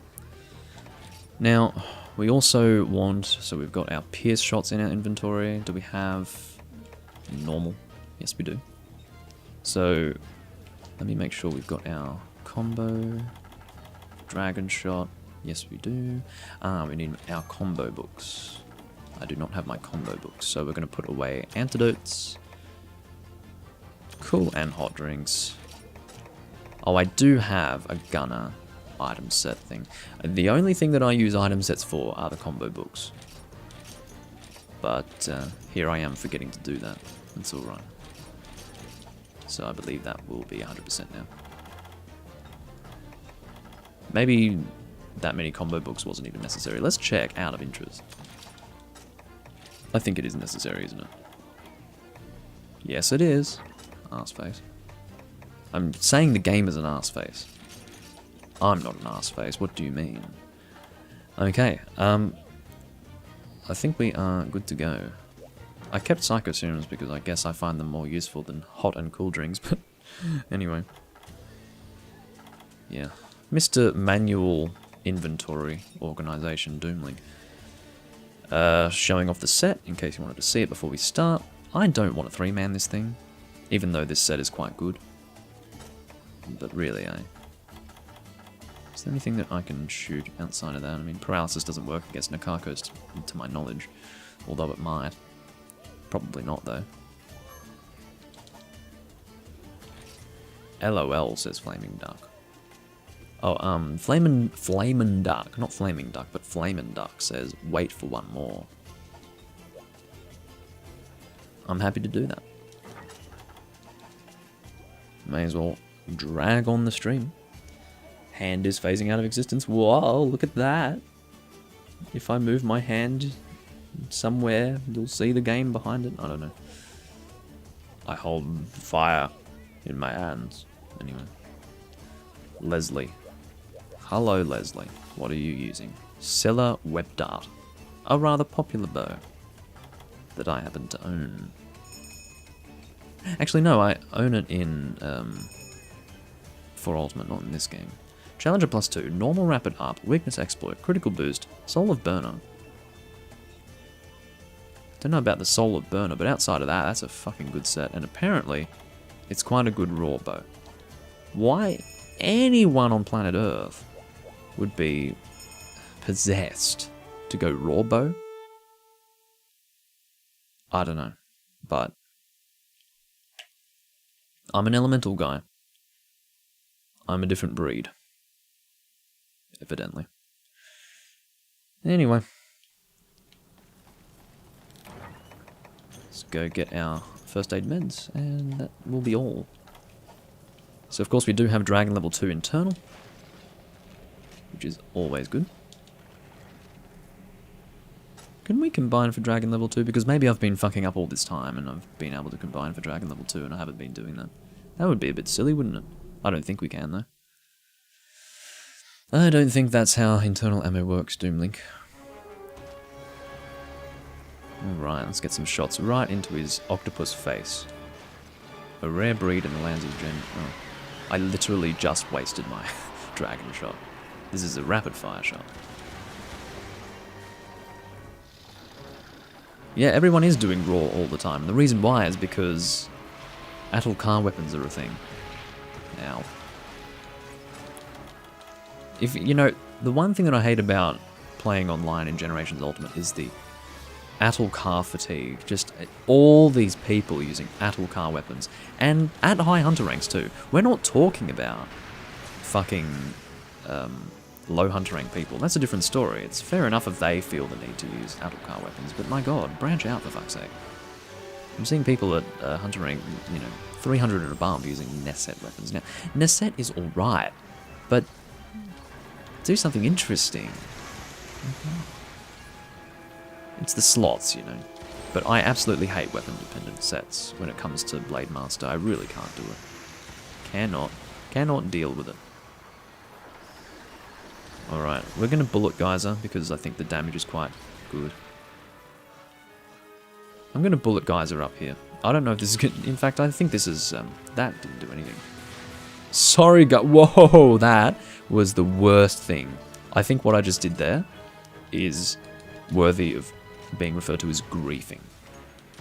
Now, we also want... So we've got our pierce shots in our inventory. Do we have normal? Yes, we do. So, let me make sure we've got our combo. Dragon shot. Yes, we do. We need our combo books. I do not have my combo books, so we're going to put away antidotes. Cool, and hot drinks. Oh, I do have a gunner item set thing. The only thing that I use item sets for are the combo books. But here I am forgetting to do that. That's alright. So I believe that will be 100% now. Maybe that many combo books wasn't even necessary. Let's check out of interest. I think it is necessary, isn't it? Yes, it is. Arseface. I'm saying the game is an arseface. I'm not an arseface. What do you mean? Okay. I think we are good to go. I kept Psycho Serums because I guess I find them more useful than hot and cool drinks, but anyway. Yeah. Mr. Manual Inventory Organization Doomlink. Showing off the set, in case you wanted to see it before we start. I don't want to 3-man this thing, even though this set is quite good. But really, is there anything that I can shoot outside of that? I mean, paralysis doesn't work against Nakarkos, to my knowledge, although it might. Probably not, though. LOL, says Flaming Duck. Oh, Flamin' Duck, not Flaming Duck, but Flamin' Duck says, wait for one more. I'm happy to do that. May as well drag on the stream. Hand is phasing out of existence. Whoa, look at that. If I move my hand somewhere, you'll see the game behind it. I don't know. I hold fire in my hands. Anyway. Leslie. Hello, Leslie. What are you using? Scylla Web Dart. A rather popular bow that I happen to own. Actually, no, I own it in for Ultimate, not in this game. Challenger +2, normal rapid up, weakness exploit, critical boost, soul of burner. Don't know about the soul of burner, but outside of that, that's a fucking good set. And apparently, it's quite a good raw bow. Why anyone on planet Earth would be possessed to go raw bow? I don't know, but I'm an elemental guy. I'm a different breed. Evidently. Anyway. Let's go get our first aid meds, and that will be all. So of course we do have Dragon level 2 internal, which is always good. Can we combine for Dragon level 2? Because maybe I've been fucking up all this time and I've been able to combine for Dragon level 2 and I haven't been doing that. That would be a bit silly, wouldn't it? I don't think we can, though. I don't think that's how internal ammo works, Doomlink. Alright, let's get some shots right into his octopus face. A rare breed in the lands of Gen... Oh. I literally just wasted my dragon shot. This is a rapid fire shot. Yeah, everyone is doing raw all the time. The reason why is because Atul-Kar weapons are a thing now. If you know, the one thing that I hate about playing online in Generations Ultimate is the Atul-Kar fatigue. Just all these people using Atul-Kar weapons, and at high hunter ranks too. We're not talking about fucking low hunter rank people. That's a different story. It's fair enough if they feel the need to use Atul-Kar weapons, but my god, branch out for fuck's sake. I'm seeing people at hunter rank, 300 and above using Nerscylla weapons. Now, Nerscylla is alright, but do something interesting. It's the slots, But I absolutely hate weapon-dependent sets when it comes to Blade Master. I really can't do it. Cannot deal with it. Alright, we're going to Bullet Geyser because I think the damage is quite good. I'm going to Bullet Geyser up here. I don't know if this is good. In fact, I think this is... that didn't do anything. Sorry, whoa, that was the worst thing. I think what I just did there is worthy of being referred to as griefing.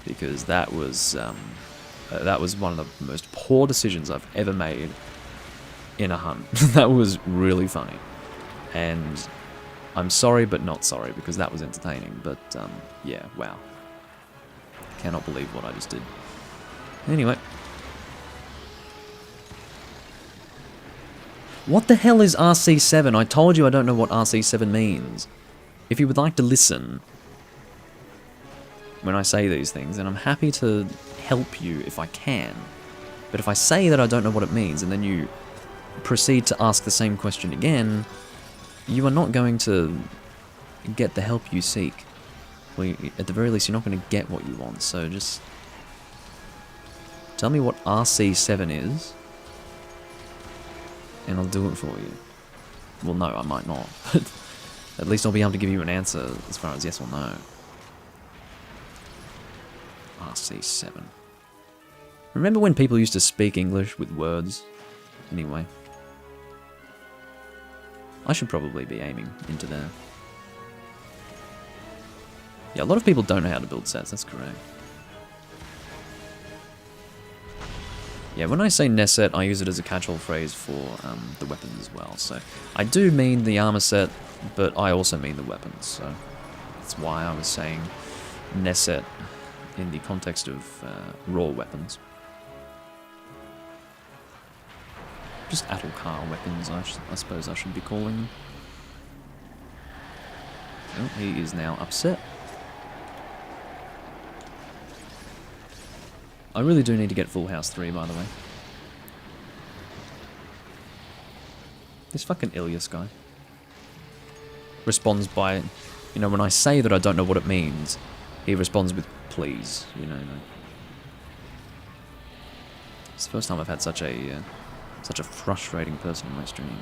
Because that was one of the most poor decisions I've ever made in a hunt. That was really funny. And I'm sorry, but not sorry, because that was entertaining. But, yeah, wow. Cannot believe what I just did. Anyway. What the hell is RC7? I told you I don't know what RC7 means. If you would like to listen when I say these things, then I'm happy to help you if I can. But if I say that I don't know what it means, and then you proceed to ask the same question again, you are not going to get the help you seek. Well, at the very least, you're not going to get what you want, so just tell me what RC7 is, and I'll do it for you. Well, no, I might not, but at least I'll be able to give you an answer as far as yes or no. RC7. Remember when people used to speak English with words? Anyway. I should probably be aiming into there. Yeah, a lot of people don't know how to build sets, that's correct. Yeah, when I say Neset, I use it as a catch-all phrase for the weapons as well. So I do mean the armor set, but I also mean the weapons. So that's why I was saying Neset in the context of raw weapons. Just Atul-Kar weapons, I suppose I should be calling them. Oh, he is now upset. I really do need to get Full House 3, by the way. This fucking Ilias guy responds by, when I say that I don't know what it means, he responds with please, It's the first time I've had such a frustrating person in my stream.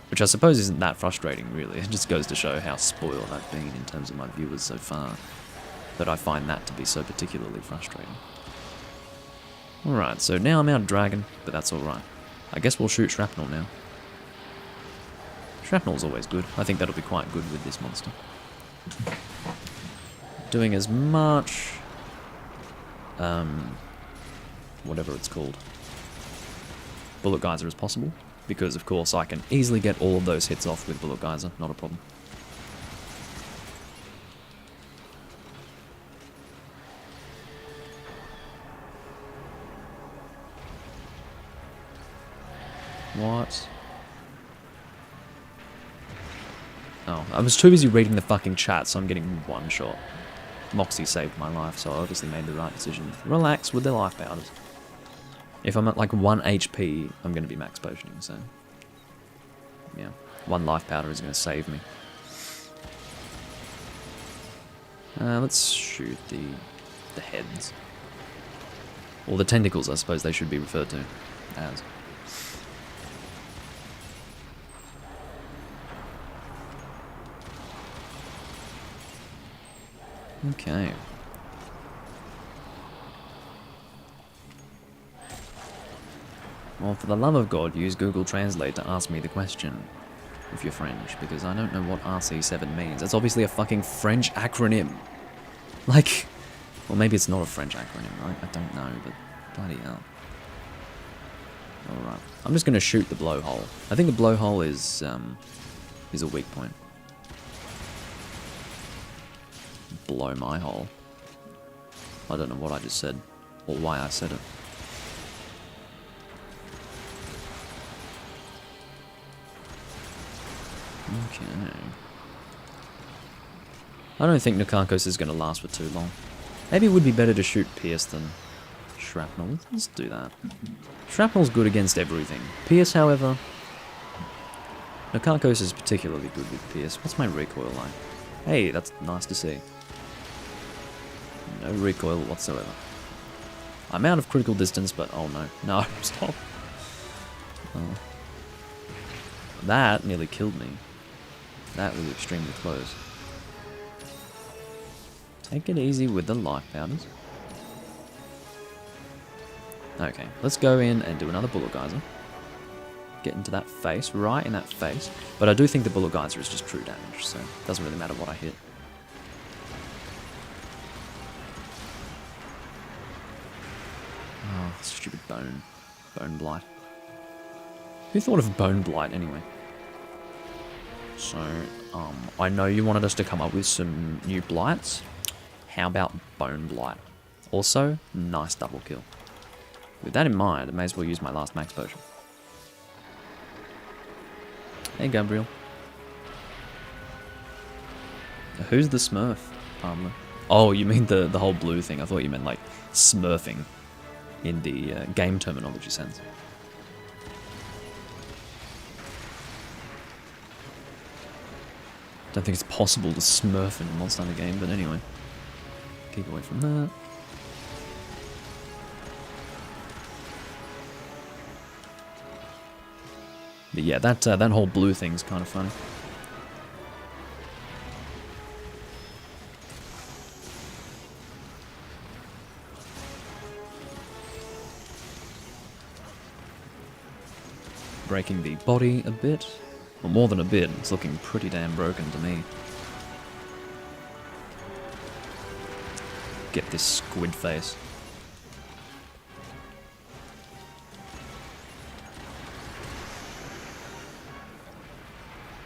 Which I suppose isn't that frustrating, really. It just goes to show how spoiled I've been in terms of my viewers so far. That I find that to be so particularly frustrating. Alright, so now I'm out of Dragon, but that's alright. I guess we'll shoot Shrapnel now. Shrapnel's always good. I think that'll be quite good with this monster. Doing as much... whatever it's called. Bullet Geyser as possible, because of course I can easily get all of those hits off with Bullet Geyser, not a problem. What? Oh, I was too busy reading the fucking chat, so I'm getting one shot. Moxie saved my life, so I obviously made the right decision. Relax with the life powders. If I'm at like 1 HP, I'm going to be max potioning, so... yeah, 1 life powder is going to save me. Let's shoot the heads. Or the tentacles, I suppose they should be referred to as. Okay. Well, for the love of God, use Google Translate to ask me the question, if you're French, because I don't know what RC7 means. It's obviously a fucking French acronym. Like, well, maybe it's not a French acronym, right? I don't know, but bloody hell. Alright. I'm just going to shoot the blowhole. I think the blowhole is a weak point. Blow my hole. I don't know what I just said, or why I said it. Okay. I don't think Nakarkos is going to last for too long. Maybe it would be better to shoot Pierce than Shrapnel. Let's do that. Shrapnel's good against everything. Pierce, however... Nakarkos is particularly good with Pierce. What's my recoil like? Hey, that's nice to see. No recoil whatsoever. I'm out of critical distance, but oh no. No, stop. Oh. That nearly killed me. That was extremely close. Take it easy with the life powders. Okay, let's go in and do another bullet geyser. Get into that face, right in that face. But I do think the bullet geyser is just true damage, so it doesn't really matter what I hit. Oh, stupid bone. Bone blight. Who thought of bone blight anyway? So, I know you wanted us to come up with some new blights. How about bone blight? Also, nice double kill. With that in mind, I may as well use my last max potion. Hey, Gabriel. Who's the Smurf, Palmer? Oh, you mean the whole blue thing. I thought you meant, like, smurfing in the game terminology sense. Don't think it's possible to smurf in a Monster Hunter game, but anyway. Keep away from that. But yeah, that whole blue thing's kind of funny. Breaking the body a bit. Well, more than a bit. It's looking pretty damn broken to me. Get this squid face.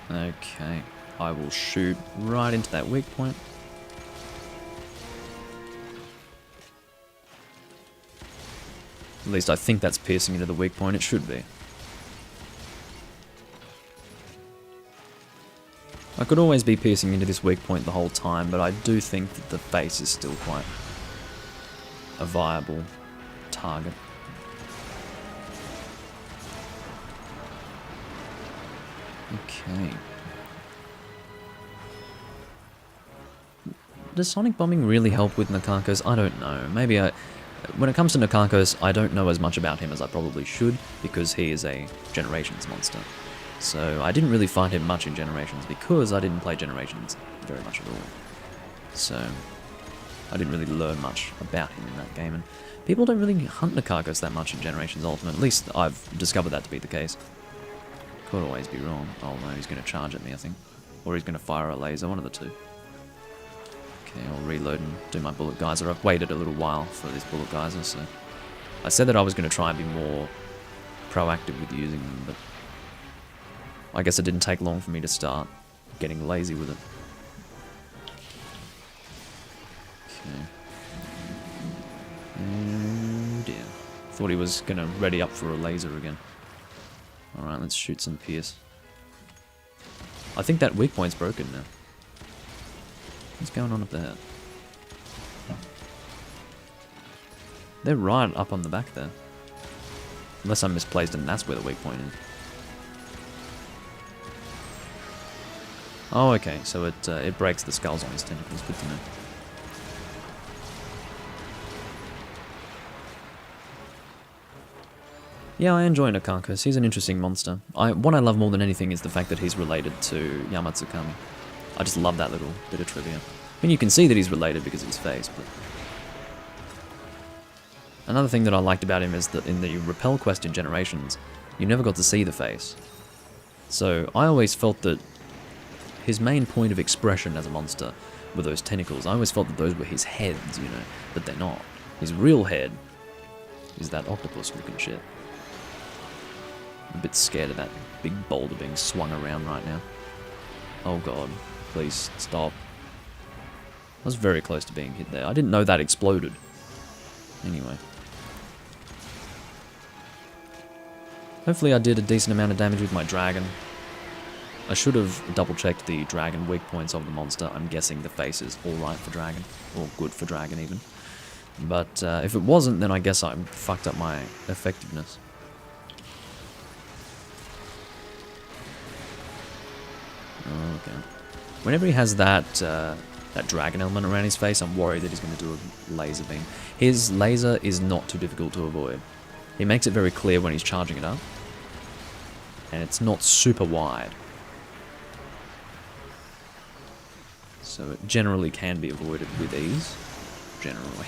Okay, I will shoot right into that weak point. At least I think that's piercing into the weak point. It should be. I could always be piercing into this weak point the whole time, but I do think that the face is still quite a viable target. Okay. Does sonic bombing really help with Nakarkos? I don't know. Maybe when it comes to Nakarkos, I don't know as much about him as I probably should, because he is a Generations monster. So I didn't really find him much in Generations because I didn't play Generations very much at all. So I didn't really learn much about him in that game, and people don't really hunt Nakarkos that much in Generations Ultimate. At least I've discovered that to be the case. Could always be wrong. Oh no, he's going to charge at me, I think. Or he's going to fire a laser, one of the two. Okay, I'll reload and do my bullet geyser. I've waited a little while for this bullet geyser, so... I said that I was going to try and be more proactive with using them, but... I guess it didn't take long for me to start getting lazy with it. Okay. Oh dear. Thought he was going to ready up for a laser again. Alright, let's shoot some Pierce. I think that weak point's broken now. What's going on up there? They're right up on the back there. Unless I'm misplaced and that's where the weak point is. Oh, okay, so it breaks the skulls on his tentacles. Good to know. Yeah, I enjoy Nakarkos. He's an interesting monster. What I love more than anything is the fact that he's related to Yamatsukami. I just love that little bit of trivia. I mean, you can see that he's related because of his face, but... Another thing that I liked about him is that in the Repel quest in Generations, you never got to see the face. So I always felt that his main point of expression as a monster were those tentacles. I always felt that those were his heads, you know, but they're not. His real head is that octopus-looking shit. I'm a bit scared of that big boulder being swung around right now. Oh god, please stop. I was very close to being hit there. I didn't know that exploded. Anyway. Hopefully I did a decent amount of damage with my dragon. I should have double-checked the dragon weak points of the monster. I'm guessing the face is alright for dragon, or good for dragon even. But if it wasn't, then I guess I fucked up my effectiveness. Okay. Whenever he has that dragon element around his face, I'm worried that he's going to do a laser beam. His laser is not too difficult to avoid. He makes it very clear when he's charging it up. And it's not super wide. So it generally can be avoided with ease. Generally.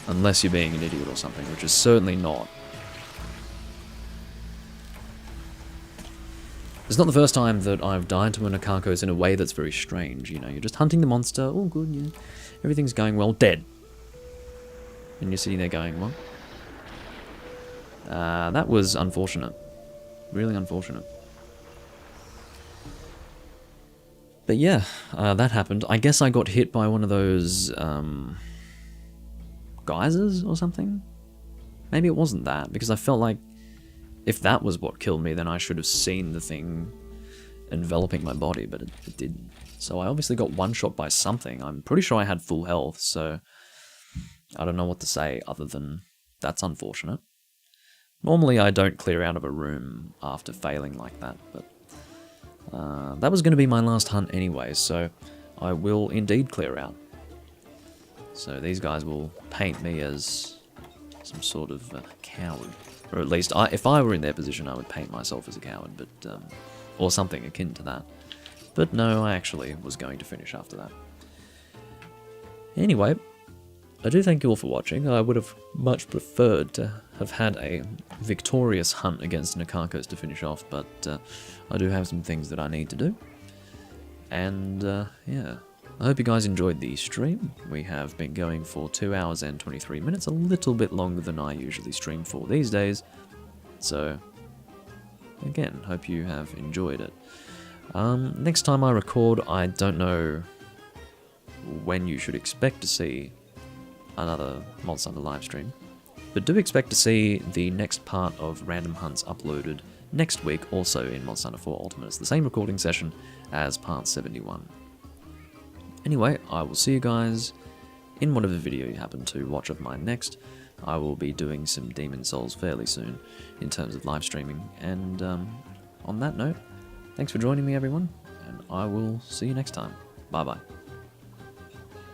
Unless you're being an idiot or something, which is certainly not. It's not the first time that I've died to a Nakarkos in a way that's very strange, you know. You're just hunting the monster, all good, yeah. Everything's going well, dead. And you're sitting there going, what? That was unfortunate. Really unfortunate. But yeah, that happened. I guess I got hit by one of those, geysers or something? Maybe it wasn't that, because I felt like if that was what killed me, then I should have seen the thing enveloping my body, but it didn't. So I obviously got one-shot by something. I'm pretty sure I had full health, so I don't know what to say other than that's unfortunate. Normally I don't clear out of a room after failing like that, but that was going to be my last hunt anyway, so I will indeed clear out. So these guys will paint me as some sort of coward. Or at least, if I were in their position, I would paint myself as a coward, but or something akin to that. But no, I actually was going to finish after that. Anyway, I do thank you all for watching. I would have much preferred to have had a victorious hunt against Nakarkos to finish off, but I do have some things that I need to do. And yeah, I hope you guys enjoyed the stream. We have been going for 2 hours and 23 minutes, a little bit longer than I usually stream for these days. So, again, hope you have enjoyed it. Next time I record, I don't know when you should expect to see another Monster Hunter livestream, but do expect to see the next part of Random Hunts uploaded next week, also in Monster Hunter 4 Ultimate. It's the same recording session as part 71. Anyway, I will see you guys in whatever video you happen to watch of mine next. I will be doing some Demon Souls fairly soon in terms of live streaming. And on that note, thanks for joining me everyone, and I will see you next time. Bye bye.